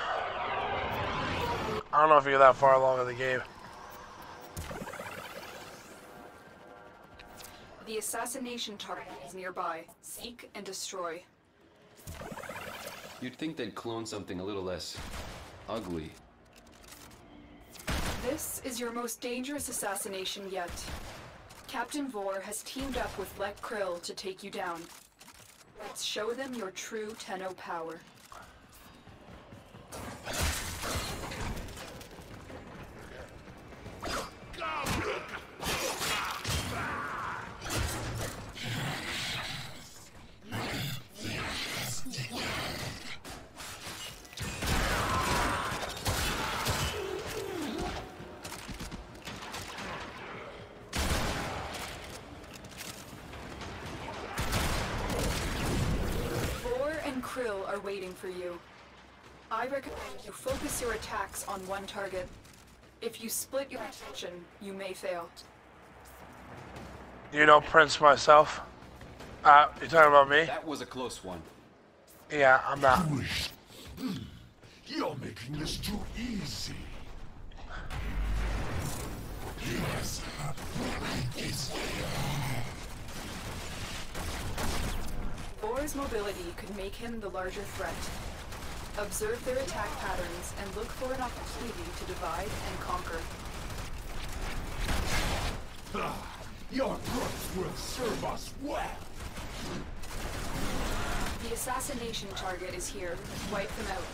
don't know if you're that far along in the game. The assassination target is nearby. Seek and destroy. You'd think they'd clone something a little less ugly. This is your most dangerous assassination yet. Captain Vor has teamed up with Let Krill to take you down. Let's show them your true Tenno power. Krill are waiting for you. I recommend you focus your attacks on one target. If you split your attention, you may fail. You know Prince myself? You talking about me? That was a close one. Yeah, I'm not. You're making this too easy. Yes. Vor's mobility could make him the larger threat. Observe their attack patterns and look for an opportunity to divide and conquer. Your crooks will serve us well. The assassination target is here. Wipe them out.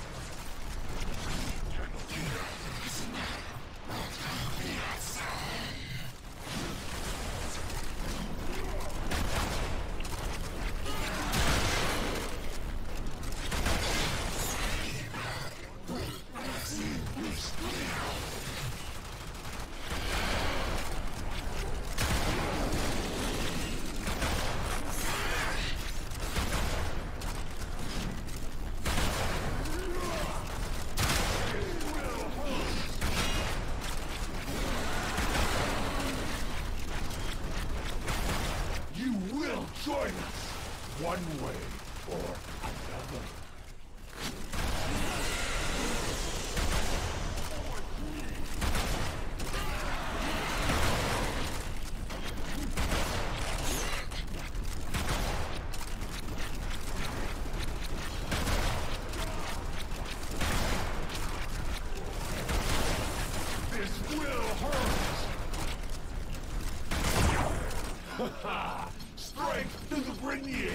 Strength to the brainiac!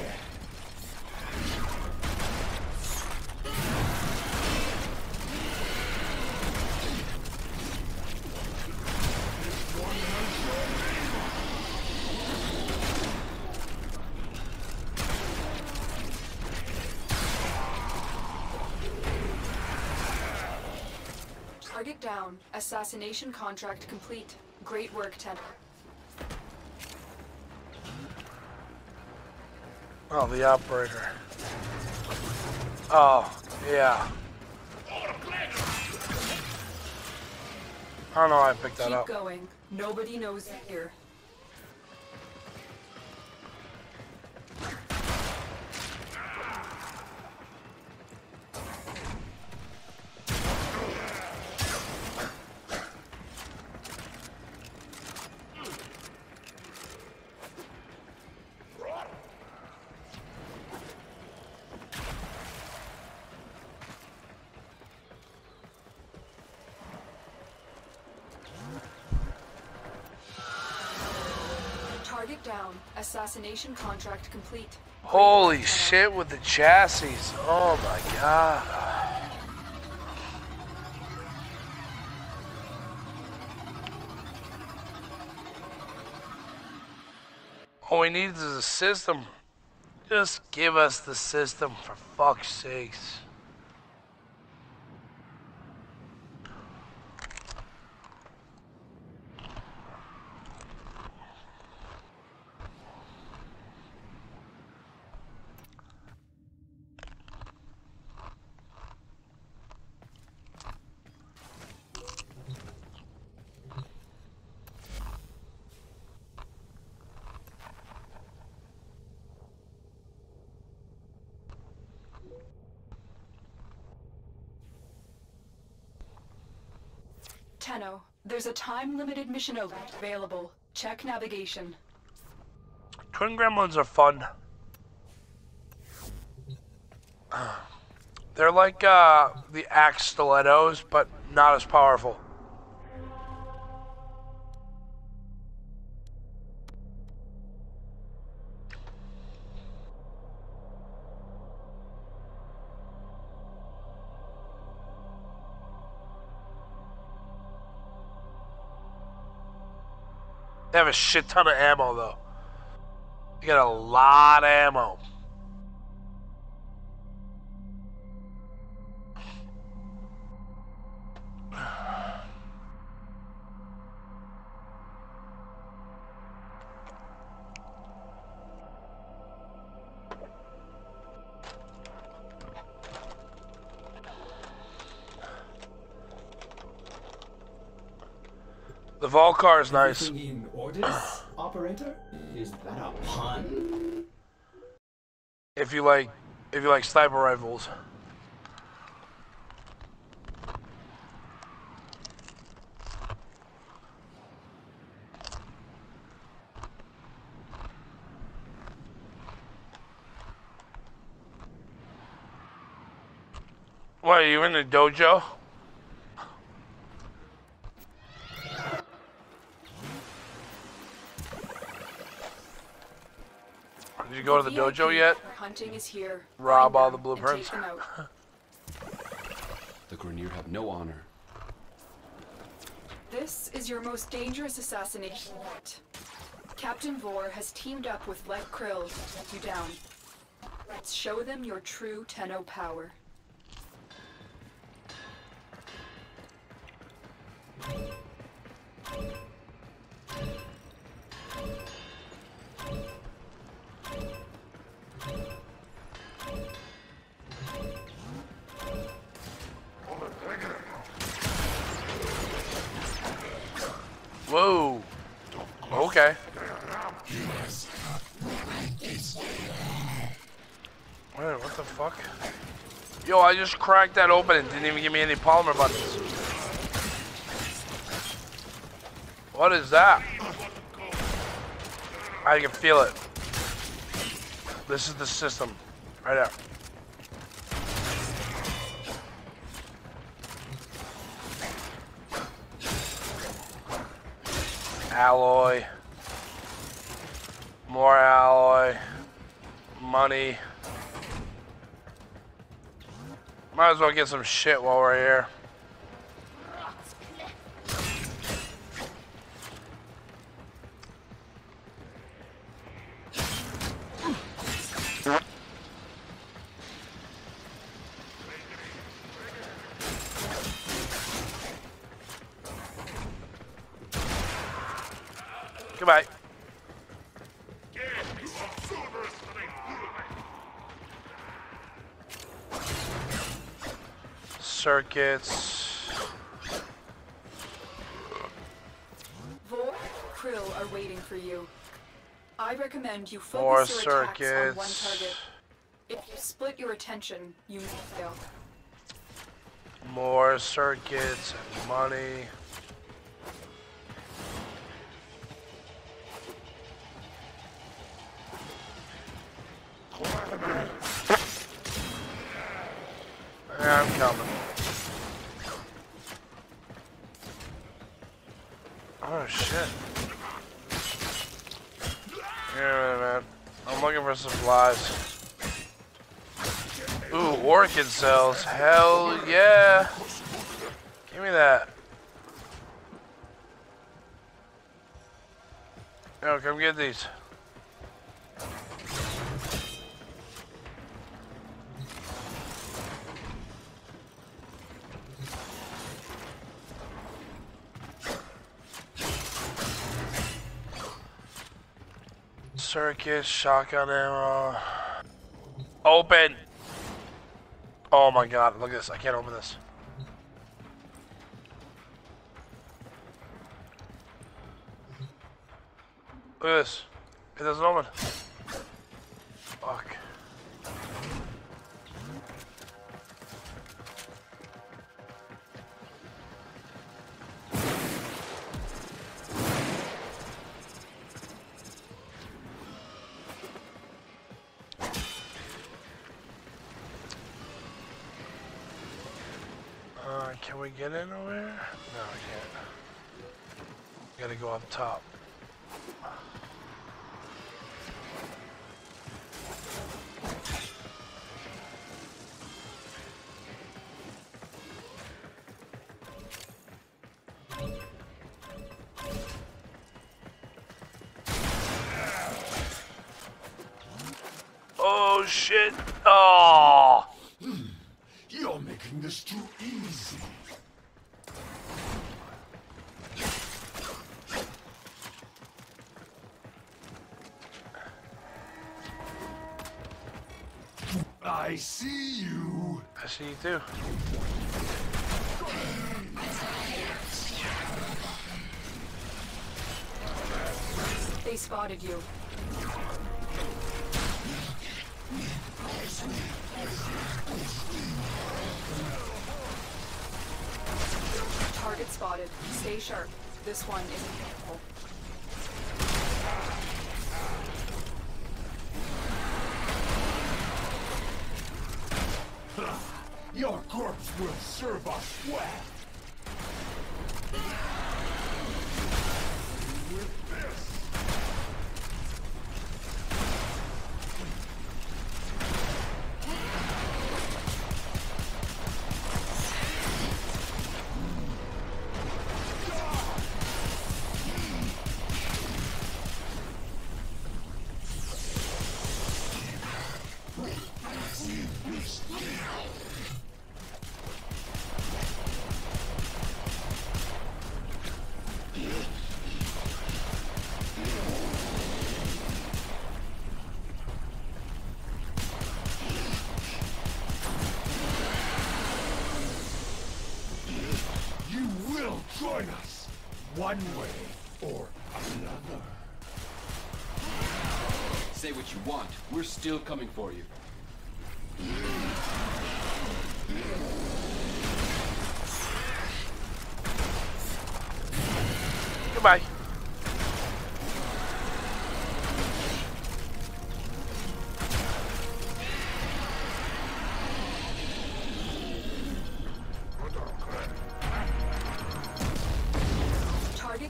Target down. Assassination contract complete. Great work, Tenno. Oh, the operator. Oh, yeah. I don't know why I picked that up. Keep going. Nobody knows here. Target down. Assassination contract complete. Holy shit with the chassis. Oh my god. All we need is a system. Just give us the system for fuck's sakes. Tenno, there's a time-limited mission alert available. Check navigation. Twin gremlins are fun. They're like the axe stilettos, but not as powerful. They have a shit ton of ammo, though. You got a lot of ammo. The Volcar is nice. Everything in orders, operator? Is that a pun? If you like sniper rifles. What, are you in the dojo? Did you go to the dojo yet? Hunting is here. Rob Find all the them and blueprints? take them out. The Grenier have no honor. This is your most dangerous assassination yet. Captain Vor has teamed up with Let Krill to take you down. Let's show them your true Tenno power. Whoa. Okay. Wait, what the fuck? Yo, I just cracked that open and didn't even give me any polymer buttons. What is that? I can feel it. This is the system. Right there. Alloy. More alloy. Money. Might as well get some shit while we're here. Goodbye. Circuits. Vor, Krill are waiting for you. I recommend you focus your attacks on one target. If you split your attention, you may fail. More circuits and money. Yeah, I'm coming. Oh shit. Yeah, man. I'm looking for supplies. Ooh, orchid cells. Hell yeah. Give me that. Yo, come get these. Circuit, shotgun ammo. Open! Oh my god, look at this. I can't open this. Look at this. It doesn't open. Fuck. Can we get in over here? No, we can't. We gotta go up top. Oh shit! Oh! You're making this too easy. I see you. I see you too. They spotted you. Target spotted. Stay sharp. This one isn't helpful. Your corpse will serve us well. With this. Join us, one way or another. Say what you want. We're still coming for you. Goodbye.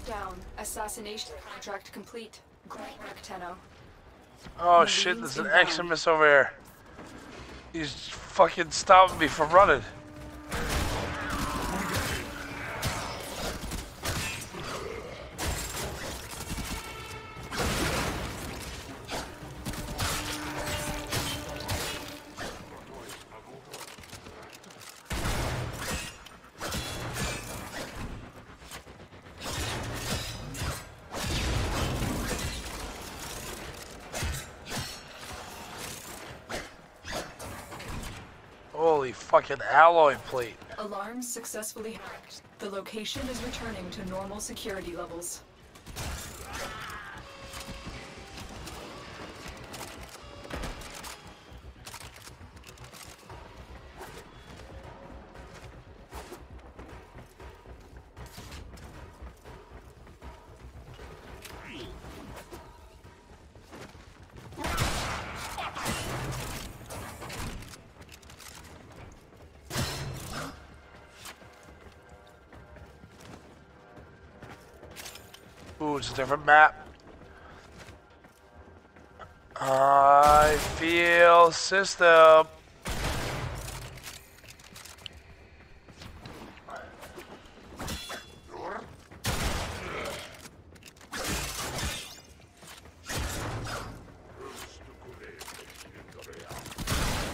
Down. Assassination contract complete. Great work, Tenno. Oh shit, there's an Eximus over here. He's fucking stopping me from running. Holy fucking alloy plate. Alarms successfully hacked. The location is returning to normal security levels. Ooh, it's a different map. I feel system.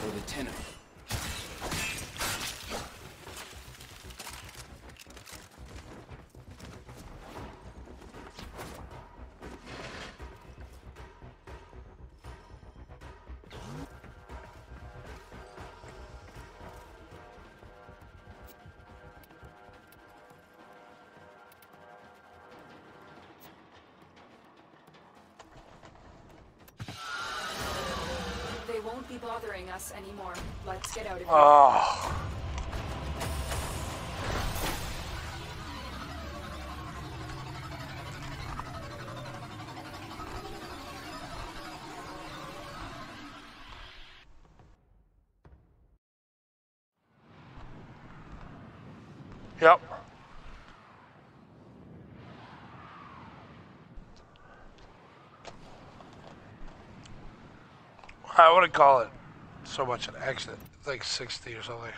For the tenant. They won't be bothering us anymore. Let's get out of here. Oh. Yep. I wouldn't call it so much an accident. It's like 60 or something.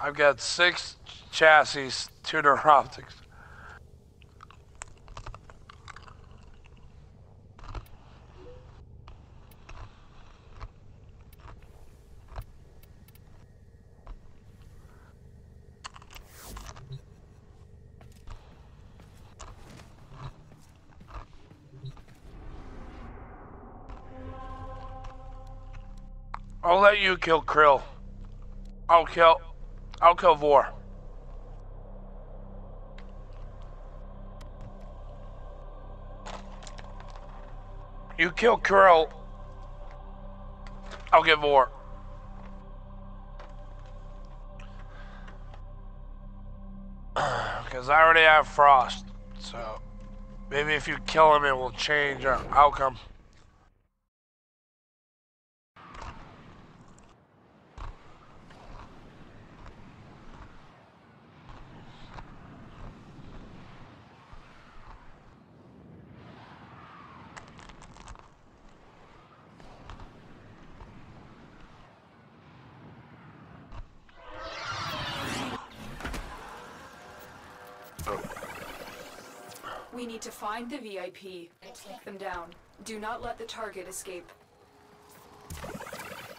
I've got 6 chassis, tuner optics. I'll let you kill Krill. I'll kill Vor. You kill Krill. I'll get Vor. Because I already have Frost. So maybe if you kill him, it will change our outcome. We need to find the VIP and take them down. Do not let the target escape.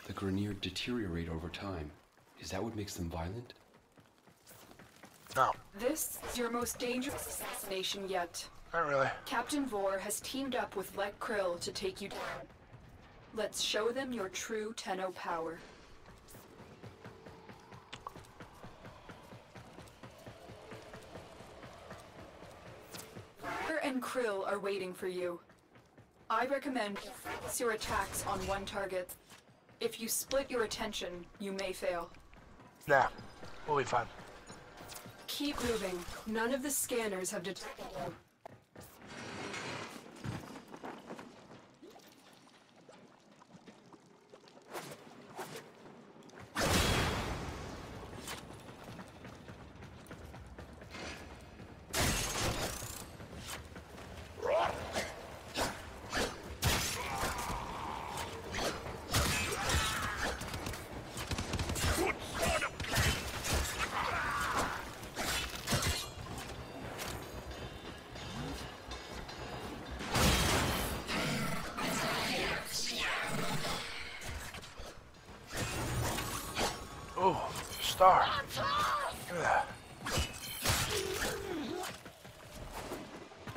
The Grenier deteriorate over time. Is that what makes them violent? No. This is your most dangerous assassination yet. Not really. Captain Vor has teamed up with Lek Krill to take you down. Let's show them your true Tenno power. Vor and Krill are waiting for you. I recommend you focus your attacks on one target. If you split your attention, you may fail. Nah, we'll be fine. Keep moving. None of the scanners have detected you. star. Give me that.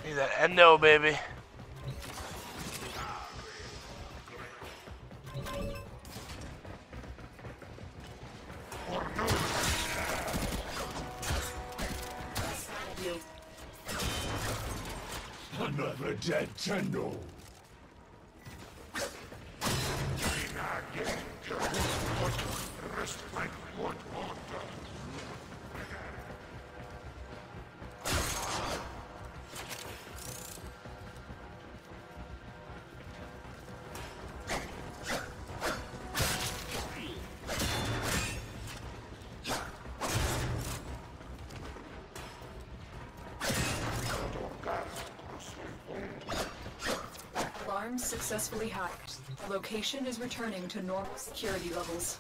Need that endo, baby. Another dead Tendo. Alarms successfully hacked. Location is returning to normal security levels.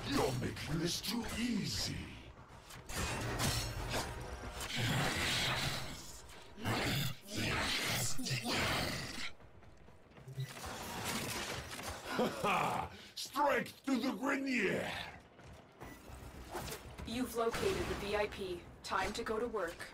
You're making this too easy. Strike to the grenier! You've located the VIP. Time to go to work.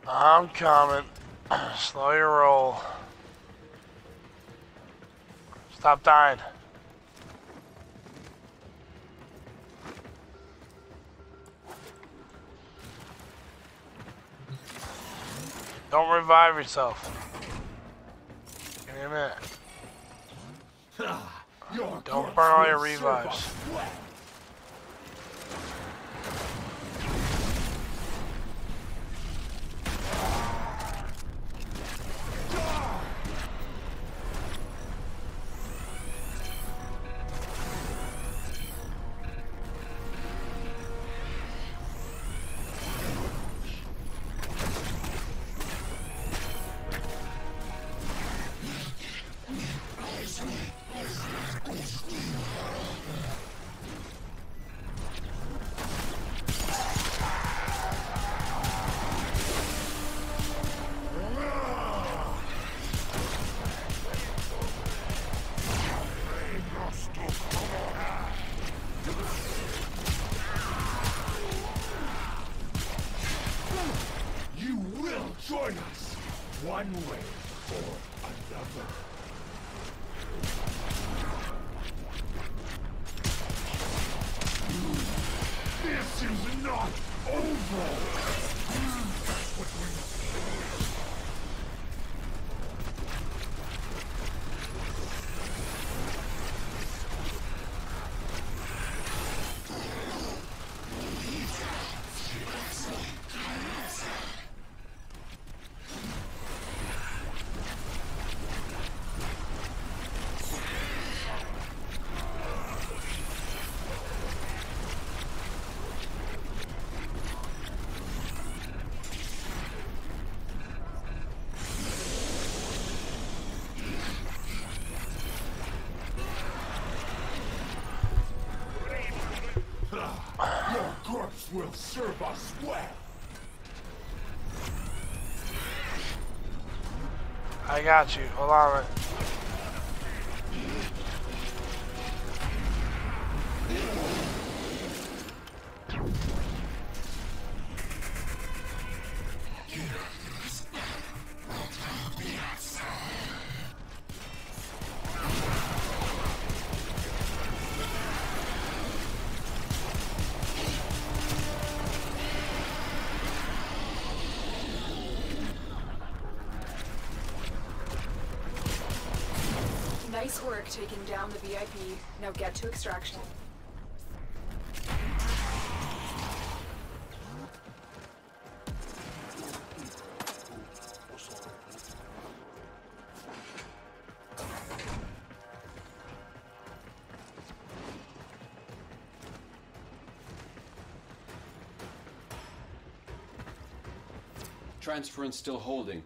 I'm coming. Slow your roll. Stop dying. Don't revive yourself. Give me a minute. Don't burn all your revives. Join us, one way or another. This is not over! Your corpse will serve us well. I got you. Hold on. Nice work taking down the VIP. Now get to extraction. Transference still holding.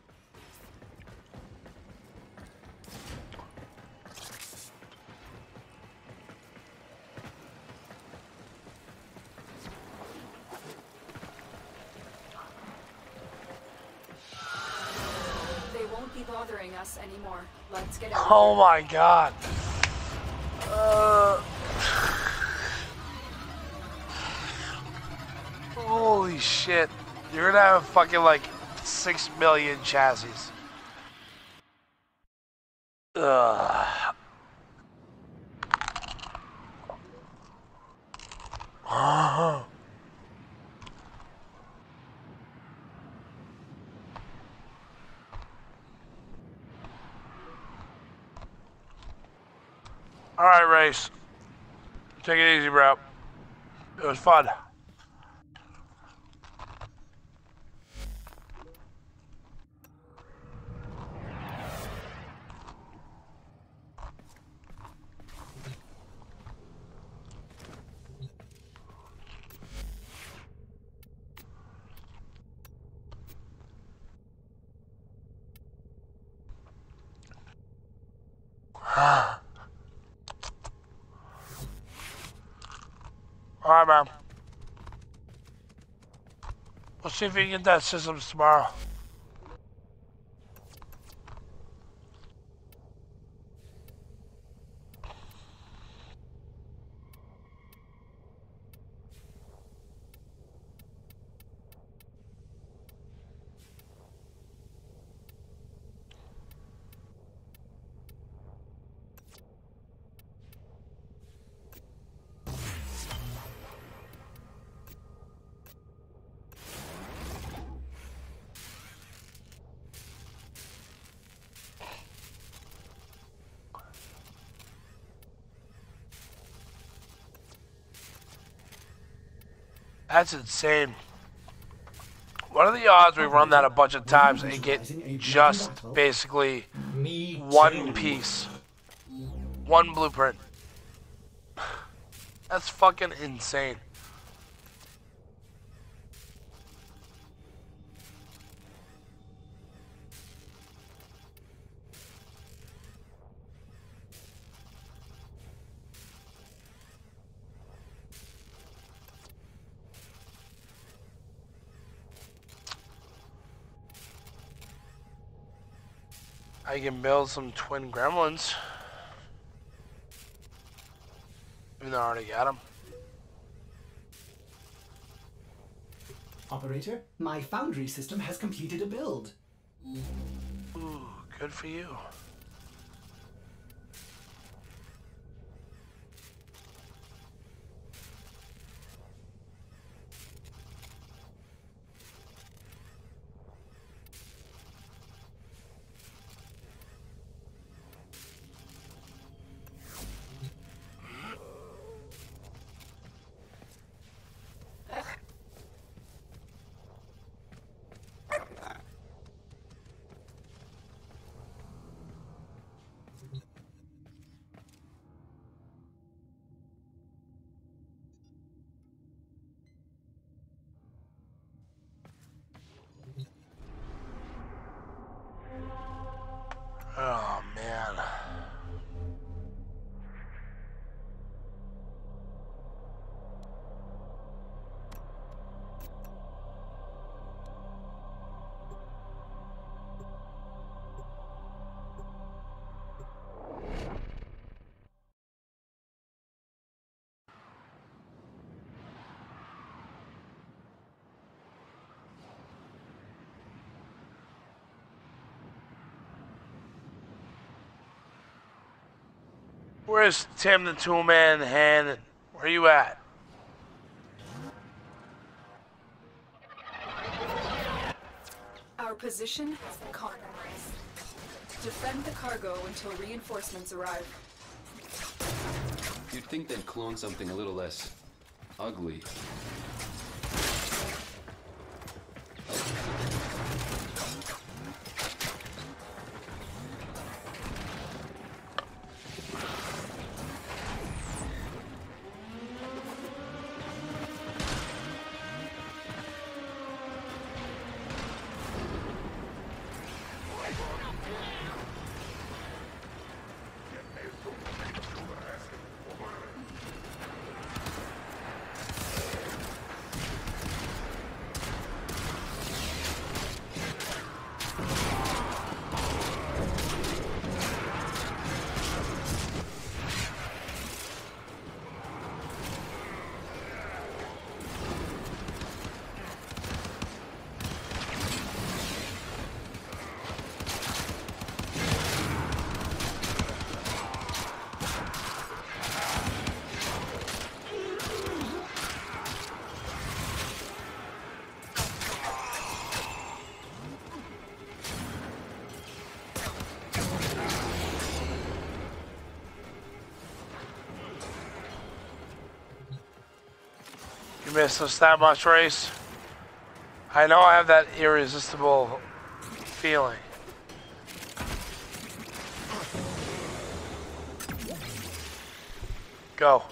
They won't be bothering us anymore. Let's get out. Oh my god. Holy shit. You're gonna have fucking like 6 million chassis. Ugh. Alright, race. Take it easy, bro. It was fun. Alright, man. We'll see if we can get that systems tomorrow. That's insane. What are the odds we run that a bunch of times and get just basically one piece? One blueprint. That's fucking insane. I can build some twin gremlins. Even though I already got them. Operator, my foundry system has completed a build. Ooh, good for you. Oh, man. Where's Tim the Toolman Hand? Where you at? Our position, Defend the cargo until reinforcements arrive. You'd think they'd clone something a little less ugly. You missed the stat box race. I know I have that irresistible feeling. Go.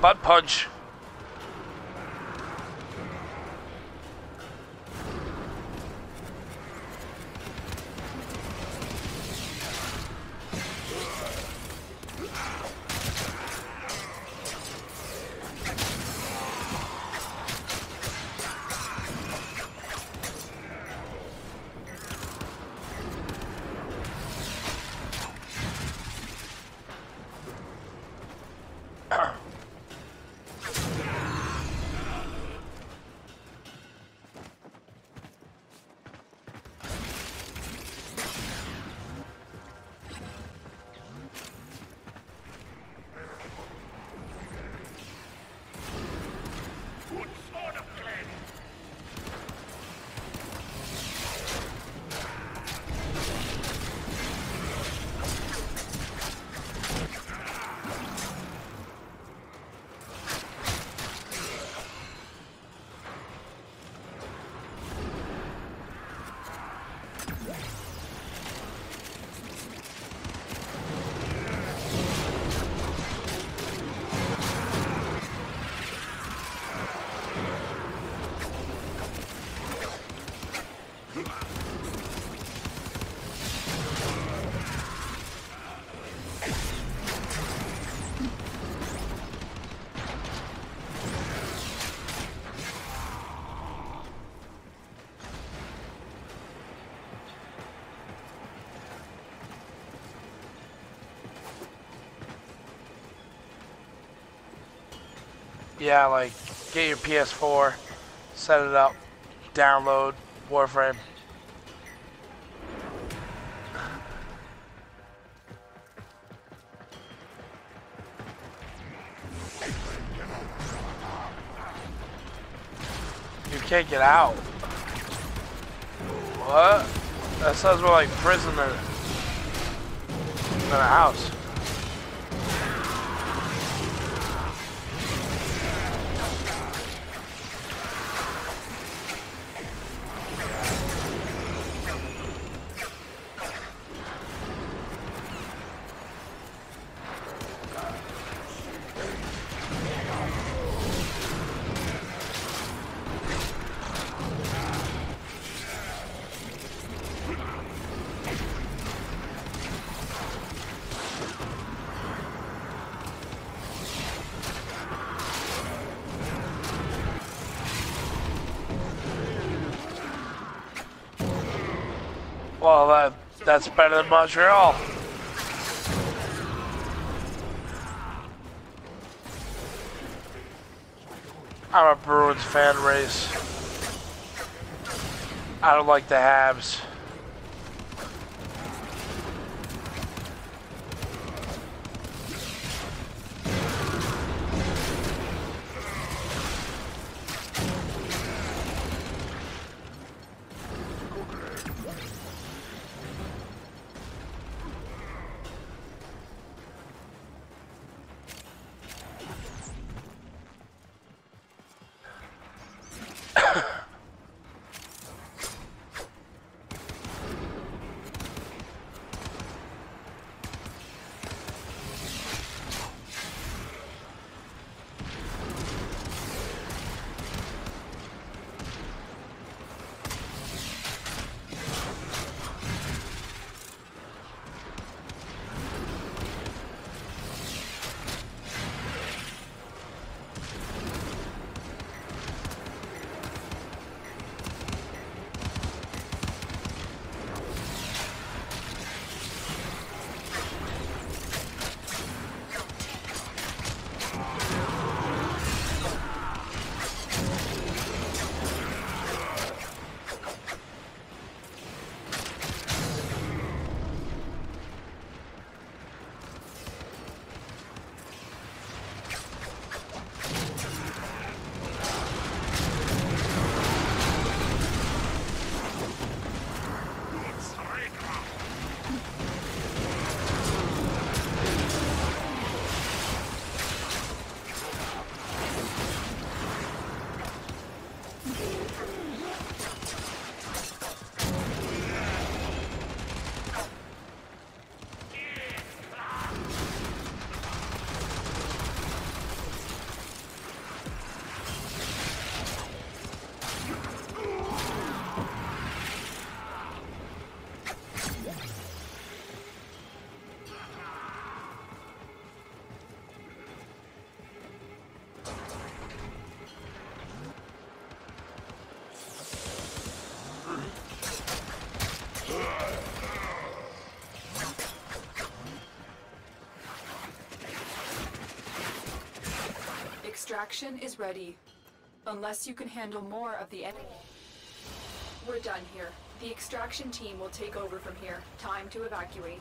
Butt punch. Yeah, like, get your PS4, set it up, download Warframe. You can't get out. What? That sounds more like prison than a house. Well, that's better than Montreal. I'm a Bruins fan race. I don't like the halves. Extraction is ready. Unless you can handle more of the enemy. We're done here. The extraction team will take over from here. Time to evacuate.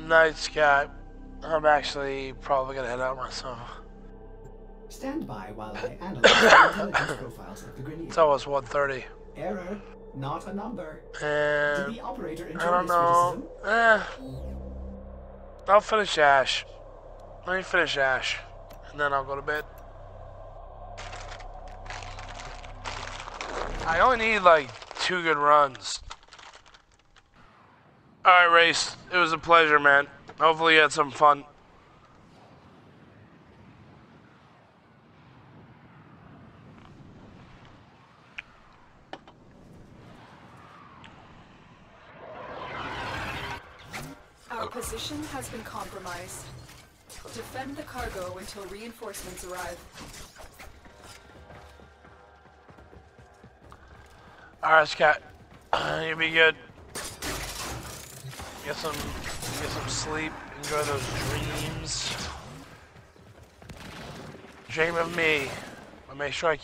Night Sky. I'm actually probably gonna head out myself. Stand by while I analyze the intelligence profiles of the grenade. It's almost 1:30. Error, not a number. And Did the operator enjoy I don't this know. criticism? I'll finish Ash. Let me finish Ash, and then I'll go to bed. I only need like 2 good runs. Alright, Race. It was a pleasure, man. Hopefully you had some fun. Our position has been compromised. Defend the cargo until reinforcements arrive. Alright, Scott. You'll be good. Get some sleep. Enjoy those dreams. Dream of me. But make sure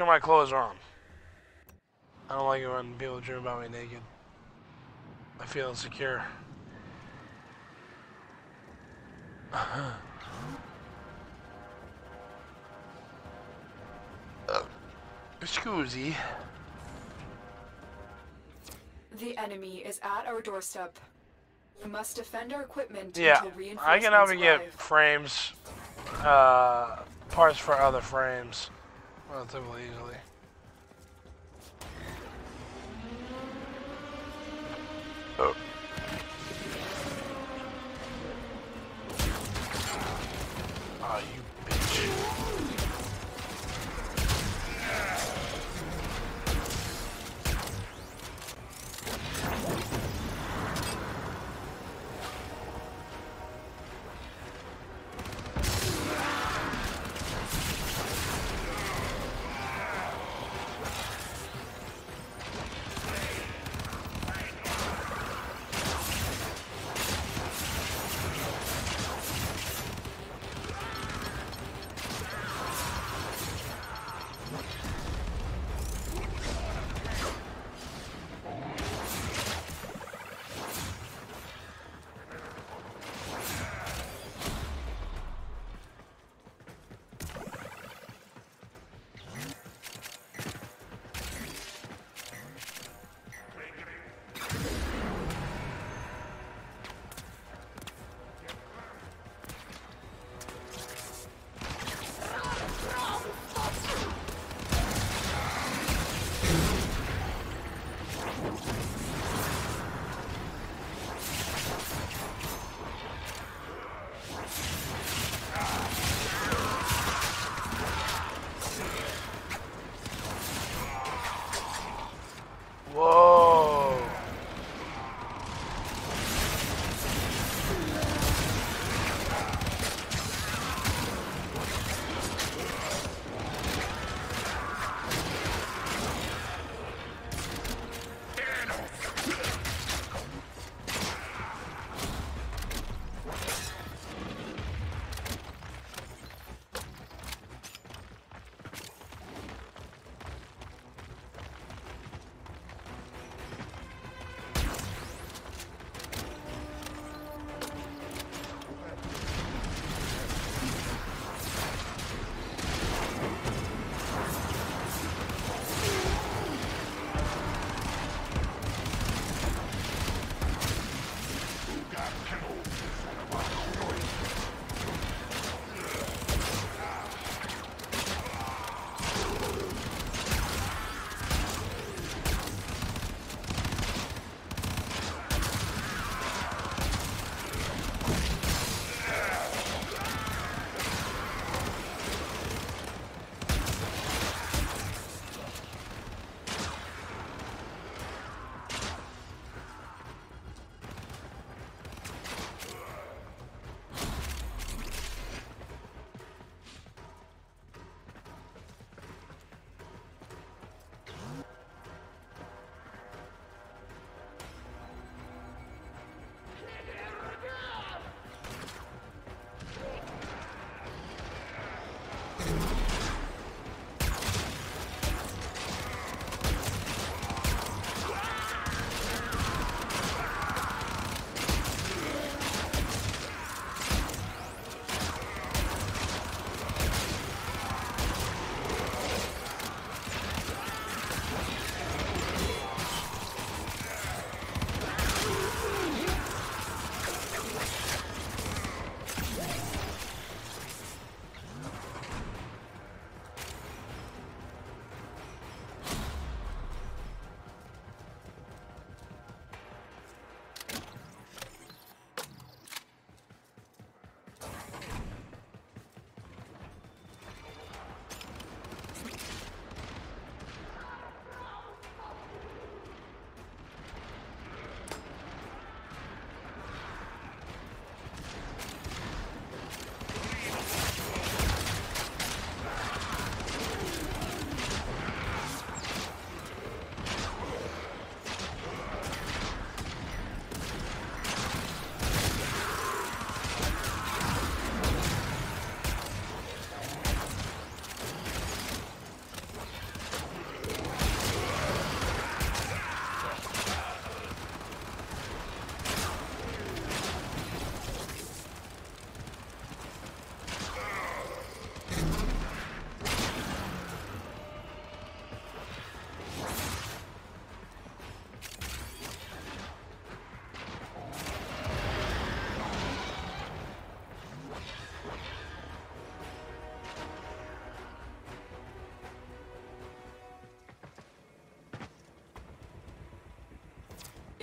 my clothes are on. I don't like it when people dream about me naked. I feel insecure. Excusey. The enemy is at our doorstep. We must defend our equipment Yeah, until reinforcements I can help you get arrive. frames, parts for other frames relatively easily. Oh. Oh, you bitch.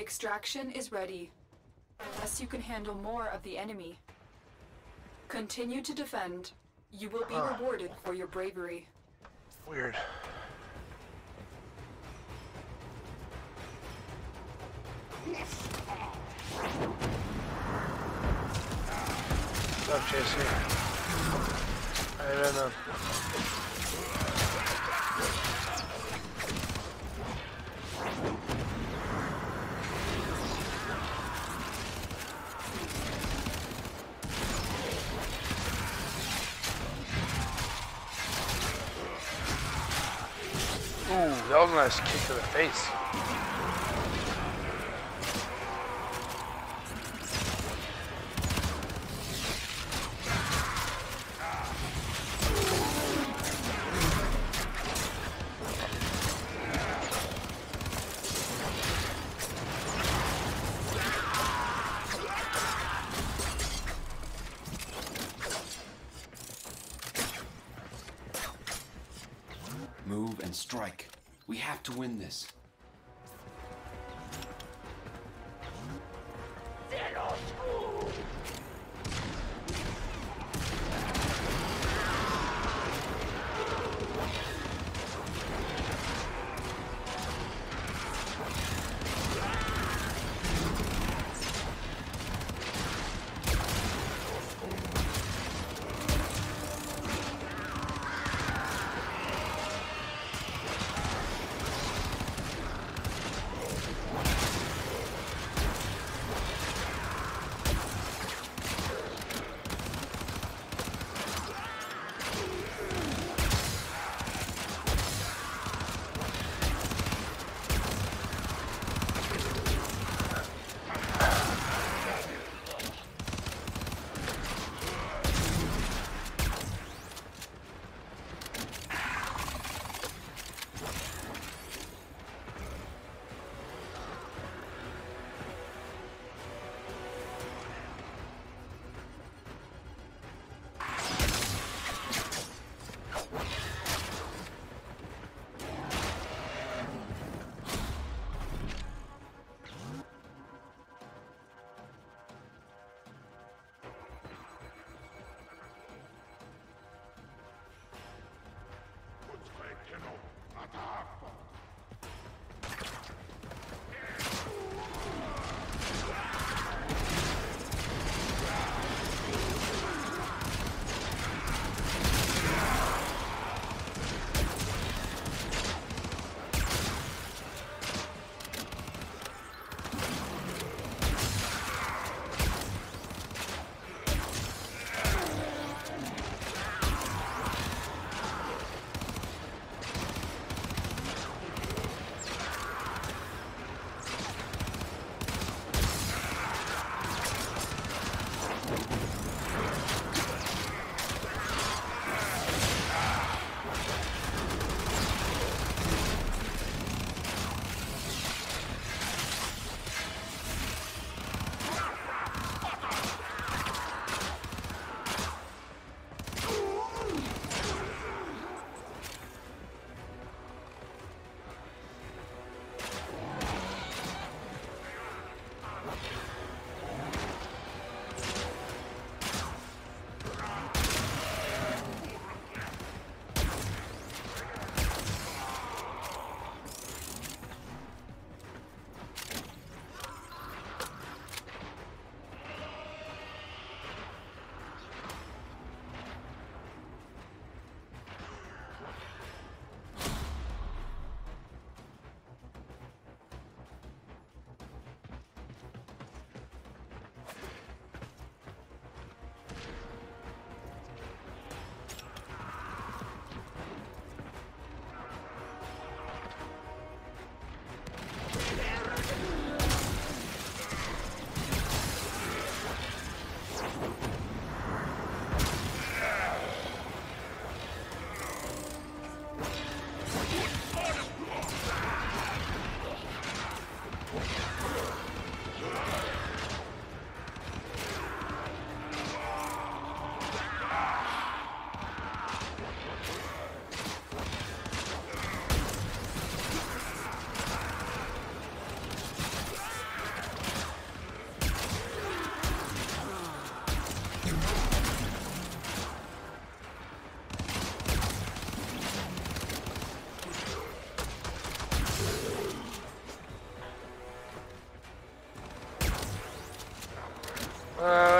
Extraction is ready. Thus you can handle more of the enemy. Continue to defend. You will be rewarded for your bravery. Weird. Stop chasing. I don't know. Ooh, that was a nice kick to the face. Move and strike. We have to win this.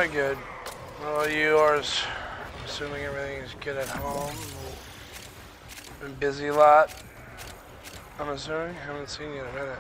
Very good. Well, yours. I'm assuming everything is good at home. Been busy a lot. I'm assuming. Haven't seen you in a minute.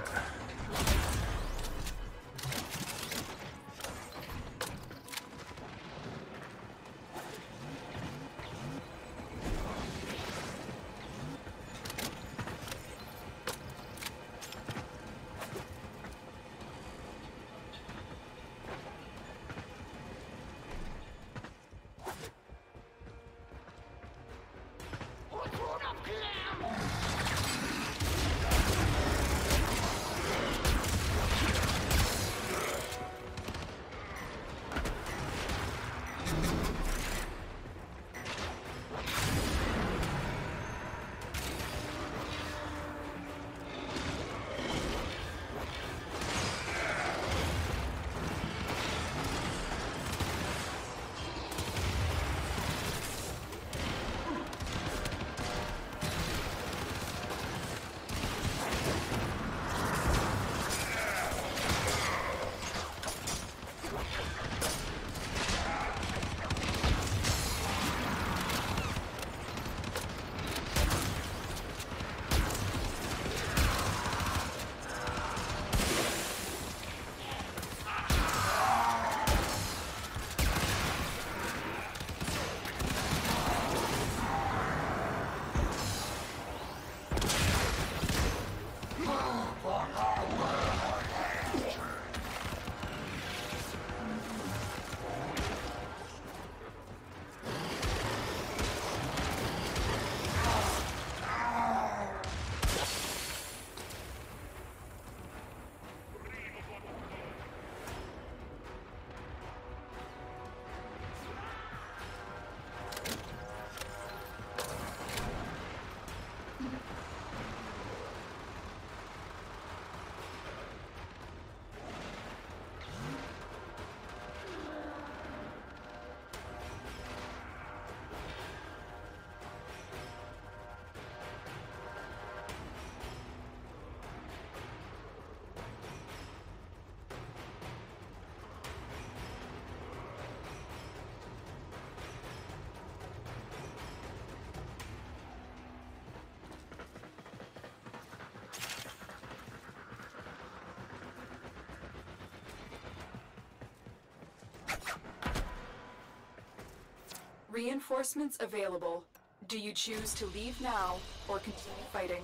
Reinforcements available. Do you choose to leave now or continue fighting?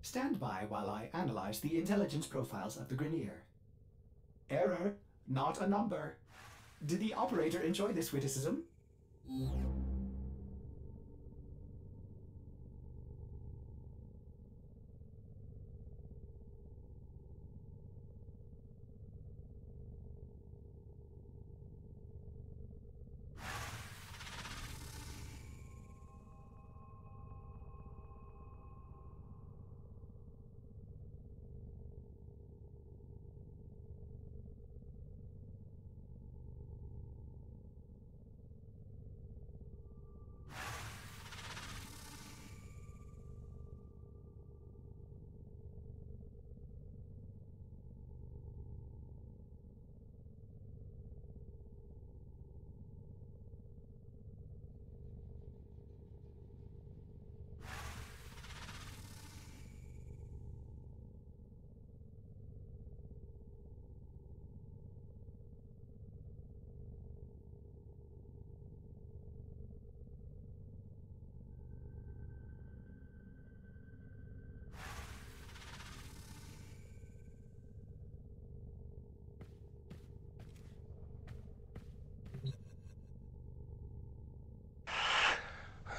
Stand by while I analyze the intelligence profiles of the Grineer. Error, not a number. Did the operator enjoy this witticism?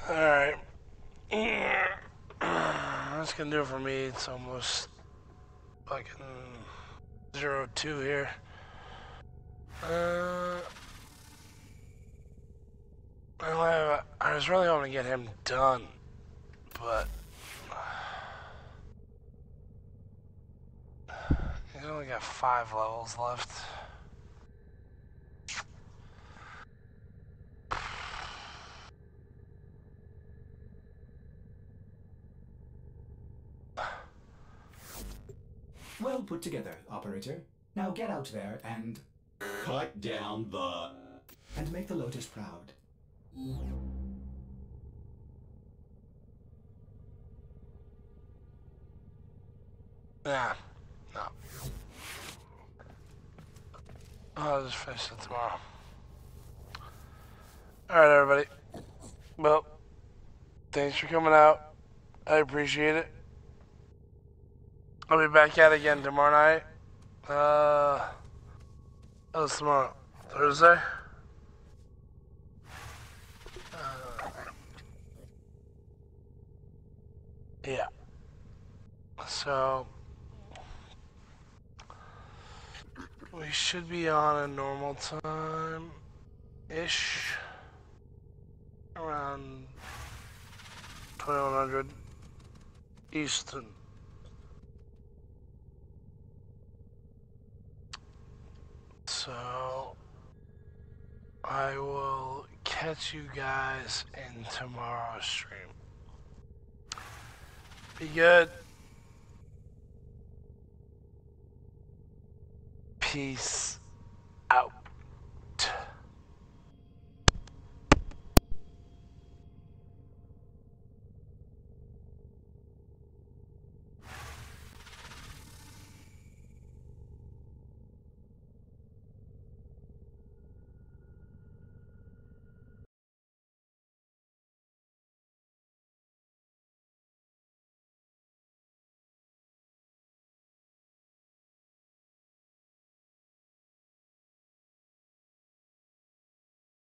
Alright. That's gonna do it for me. It's almost fucking 0-2 here. I was really hoping to get him done, but he's only got 5 levels left. Well put together, operator. Now get out there and... Cut down the... and make the Lotus proud. Nah, no. I'll just finish it tomorrow. Alright, everybody. Well, thanks for coming out. I appreciate it. I'll be back at it again tomorrow night. What's tomorrow? Thursday? Yeah. So we should be on a normal time-ish. Around 2100 Eastern. So I will catch you guys in tomorrow's stream. Be good. Peace.